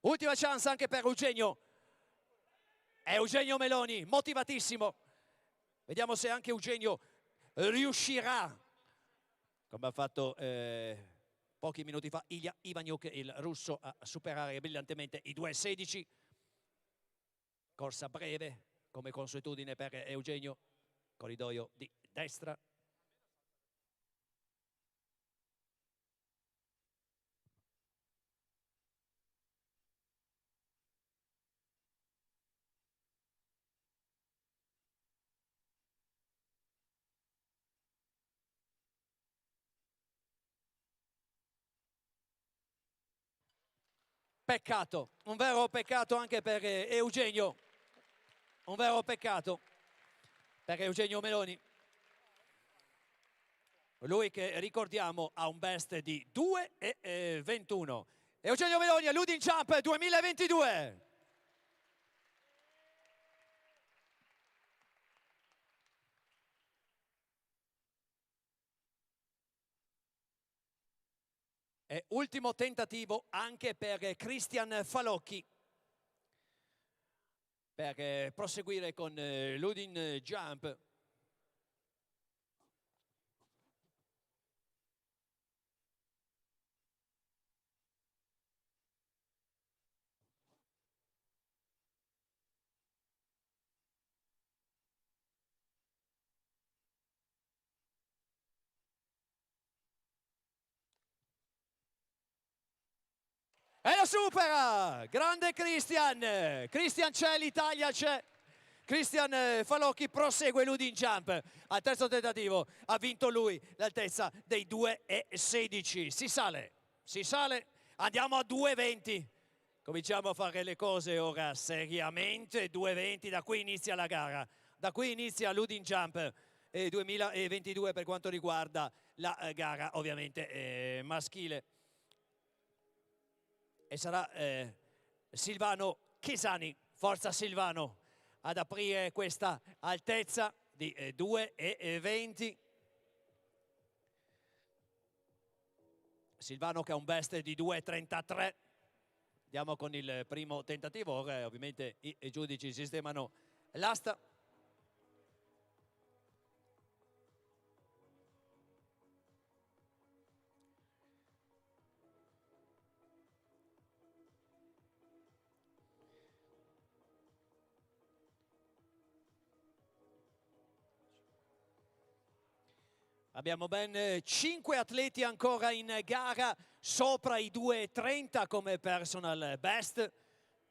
Ultima chance anche per Eugenio Meloni, motivatissimo. Vediamo se anche Eugenio riuscirà, come ha fatto pochi minuti fa Ilya Ivaniuk, il russo, a superare brillantemente i 2,16. Corsa breve, come consuetudine per Eugenio, corridoio di destra. Peccato, un vero peccato anche per Eugenio, un vero peccato per Eugenio Meloni. Lui che, ricordiamo, ha un best di 2,21. Eugenio Meloni all'Udine Jump 2022. E ultimo tentativo anche per Christian Falocchi per proseguire con l'Udine Jump. E lo supera! Grande Christian! Christian c'è, l'Italia c'è! Christian Falocchi prosegue l'Udine Jump. Al terzo tentativo ha vinto lui l'altezza dei 2,16. Si sale, andiamo a 2,20. Cominciamo a fare le cose ora seriamente. 2,20, da qui inizia la gara. Da qui inizia l'Udine Jump 2022 per quanto riguarda la gara ovviamente maschile. E sarà Silvano Chiesani, forza Silvano, ad aprire questa altezza di 2,20. Silvano che ha un best di 2,33. Andiamo con il primo tentativo, ora ovviamente i giudici sistemano l'asta. Abbiamo ben 5 atleti ancora in gara, sopra i 2,30 come personal best,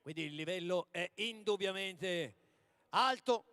quindi il livello è indubbiamente alto.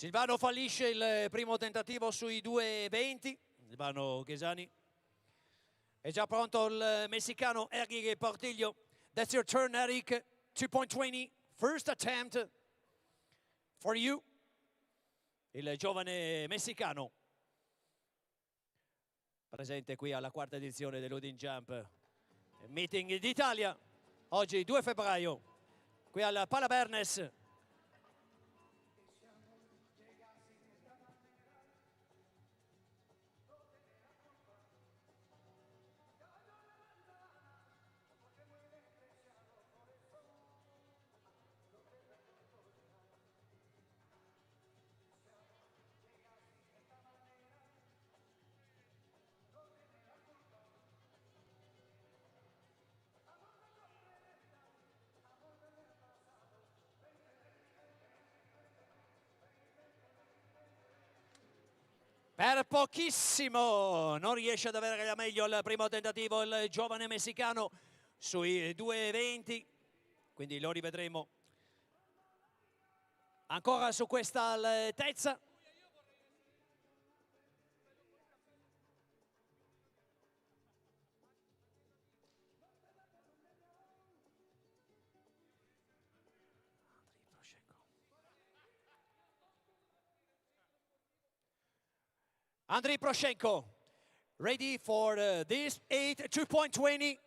Silvano fallisce il primo tentativo sui 2,20. Silvano Chiesani. È già pronto il messicano Eric Portillo. That's your turn, Eric. 2.20. First attempt for you. Il giovane messicano presente qui alla quarta edizione dell'Udine Jump Meeting d'Italia. Oggi 2 febbraio qui al Palabernes. Per pochissimo non riesce ad avere la meglio al primo tentativo il giovane messicano sui 2,20, quindi lo rivedremo ancora su questa altezza. Andriy Proshenko, ready for this 8, 2.20.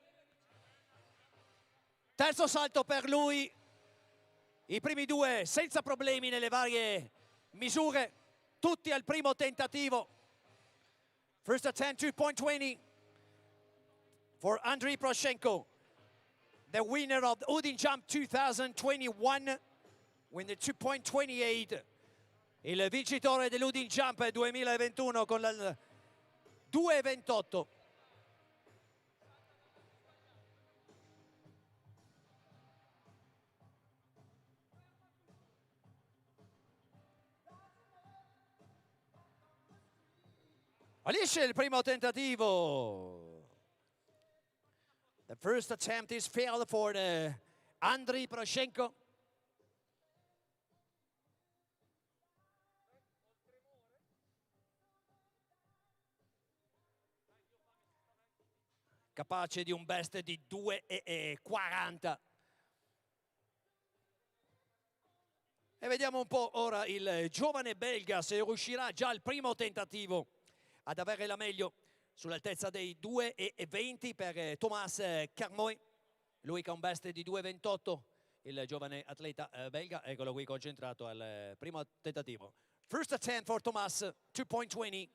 Terzo salto per lui. I primi due senza problemi nelle varie misure, tutti al primo tentativo. First attempt 2.20 for Andriy Proshenko, the winner of the Udin Jump 2021, with the 2.28. Il vincitore dell'Udin Jump 2021 con il 2.28. Fallisce il primo tentativo. The first attempt is failed for Andriy Proshenko. Capace di un best di 2,40. E vediamo un po' ora il giovane belga se riuscirà già al primo tentativo ad avere la meglio sull'altezza dei 2,20 per Thomas Carmoy. Lui che ha un best di 2,28, il giovane atleta belga, eccolo qui concentrato al primo tentativo. First attempt for Thomas, 2.20.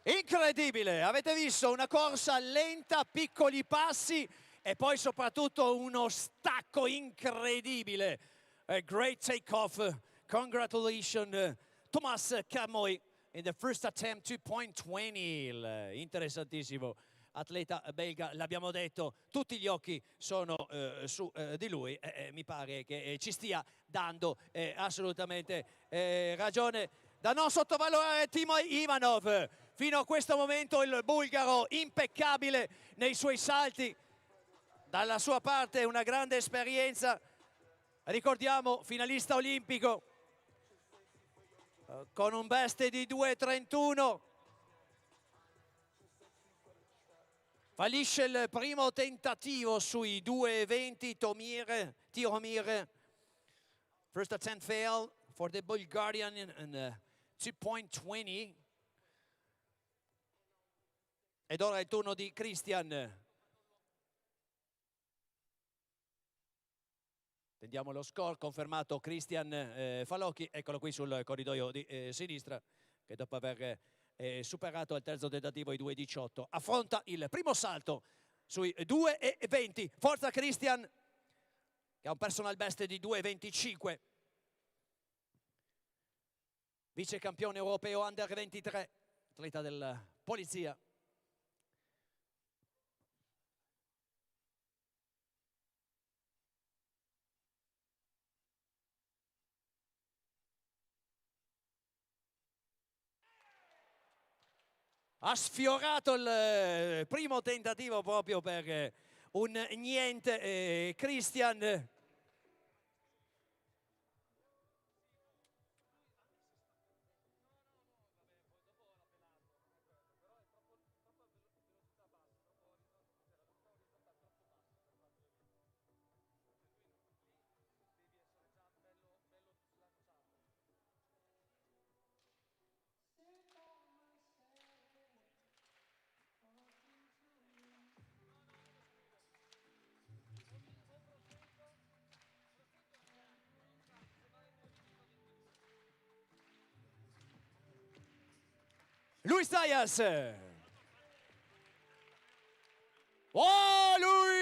Incredibile, avete visto una corsa lenta, piccoli passi e poi soprattutto uno stacco incredibile. A great take-off, congratulations Thomas Carmoy in the first attempt 2.20, interessantissimo atleta belga, l'abbiamo detto, tutti gli occhi sono su di lui, mi pare che ci stia dando assolutamente ragione da non sottovalutare Timo Ivanov. Fino a questo momento il bulgaro impeccabile nei suoi salti, dalla sua parte una grande esperienza, ricordiamo finalista olimpico con un best di 2,31. Fallisce il primo tentativo sui 2,20 Tihomir. First attempt fail for the Bulgarian in 2.20. Ed ora è il turno di Christian. Tendiamo lo score, confermato Christian Falocchi, eccolo qui sul corridoio di sinistra, che dopo aver superato al terzo tentativo i 2,18 affronta il primo salto sui 2,20. Forza Christian, che ha un personal best di 2,25. Vice campione europeo under 23, atleta della polizia. Ha sfiorato il primo tentativo proprio per un niente Christian. Luis Zayas. Oh, lui!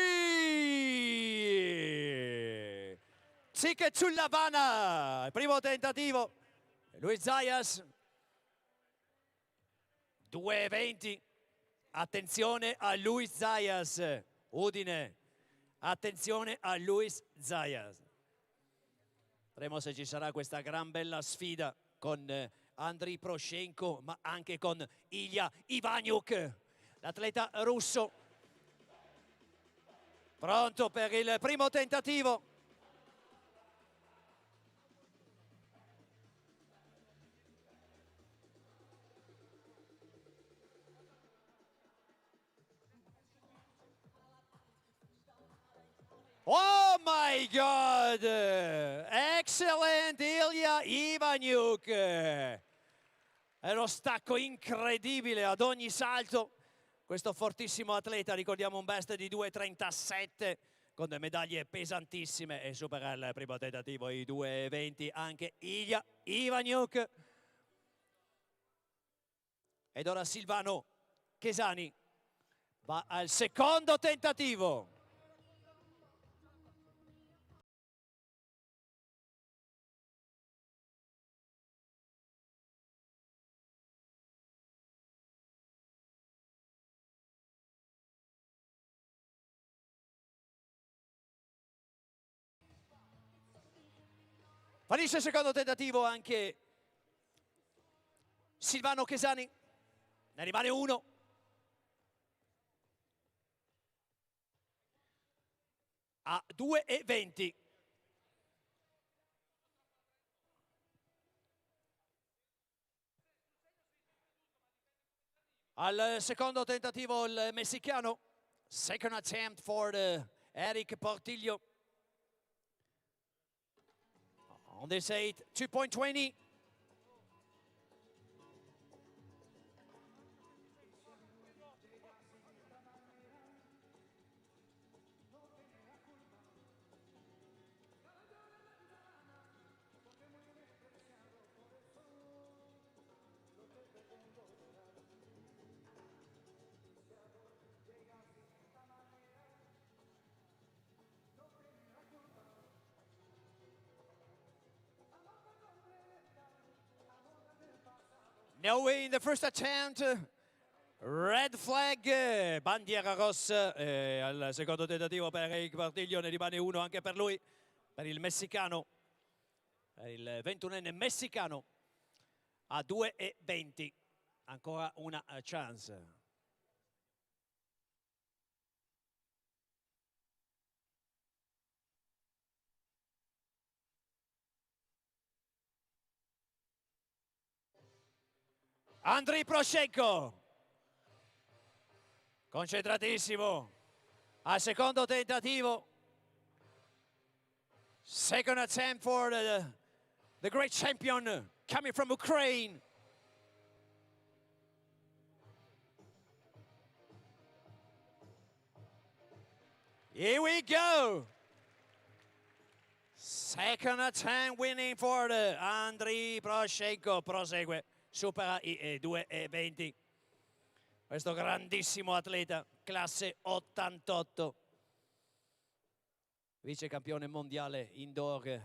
Ticket sull'Havana, il primo tentativo. Luis Zayas 2:20. Attenzione a Luis Zayas, Udine. Attenzione a Luis Zayas. Vedremo se ci sarà questa gran bella sfida con Andriy Proshenko, ma anche con Ilya Ivaniuk, l'atleta russo. Pronto per il primo tentativo. Oh my God! Excellent Ilya Ivaniuk! È uno stacco incredibile ad ogni salto. Questo fortissimo atleta, ricordiamo un best di 2:37 con delle medaglie pesantissime e supera il primo tentativo i 2:20 anche Ilya Ivaniuk. Ed ora Silvano Chesani va al secondo tentativo. Finisce il secondo tentativo anche Silvano Chesani, ne rimane uno. A 2:20. Al secondo tentativo il messicano, second attempt for Eric Portillo. On this 8, 2:20. No way in the first attempt. Red flag, bandiera rossa al secondo tentativo per Eric Portillo, ne rimane uno anche per lui, per il messicano, per il 21enne messicano a 2:20. Ancora una chance. Andriy Proshenko, concentratissimo, al secondo tentativo. Second attempt for the great champion coming from Ukraine. Here we go. Second attempt winning for Andriy Proshenko. Prosegue. Supera i 2:20. Questo grandissimo atleta, classe 88. Vice campione mondiale indoor,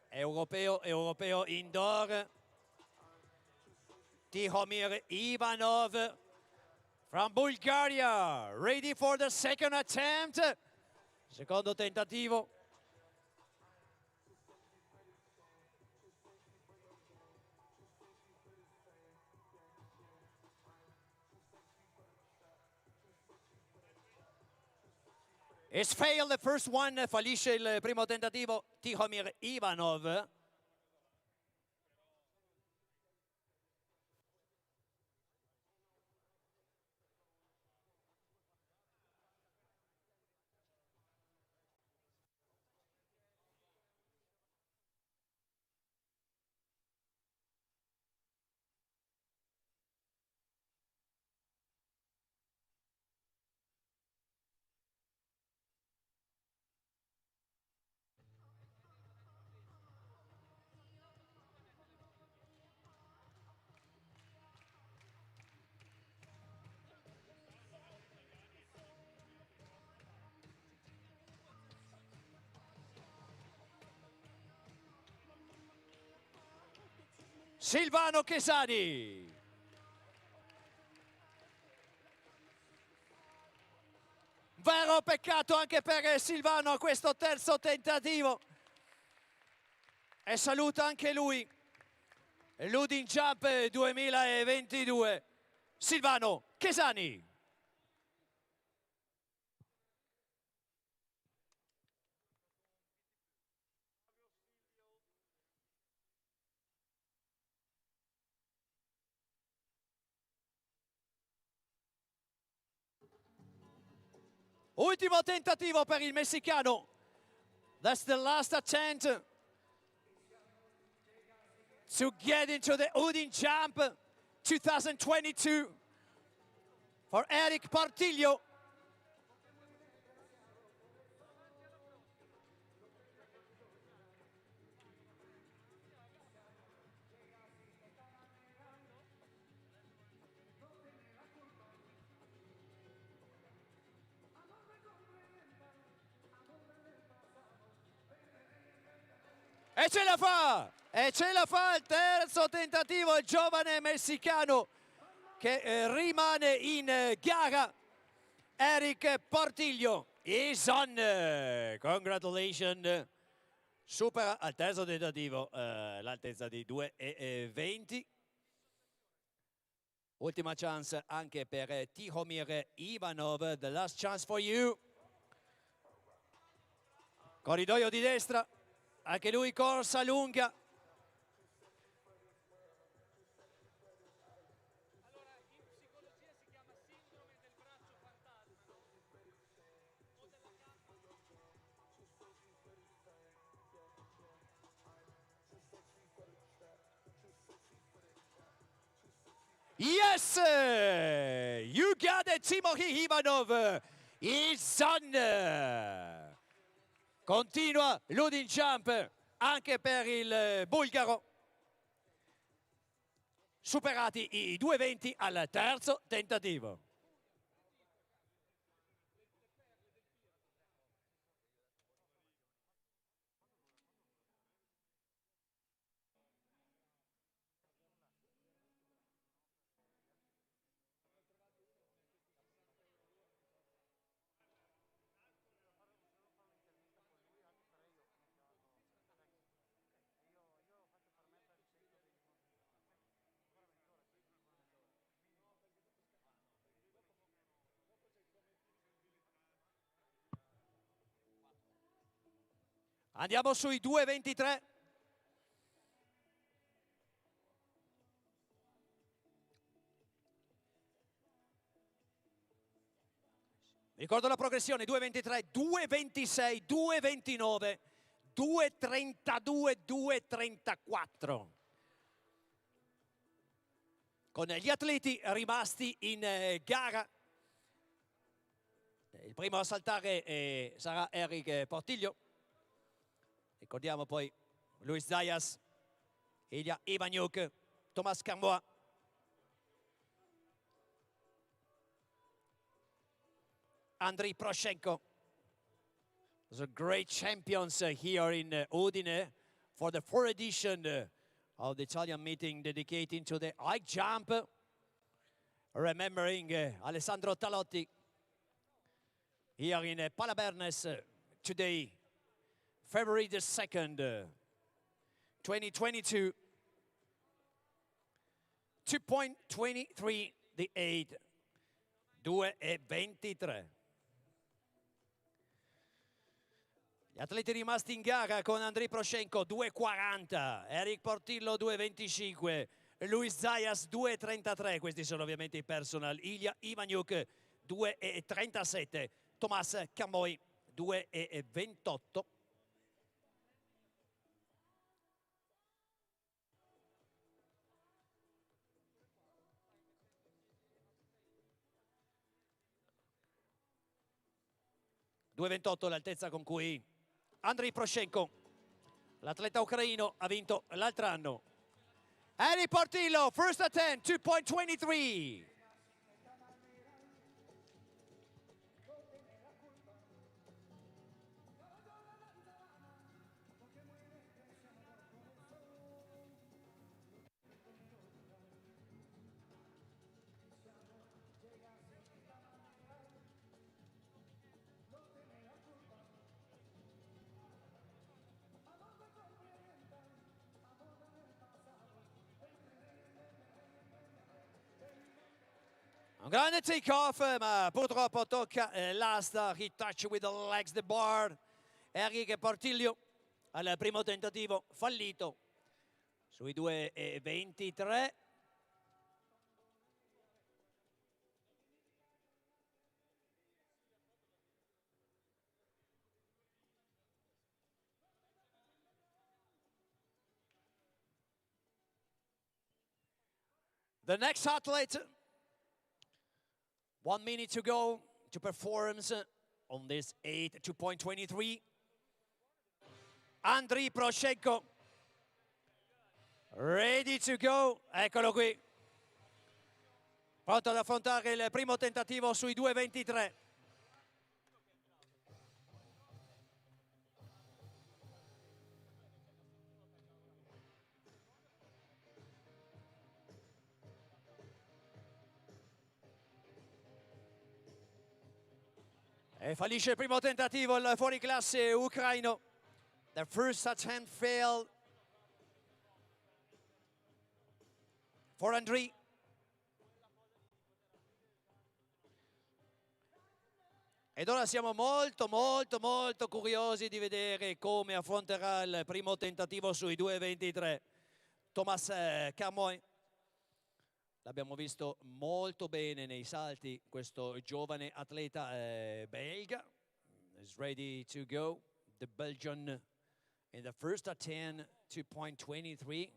europeo indoor. Tihomir Ivanov from Bulgaria. Ready for the second attempt. Secondo tentativo. It's failed the first one, fallisce il primo tentativo, Tihomir Ivanov. Silvano Chesani. vero peccato anche per Silvano a questo terzo tentativo. E saluta anche lui l'Udin Jump 2022, Silvano Chesani. Ultimo tentativo per il messicano. That's the last attempt to get into the Udin Jump 2022 for Eric Portillo. E ce la fa! E ce la fa il terzo tentativo, il giovane messicano che rimane in gara, Eric Portillo. Is on! Congratulations! Supera al terzo tentativo l'altezza di 2,20. Ultima chance anche per Tihomir Ivanov, the last chance for you. Corridoio di destra. Anche lui corsa lunga. Allora, in psicologia si chiama sindrome del braccio fantasma, no? O della gamba. Yes! You got it, Timohir Ivanov. Is on! Continua l'Udin Jump anche per il bulgaro. Superati i 2,20 al terzo tentativo. Andiamo sui 2,23. Ricordo la progressione: 2,23, 2,26, 2,29, 2,32, 2,34. Con gli atleti rimasti in gara. Il primo a saltare sarà Eric Portillo. Ricordiamo poi Luis Zayas, Ilya Ivaniuk, Thomas Carmois. Andriy Proshenko. The great champions here in Udine for the 4th edition of the Italian meeting dedicated to the high jump. Remembering Alessandro Talotti here in Palabernes today, February the 2nd, 2022. 2.23 the 8, 2,23. Gli atleti rimasti in gara con Andriy Proshenko 2,40, Eric Portillo 2,25, Luis Zayas 2,33, questi sono ovviamente i personal, Ilya Ivaniuk 2,37, Thomas Carmois 2,28. L'altezza con cui Andriy Proshenko, l'atleta ucraino, ha vinto l'altro anno. Eric Portillo, first attempt, 2.23. Un grande take-off, ma purtroppo tocca l'asta, retouch with the legs, the bar. Eric Portillo al primo tentativo fallito sui 2,23. The next athlete, 1 minute to go to perform on this 2.23. Andriy Proshenko, ready to go, eccolo qui, pronto ad affrontare il primo tentativo sui 2,23. E fallisce il primo tentativo il fuoriclasse ucraino. The first attempt failed for Andriy. Ed ora siamo molto curiosi di vedere come affronterà il primo tentativo sui 2,23. Thomas Carmoy. L'abbiamo visto molto bene nei salti, questo giovane atleta belga. Is ready to go. The Belgian in the first attempt, 2.23.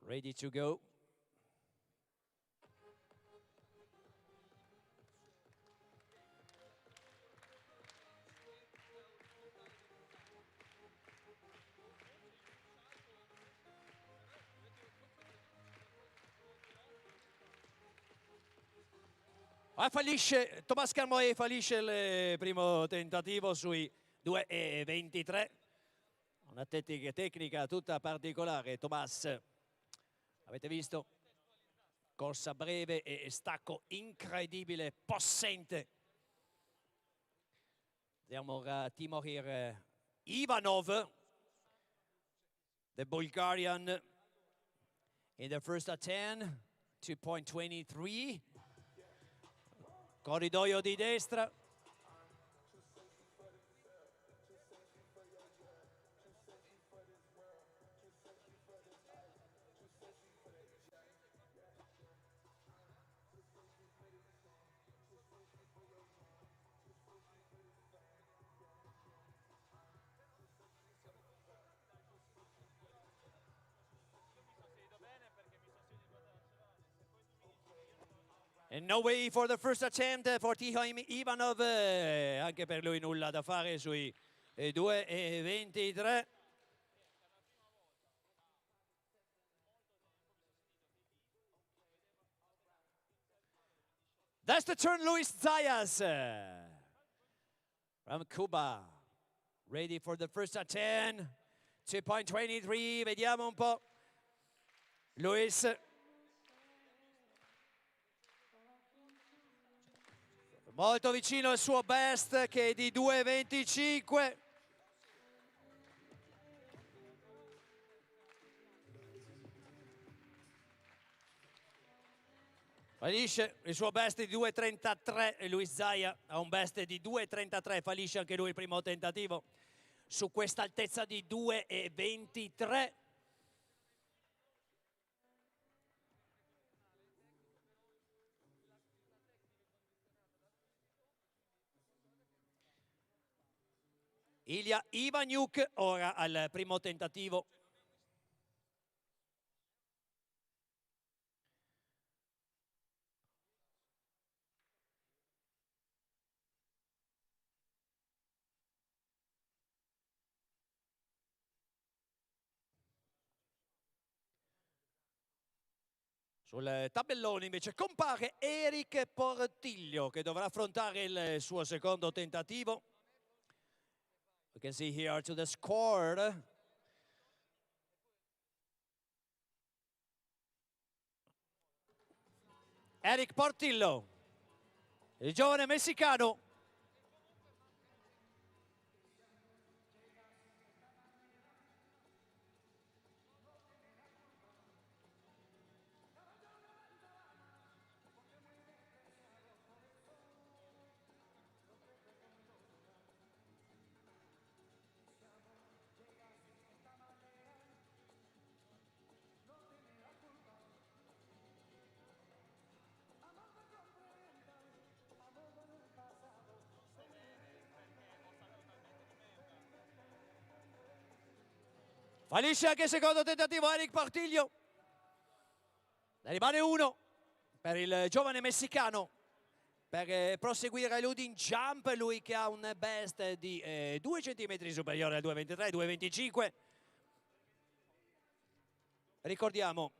Ready to go. Fallisce, Thomas Carmoy fallisce il primo tentativo sui 2,23. Una tecnica tutta particolare, Thomas. Avete visto? Corsa breve e stacco incredibile, possente. Vediamo ora Timofey Ivanov, the Bulgarian, in the first attempt, 2.23. Corridoio di destra. And no way for the first attempt for Timofey Ivanov, anche per lui nulla da fare sui 2,23. That's the turn, Luis Zayas from Cuba. Ready for the first attempt, 2.23, vediamo un po'. Luis. Molto vicino al suo best che è di 2,25. Fallisce il suo best di 2,33 e Luis Zaya ha un best di 2,33, fallisce anche lui il primo tentativo su questa altezza di 2,23. Ilya Ivaniuk ora al primo tentativo. Sul tabellone invece compare Eric Portillo che dovrà affrontare il suo secondo tentativo. We can see here to the score. Eric Portillo, il giovane messicano. Fallisce anche il secondo tentativo Eric Portillo. Ne rimane uno per il giovane messicano per proseguire l'Udin Jump, lui che ha un best di 2 centimetri superiore al 2,23, 2,25. Ricordiamo,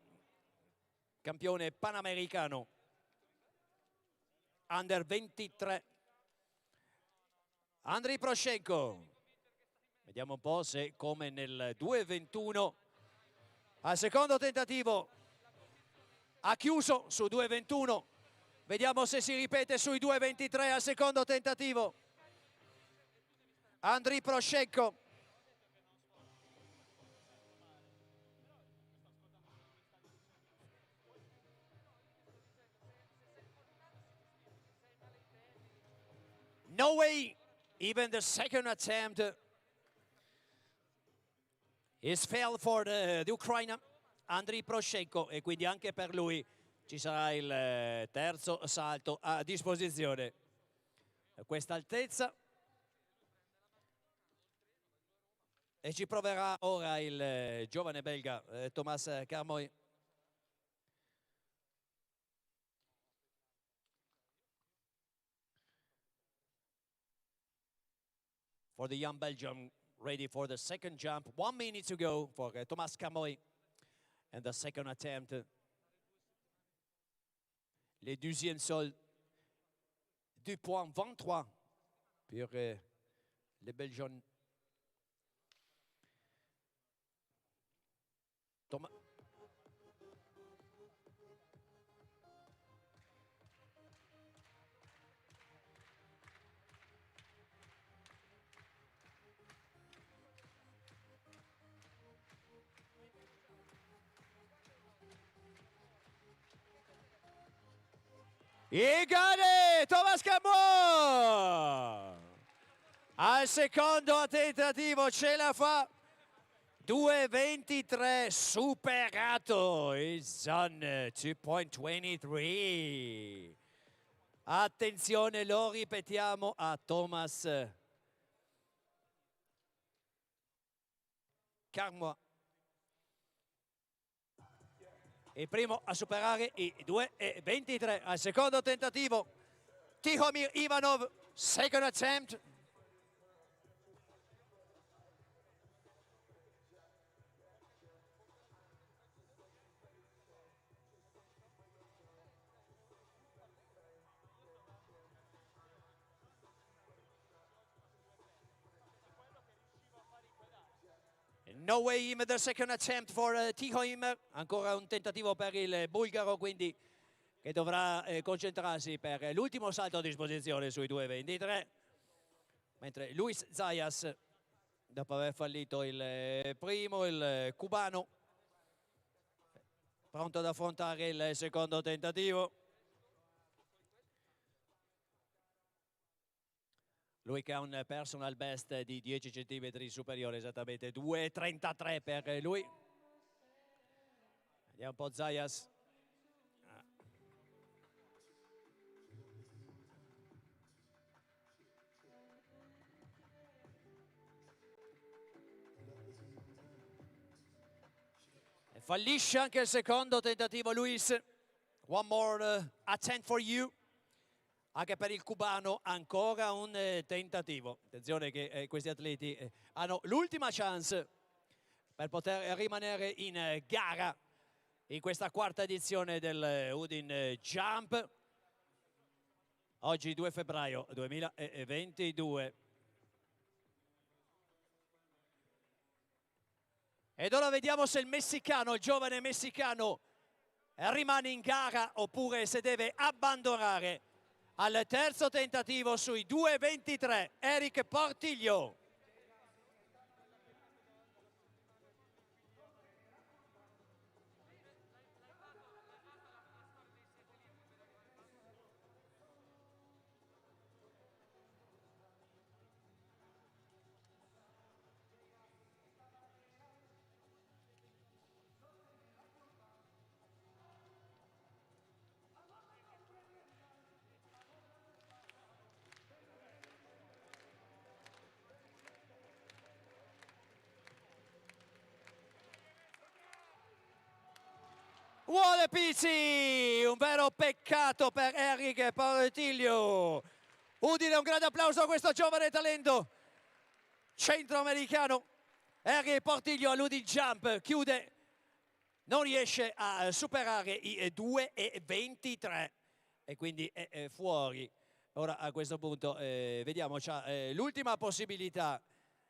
campione panamericano under 23, Andriy Proshenko. Vediamo un po' se come nel 2,21 al secondo tentativo ha chiuso su 2,21. Vediamo se si ripete sui 2,23 al secondo tentativo. Andriy Proshenko. No way, even the second attempt is failed for the Ucraina, Andriy Proshenko, e quindi anche per lui ci sarà il terzo salto a disposizione. A questa altezza. E ci proverà ora il giovane belga Thomas Carmoy. For the young Belgium, ready for the second jump. 1 minute to go for Thomas Carmoy. And the second attempt. Les deuxième sol du point 23 pour les Belgians. Thomas. Igane Thomas Carmoy al secondo tentativo ce la fa. 2,23 superato il Zone 2.23. Attenzione, lo ripetiamo a Thomas Carmoy. Il primo a superare i 2,23 al secondo tentativo. Tihomir Ivanov, second attempt. No way in the second attempt for Tihomir. Ancora un tentativo per il bulgaro, quindi che dovrà concentrarsi per l'ultimo salto a disposizione sui 2,23. Mentre Luis Zayas, dopo aver fallito il primo, il cubano, pronto ad affrontare il secondo tentativo. Lui che ha un personal best di 10 centimetri superiore, esattamente 2,33 per lui. Vediamo un po' Zayas. E fallisce anche il secondo tentativo Luis. One more attempt for you. Anche per il cubano ancora un tentativo. Attenzione che questi atleti hanno l'ultima chance per poter rimanere in gara in questa quarta edizione del Udin Jump. Oggi 2 febbraio 2022. Ed ora vediamo se il messicano, il giovane messicano, rimane in gara oppure se deve abbandonare. Al terzo tentativo sui 2,23, Eric Portillo. What a pity! Un vero peccato per Eric Portiglio. Udine, un grande applauso a questo giovane talento centroamericano. Eric Portiglio all'Udine Jump chiude, non riesce a superare i 2,23 e quindi è fuori. Ora a questo punto vediamo, c'ha l'ultima possibilità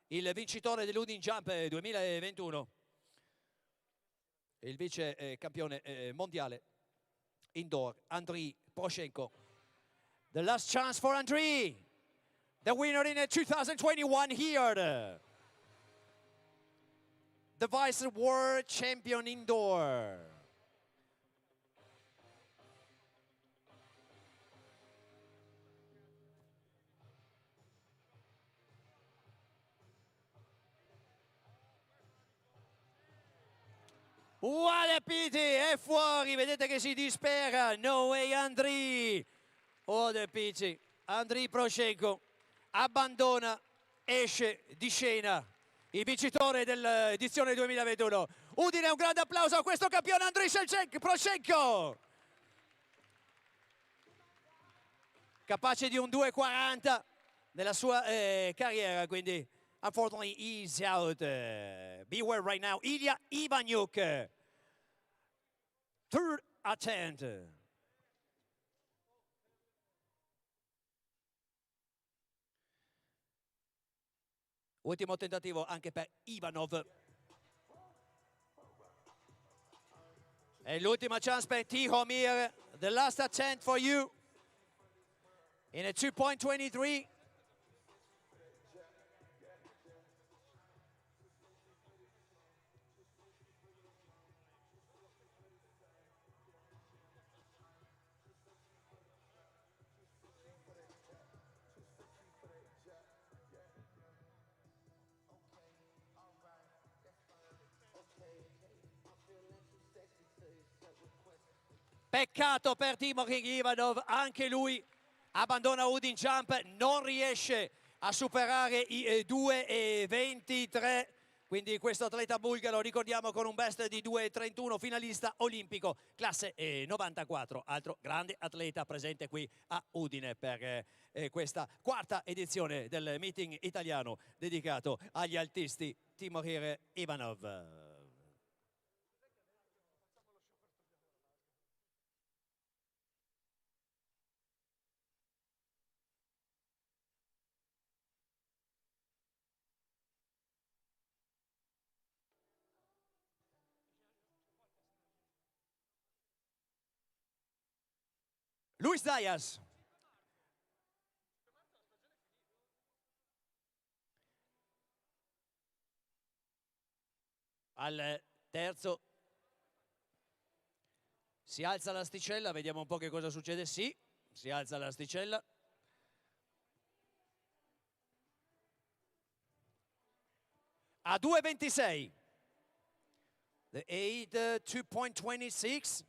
il vincitore dell'Udine Jump 2021, il vice campione mondiale indoor, Andriy Poroshenko. The last chance for Andriy, the winner in 2021 here. The vice world champion indoor. What a pity, è fuori, vedete che si dispera. No way Andriy. What a pity. Andriy Poroshenko abbandona, esce di scena il vincitore dell'edizione 2021. Udine, un grande applauso a questo campione Andriy Poroshenko. Capace di un 2,40 nella sua carriera, quindi unfortunately he's out. Beware right now, Ilya Ivanyuk. Third attempt. Ultimo tentativo anche per Ivanov. E l'ultima chance per Tihomir. The last attempt for you. In a 2.23. Peccato per Timohir Ivanov, anche lui abbandona Udine Jump, non riesce a superare i 2,23. Quindi questo atleta bulgaro, ricordiamo, con un best di 2,31, finalista olimpico, classe 94, altro grande atleta presente qui a Udine per questa quarta edizione del meeting italiano dedicato agli altisti Timohir Ivanov. Luis Zayas. Al terzo si alza l'asticella, vediamo un po' che cosa succede. Sì, si alza l'asticella. A 2,26. The 8, 2.26.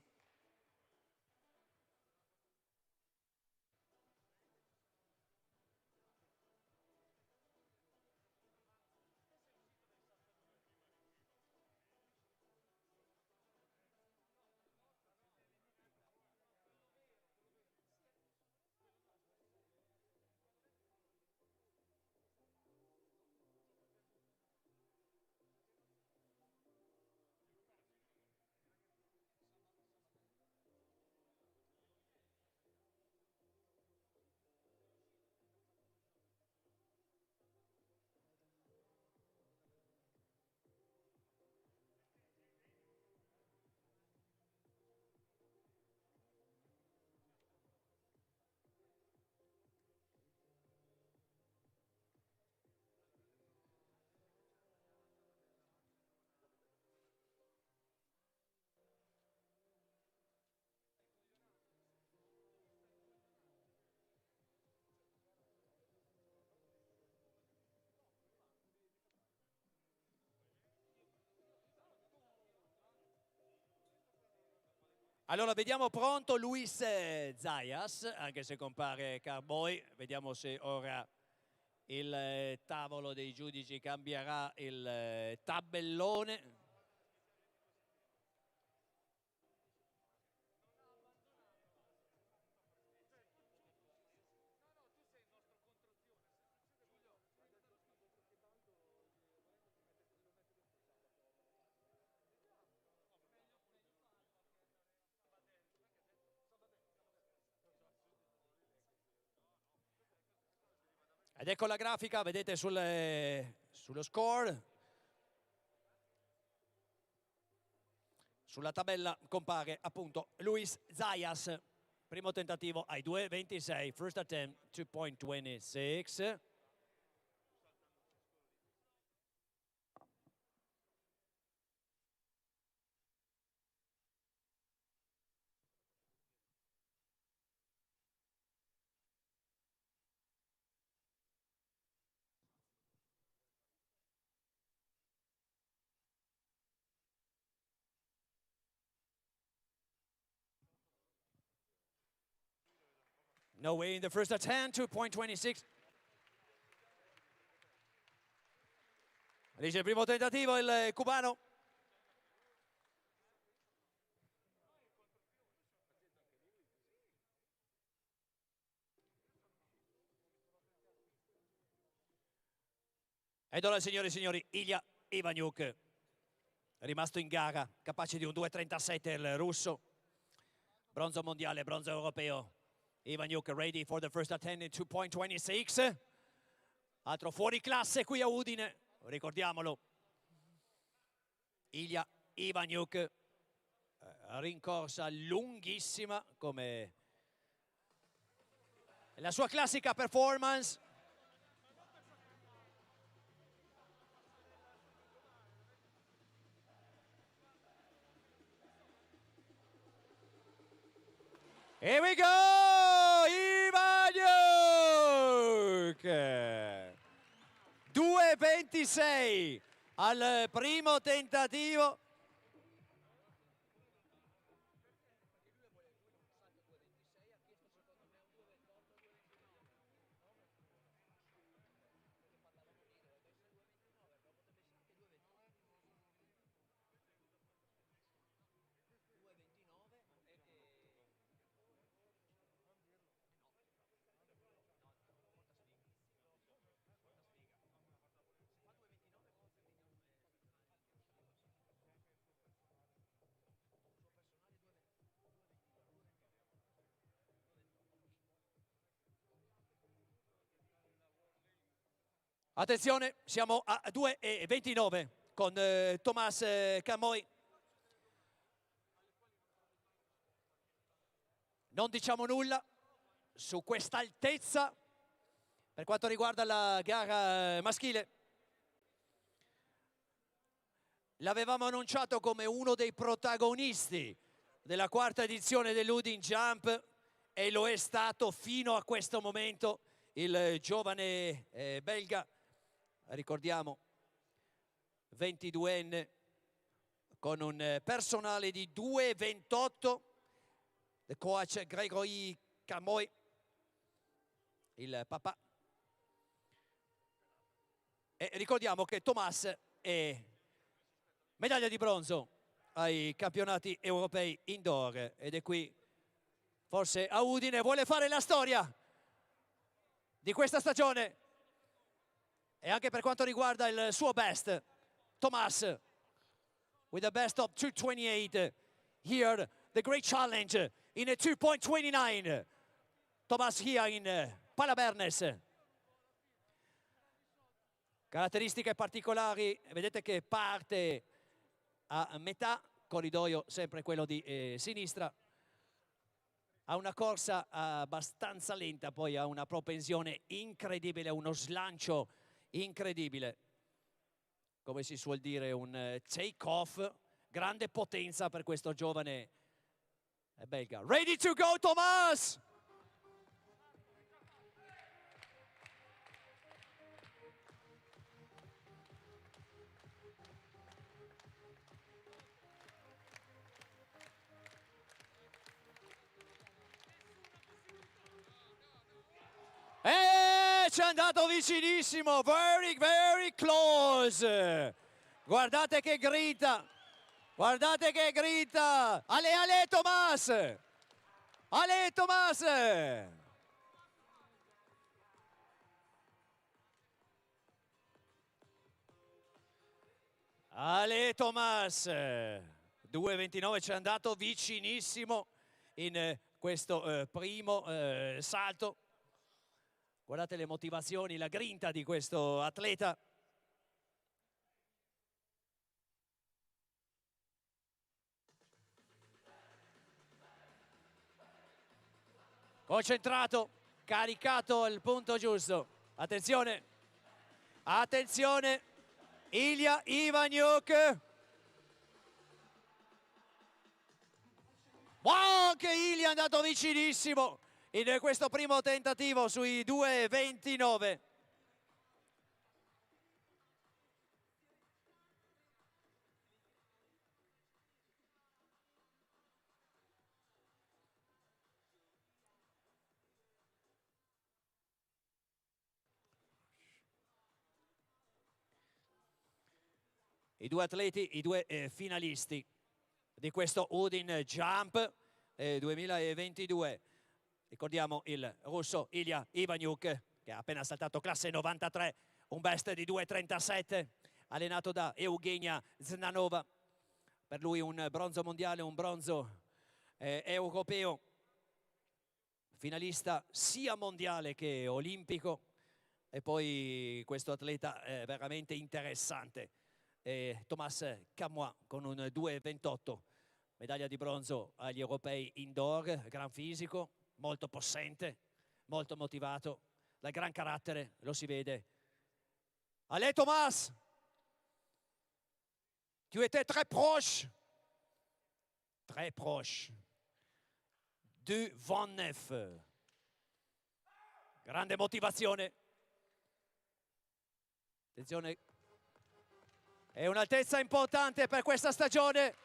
Allora vediamo pronto Luis Zayas, anche se compare Carboy. Vediamo se ora il tavolo dei giudici cambierà il tabellone. Ed ecco la grafica, vedete sullo score. Sulla tabella compare appunto Luis Zayas, primo tentativo ai 2.26, first attempt 2.26. No way in the first attempt, 2.26. Dice il primo tentativo il cubano. Ed ora, signore e signori, Ilya Ivaniuk, rimasto in gara, capace di un 2.37 il russo. Bronzo mondiale, bronzo europeo. Ivaniuk ready for the first attempt in 2.26. Altro fuori classe qui a Udine, ricordiamolo. Ilya Ivaniuk, rincorsa lunghissima come la sua classica performance. Here we go! Ivaniuk! 2.26 al primo tentativo. Attenzione, siamo a 2.29 con Thomas Camoi. Non diciamo nulla su questa altezza per quanto riguarda la gara maschile. L'avevamo annunciato come uno dei protagonisti della quarta edizione dell'Udine Jump e lo è stato fino a questo momento il giovane belga, ricordiamo 22enne, con un personale di 2.28, il coach Gregory Camoy, il papà. E ricordiamo che Thomas è medaglia di bronzo ai campionati europei indoor ed è qui forse a Udine, vuole fare la storia di questa stagione e anche per quanto riguarda il suo best. Thomas with a best of 2.28 here, the great challenge in a 2.29. Thomas here in Palabernes. Caratteristiche particolari, vedete che parte a metà, corridoio sempre quello di sinistra, ha una corsa abbastanza lenta, poi ha una propensione incredibile, uno slancio incredibile, come si suol dire un take off, grande potenza per questo giovane belga. Ready to go, Thomas! E ci è andato vicinissimo, very, very close. Guardate che grida, guardate che grida. Ale, ale, Thomas! Ale, Thomas! Ale, Thomas! 2.29, ci è andato vicinissimo in questo primo salto. Guardate le motivazioni, la grinta di questo atleta. Concentrato, caricato al punto giusto. Attenzione, attenzione, Ilja Ivaniuk. Wow, anche Ilja è andato vicinissimo in questo primo tentativo sui 2,29. I due atleti, i due finalisti di questo Udin Jump 2022. Ricordiamo il russo Ilja Ivaniuk, che ha appena saltato classe 93, un best di 2,37, allenato da Eugenia Znanova. Per lui un bronzo mondiale, un bronzo europeo, finalista sia mondiale che olimpico. E poi questo atleta veramente interessante, Thomas Camois, con un 2,28, medaglia di bronzo agli europei indoor, gran fisico, molto possente, molto motivato, dal gran carattere, lo si vede. Allez Thomas, tu étais très proche, 2,29, grande motivazione. Attenzione, è un'altezza importante per questa stagione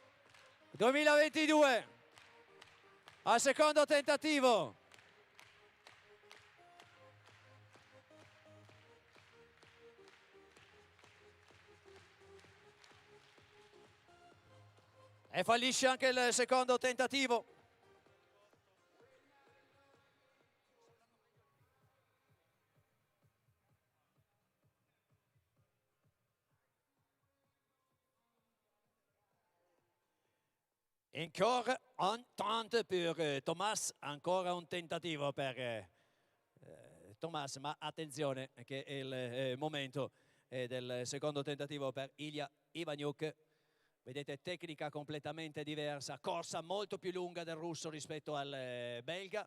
2022. Al secondo tentativo. E fallisce anche il secondo tentativo. Ancora un tente per Thomas, ancora un tentativo per Thomas, ma attenzione che è il momento del secondo tentativo per Ilja Ivaniuk. Vedete, tecnica completamente diversa, corsa molto più lunga del russo rispetto al belga,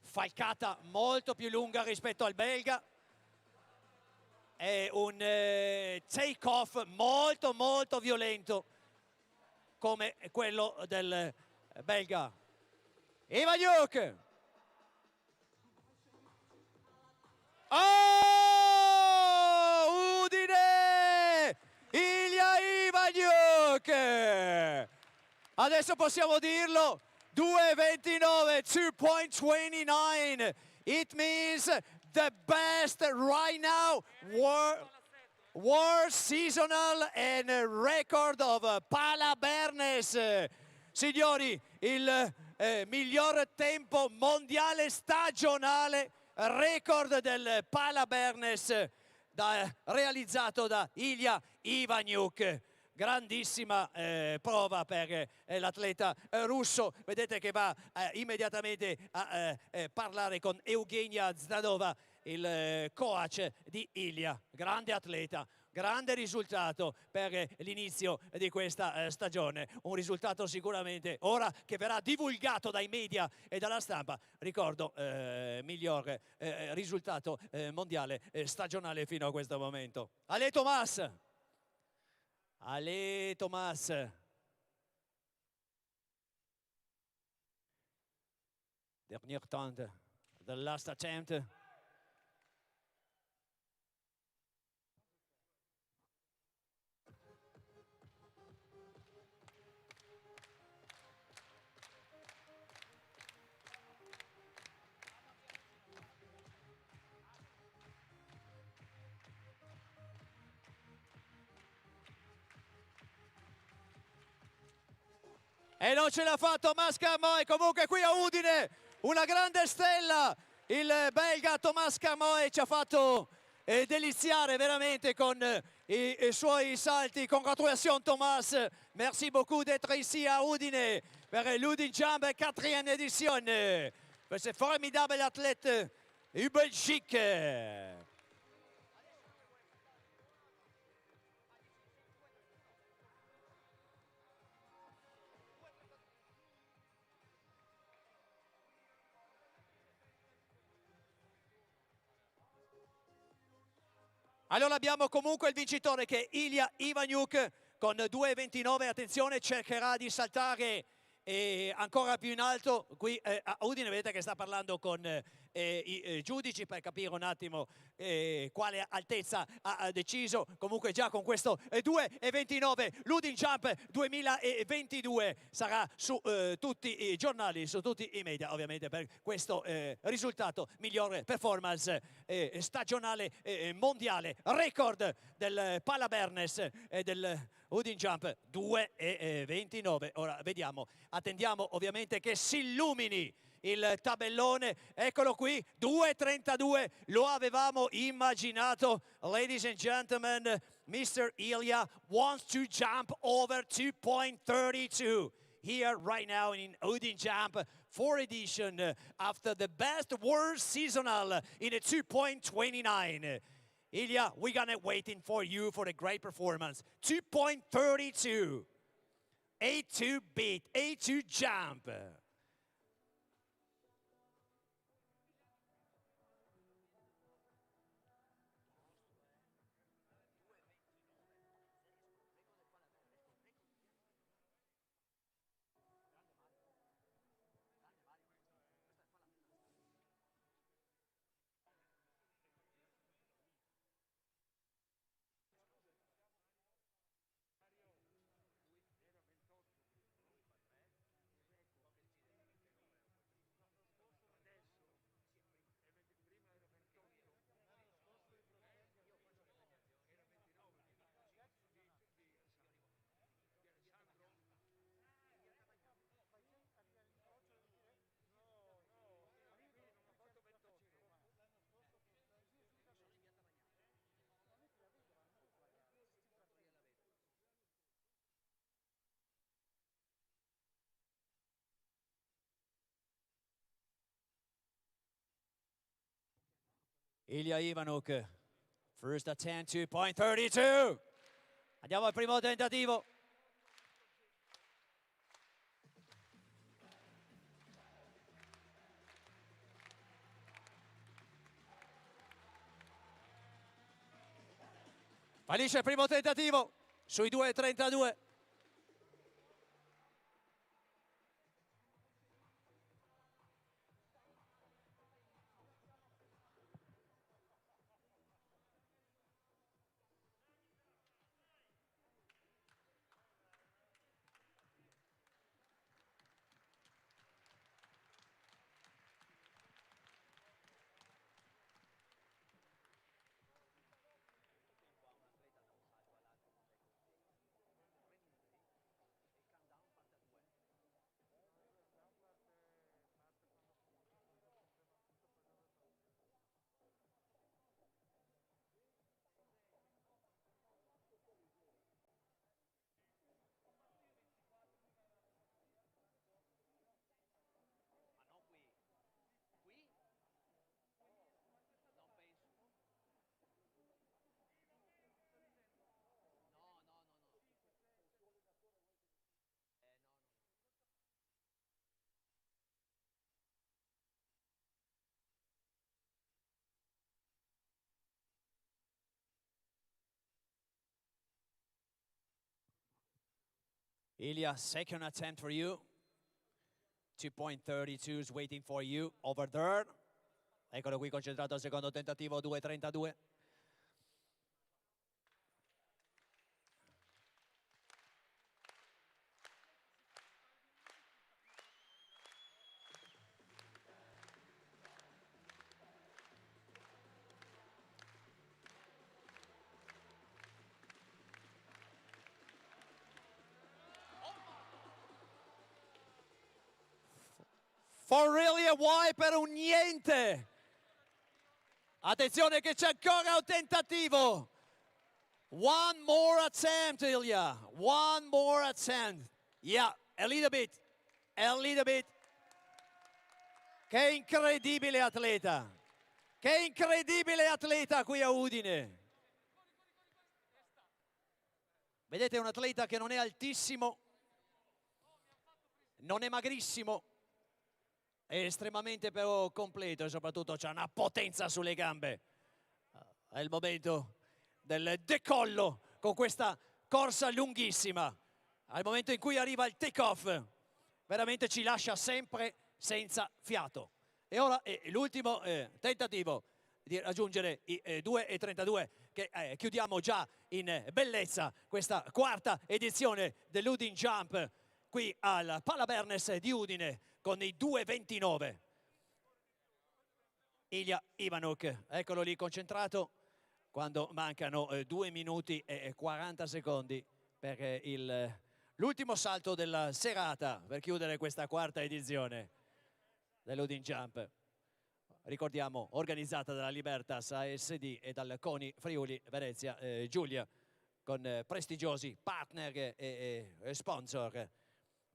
falcata molto più lunga rispetto al belga, è un take-off molto violento come quello del belga. Ivaniuk! Oh! Udine! Ilja Ivaniuk! Adesso possiamo dirlo, 2,29, 2.29. It means the best right now, world seasonal and record of Pala Bernes. Signori, il miglior tempo mondiale stagionale, record del Pala Bernes realizzato da Ilja Ivaniuk. Grandissima prova per l'atleta russo. Vedete che va immediatamente a parlare con Eugenia Znanova, il coach di Ilja. Grande atleta, grande risultato per l'inizio di questa stagione. Un risultato sicuramente ora che verrà divulgato dai media e dalla stampa. Ricordo, miglior risultato mondiale stagionale fino a questo momento. Allez Thomas! Allez Thomas! Dernier temps, the last attempt. E non ce l'ha fatto Thomas Camois, comunque qui a Udine una grande stella, il belga Thomas Camois ci ha fatto deliziare veramente con i suoi salti. Congratulations Thomas, merci beaucoup d'être ici à Udine pour l'Udin Jump 4e édition. Ce formidable athlète in Belgique. Allora abbiamo comunque il vincitore che è Ilya Ivanyuk con 2,29. Attenzione, cercherà di saltare ancora più in alto. Qui a Udine vedete che sta parlando con i giudici per capire un attimo quale altezza ha deciso. Comunque già con questo 2,29 l'Udine Jump 2022 sarà su tutti i giornali, su tutti i media, ovviamente, per questo risultato, migliore performance stagionale mondiale, record del Palabernes e del Udine Jump 2,29. Ora vediamo, attendiamo ovviamente che si illumini il tabellone. Eccolo qui, 2,32, lo avevamo immaginato. Ladies and gentlemen, Mr. Ilya wants to jump over 2.32 here right now in Udine Jump, 4th edition, after the best world seasonal in a 2.29. Ilya, we're gonna waiting for you for a great performance. 2.32, A2 beat, A2 jump. Ilya Ivanyuk, first attempt, 2.32. Andiamo al primo tentativo. Fallisce il primo tentativo sui 2.32. Ilya, second attempt for you. 2.32 is waiting for you over there. Eccolo qui concentrato al secondo tentativo, 2.32. For Ilya, why per un niente? Attenzione che c'è ancora un tentativo. One more attempt, Ilya. One more attempt. Yeah, a little bit. A little bit. Che incredibile atleta. Che incredibile atleta qui a Udine. Vedete, è un atleta che non è altissimo, non è magrissimo, è estremamente però completo e soprattutto ha una potenza sulle gambe. È il momento del decollo con questa corsa lunghissima. Al momento in cui arriva il take-off, veramente ci lascia sempre senza fiato. E ora l'ultimo tentativo di raggiungere i 2:32, che chiudiamo già in bellezza questa quarta edizione dell'Udin Jump qui al Palabernes di Udine con i 2:29. Ilya Ivanuk, eccolo lì concentrato quando mancano 2 minuti e 40 secondi per l'ultimo salto della serata per chiudere questa quarta edizione dell'Udin Jump. Ricordiamo, organizzata dalla Libertas ASD e dal CONI Friuli Venezia Giulia, con prestigiosi partner e sponsor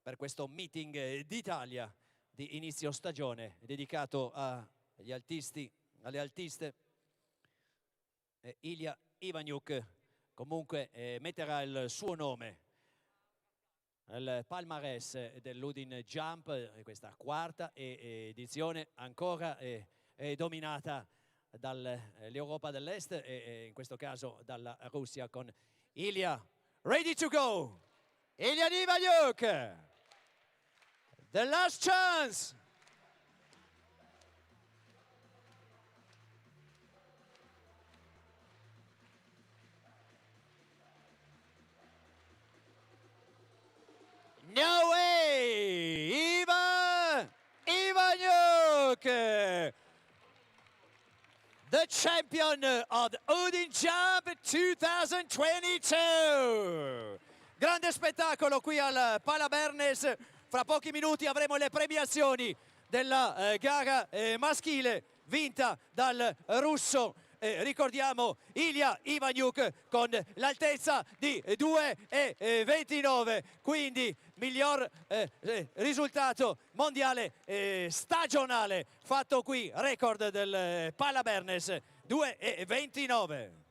per questo meeting d'Italia di inizio stagione dedicato agli altisti, alle altiste. Ilya Ivanuk comunque metterà il suo nome al palmarès dell'Udin Jump, questa quarta edizione ancora dominata dall'Europa dell'Est e in questo caso dalla Russia, con Ilya ready to go. Ilya Ivanuk, the last chance. No way! Ivanuk, the champion of Udin Jump 2022. Grande spettacolo qui al Palabernes. Fra pochi minuti avremo le premiazioni della gara maschile vinta dal russo. Ricordiamo Ilya Ivanuk con l'altezza di 2,29, quindi miglior risultato mondiale stagionale fatto qui, record del Palabernes 2,29.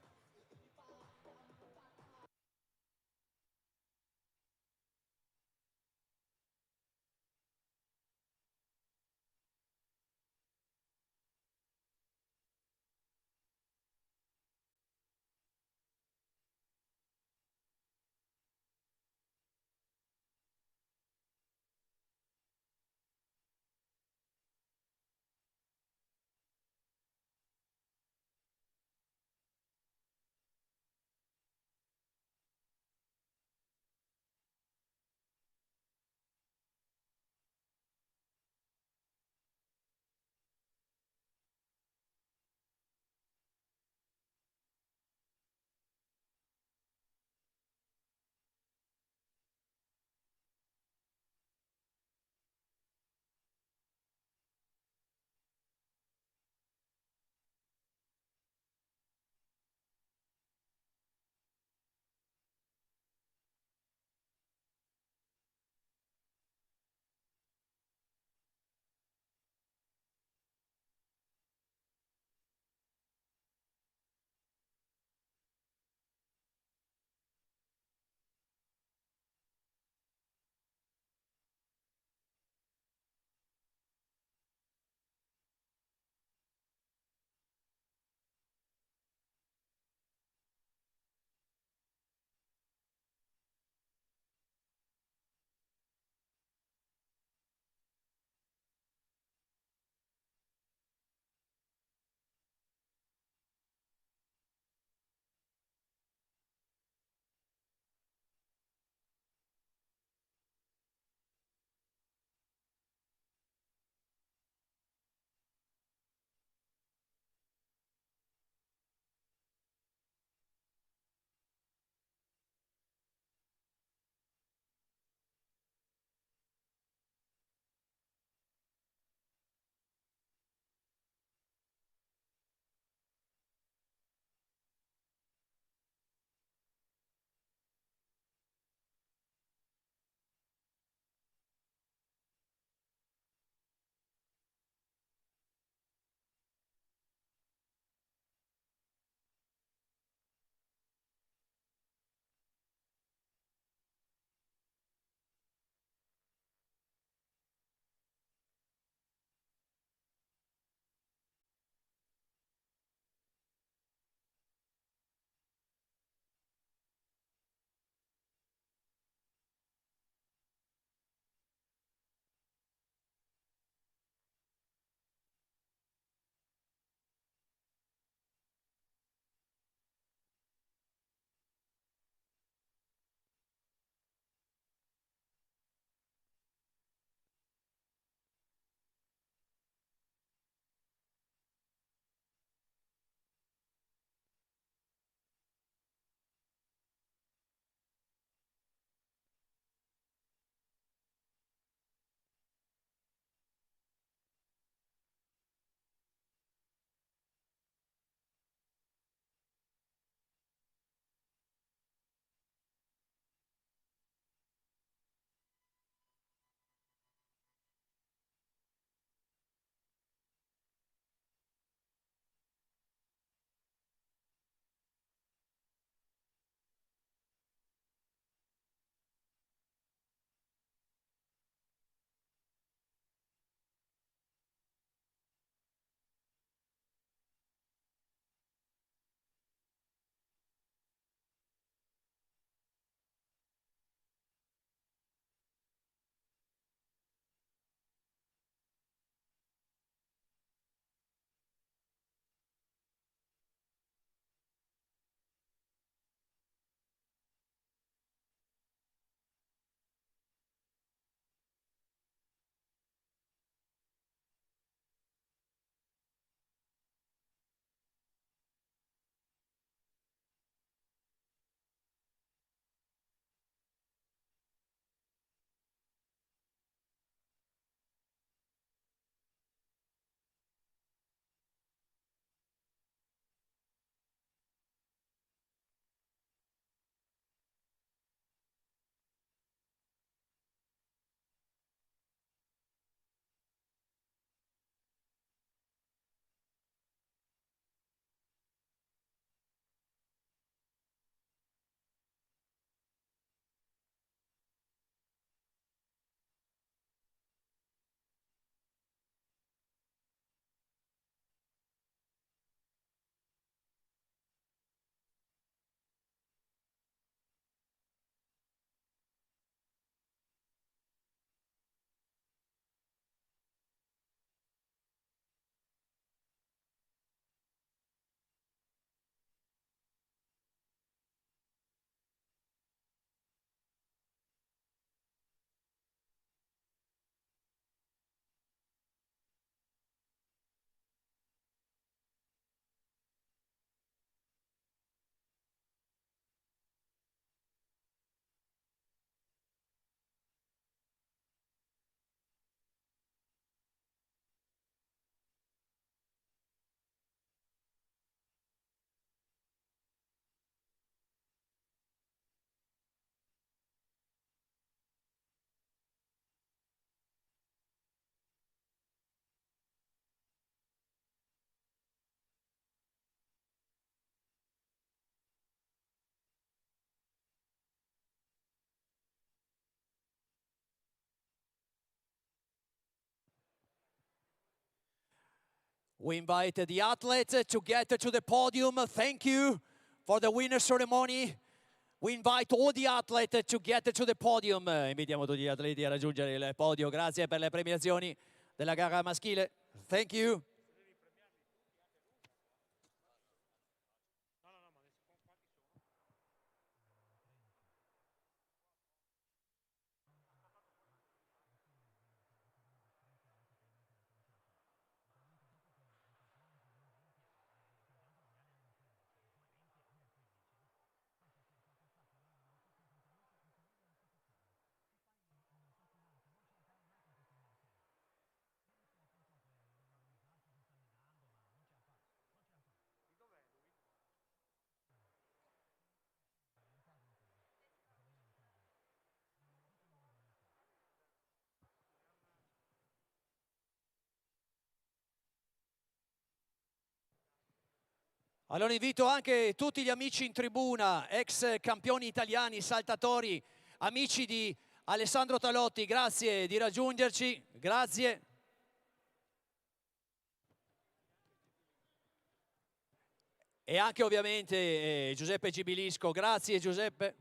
We invite the athletes to get to the podium. Thank you for the winner ceremony. We invite all the athletes to get to the podium. Invitiamo tutti gli atleti a raggiungere il podio. Grazie per le premiazioni della gara maschile. Thank you. Allora invito anche tutti gli amici in tribuna, ex campioni italiani, saltatori, amici di Alessandro Talotti, grazie di raggiungerci, grazie. E anche ovviamente Giuseppe Gibilisco, grazie Giuseppe.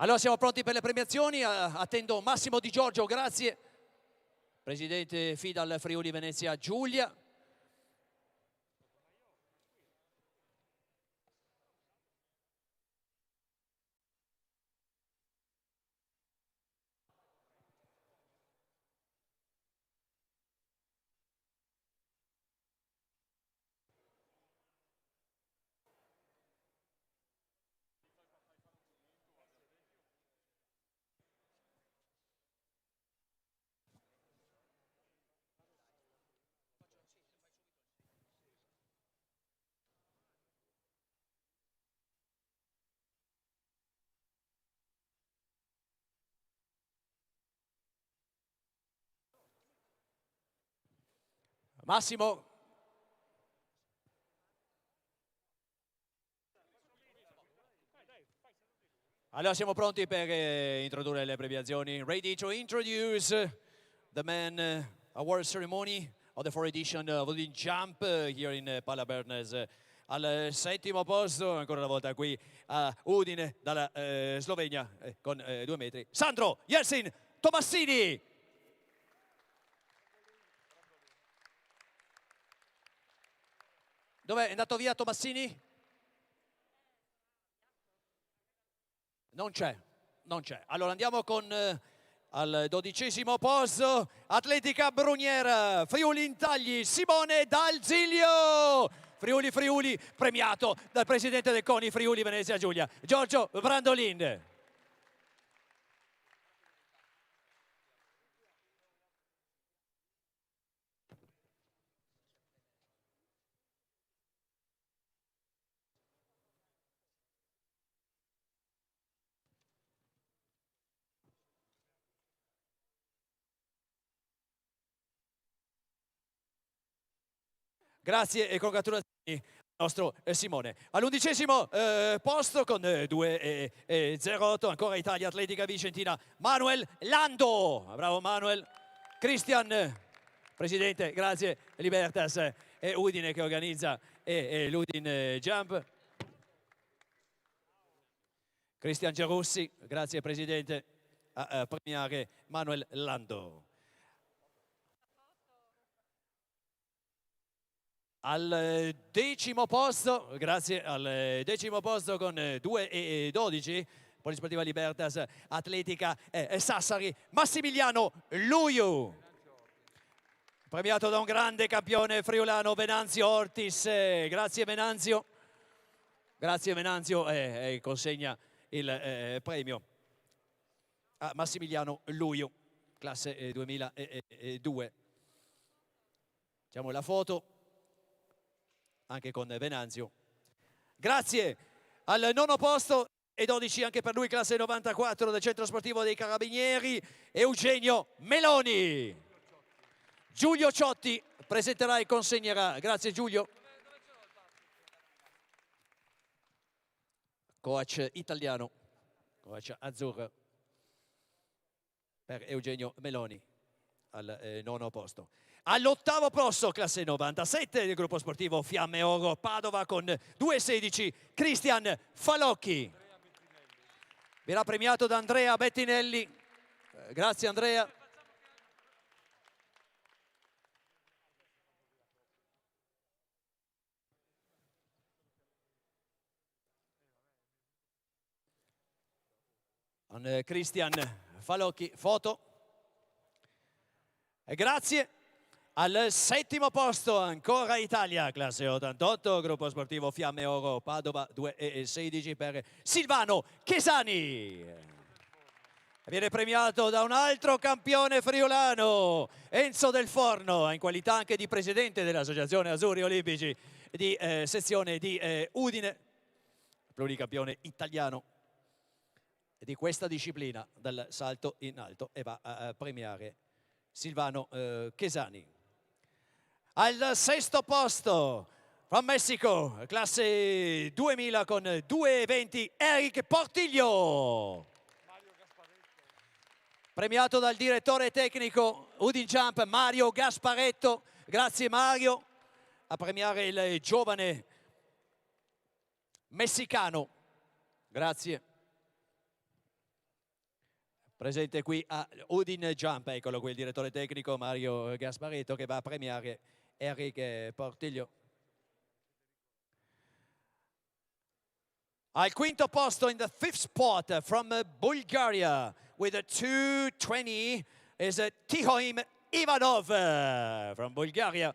Allora siamo pronti per le premiazioni, attendo Massimo Di Giorgio, grazie. Presidente FIDAL Friuli Venezia Giulia. Massimo. Allora siamo pronti per introdurre le premiazioni. Ready to introduce the man award ceremony of the 4th edition of the jump here in Palabernes. Al settimo posto, ancora una volta qui a Udine, dalla Slovenia, con 2 metri. Sandro Jelsin Tomassini. Dov'è? È andato via Tomassini? Non c'è, non c'è. Allora andiamo con al 12° posto, Atletica Bruniera, Friuli Intagli, Simone D'Alzilio. Friuli, premiato dal presidente del CONI Friuli Venezia Giulia, Giorgio Brandolin. Grazie e congratulazioni nostro Simone. All'11° posto con 2,08 ancora Italia Atletica Vicentina, Manuel Lando. Bravo Manuel. Christian, presidente, grazie, Libertas e Udine che organizza l'Udin Jump. Cristian Gerussi, grazie presidente, a premiare Manuel Lando. Al 10° posto, grazie, al 10° posto con 2,12, Polisportiva Libertas Atletica Sassari, Massimiliano Luiu. Premiato da un grande campione friulano, Venanzio Ortis. Grazie Venanzio. Grazie Venanzio e consegna il premio a Massimiliano Luiu, classe 2002. Facciamo la foto anche con Venanzio. Grazie al 9° posto e 12 anche per lui, classe 94 del Centro Sportivo dei Carabinieri, Eugenio Meloni. Giulio Ciotti presenterà e consegnerà. Grazie Giulio. Coach italiano, coach azzurro per Eugenio Meloni al 9° posto. All'8° posto, classe 97 del gruppo sportivo Fiamme Oro Padova con 2,16, Cristian Falocchi. Verrà premiato da Andrea Bettinelli. Grazie Andrea. Con Cristian Falocchi, foto. E grazie al 7° posto, ancora Italia, classe 88, gruppo sportivo Fiamme Oro Padova, 2,16 per Silvano Chesani. Viene premiato da un altro campione friulano, Enzo Del Forno, in qualità anche di presidente dell'Associazione Azzurri Olimpici di sezione di Udine, pluricampione italiano di questa disciplina del salto in alto, e va a premiare Silvano Chesani. Al 6° posto, from Messico, classe 2000 con 2,20, Eric Portiglio. Premiato dal direttore tecnico Udin Jump Mario Gasparetto. Grazie Mario, a premiare il giovane messicano. Grazie. Presente qui a Udin Jump, eccolo qui il direttore tecnico Mario Gasparetto che va a premiare Eric Portiglio. Al 5° posto, in the 5th spot, from Bulgaria with a 2:20 is Tihoim Ivanov from Bulgaria.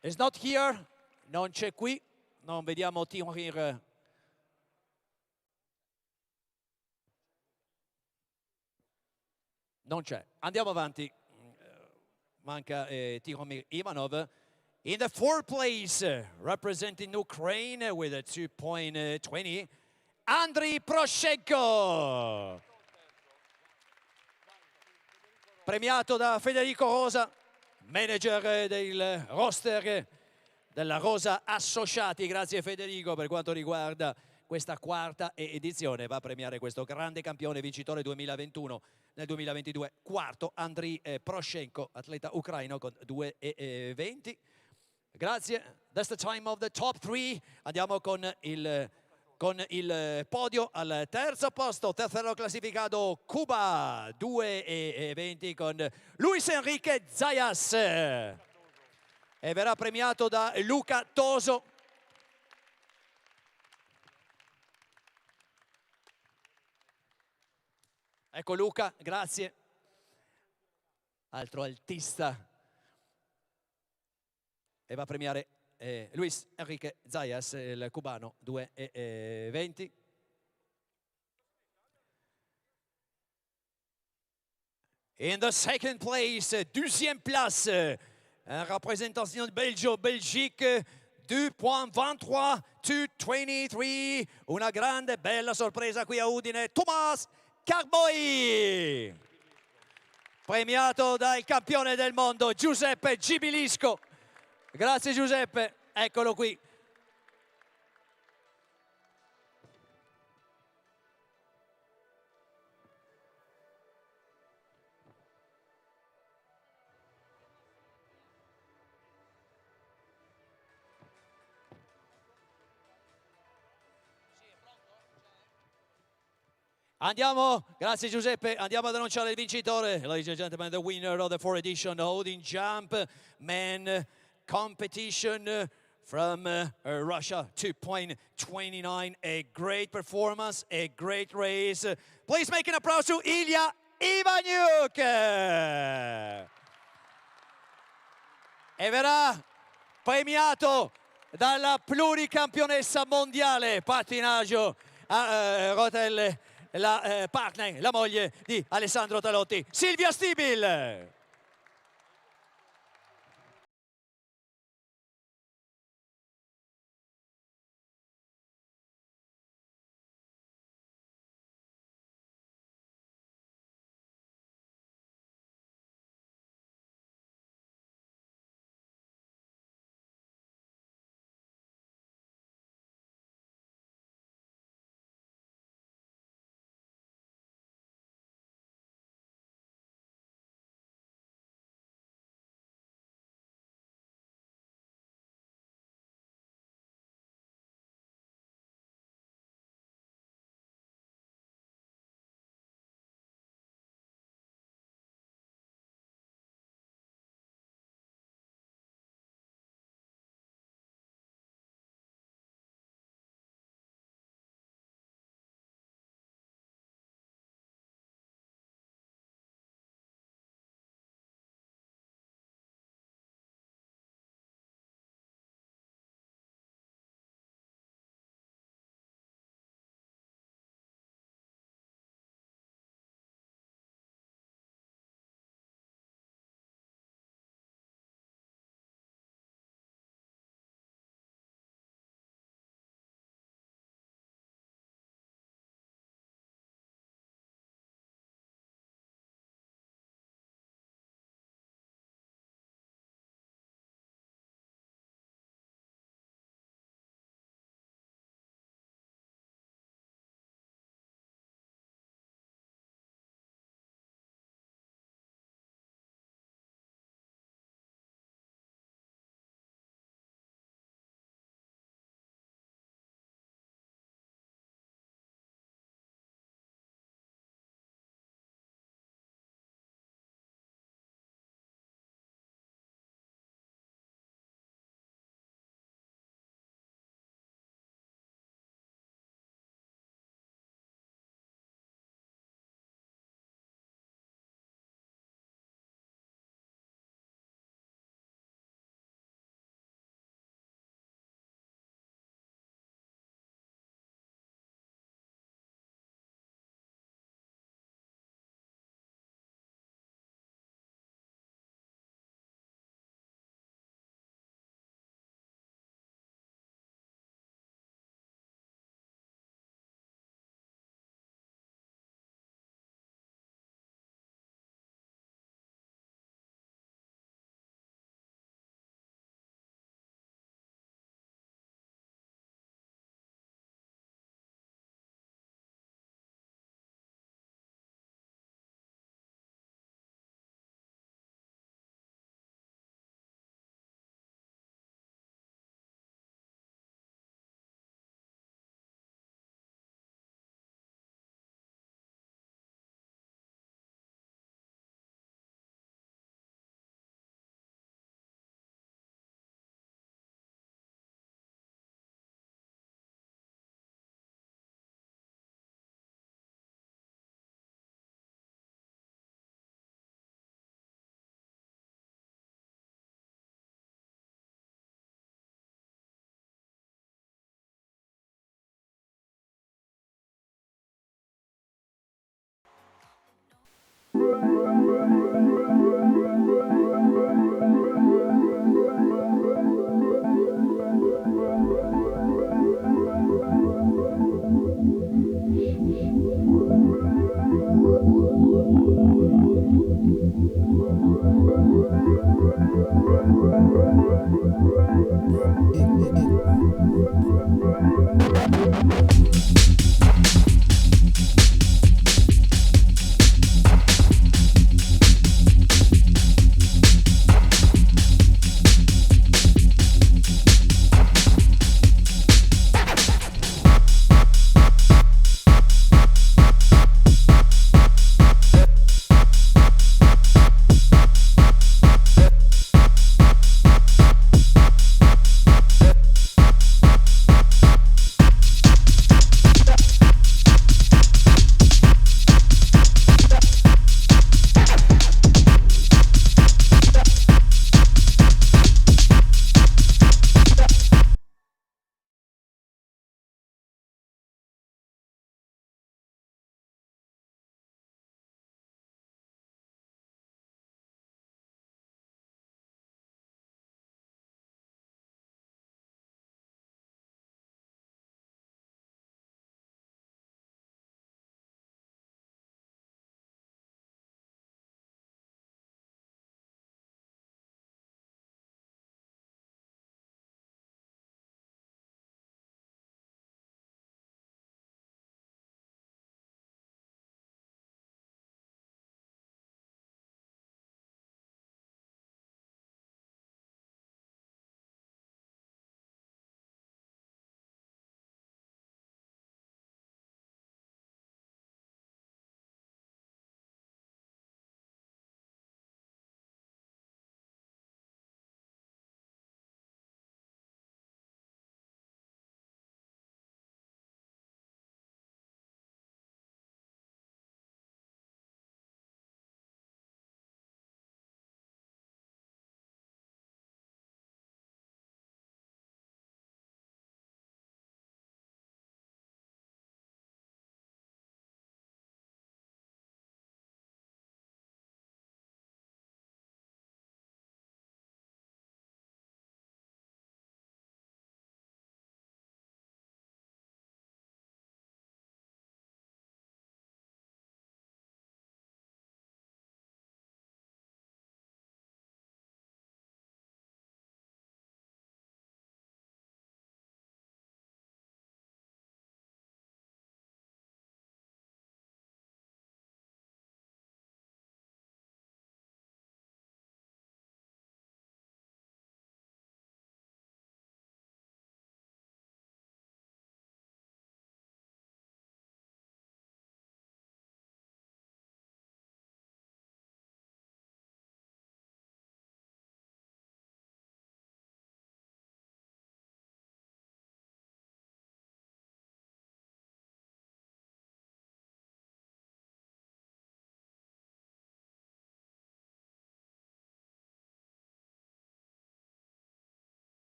Is not here, non c'è qui, non vediamo Tihoim. Non c'è. Andiamo avanti. Manca Tihomir Ivanov. In the 4th place, representing Ukraine with a 2:20, Andriy Proshenko. Premiato da Federico Rosa, manager del roster della Rosa Associati. Grazie Federico per quanto riguarda questa 4ª edizione. Va a premiare questo grande campione vincitore 2021. Nel 2022 4º Andriy Proshenko, atleta ucraino con 2,20. Grazie. That's the time of the top 3. Andiamo con il podio. Al 3° posto, terzo classificato Cuba, 2,20 con Luis Enrique Zayas. E verrà premiato da Luca Toso. Ecco Luca, grazie. Altro altista. E va a premiare Luis Enrique Zayas, il cubano, 2,20. In the 2nd place, 12e place, représentation de Belgique, 2,23, 2,23. Una grande, bella sorpresa qui a Udine, Thomas Carboi. premiato dal campione del mondo Giuseppe Gibilisco. Grazie Giuseppe, eccolo qui. Grazie Giuseppe, andiamo ad annunciare il vincitore. Ladies and gentlemen, the winner of the 4th edition Odin Jump Men competition from Russia, 2.29. A great performance, a great race. Please make an applause to Ilya Ivanyuk. E verrà premiato dalla pluricampionessa mondiale pattinaggio a rotelle, la partner, la moglie di Alessandro Talotti, Silvia Stibil.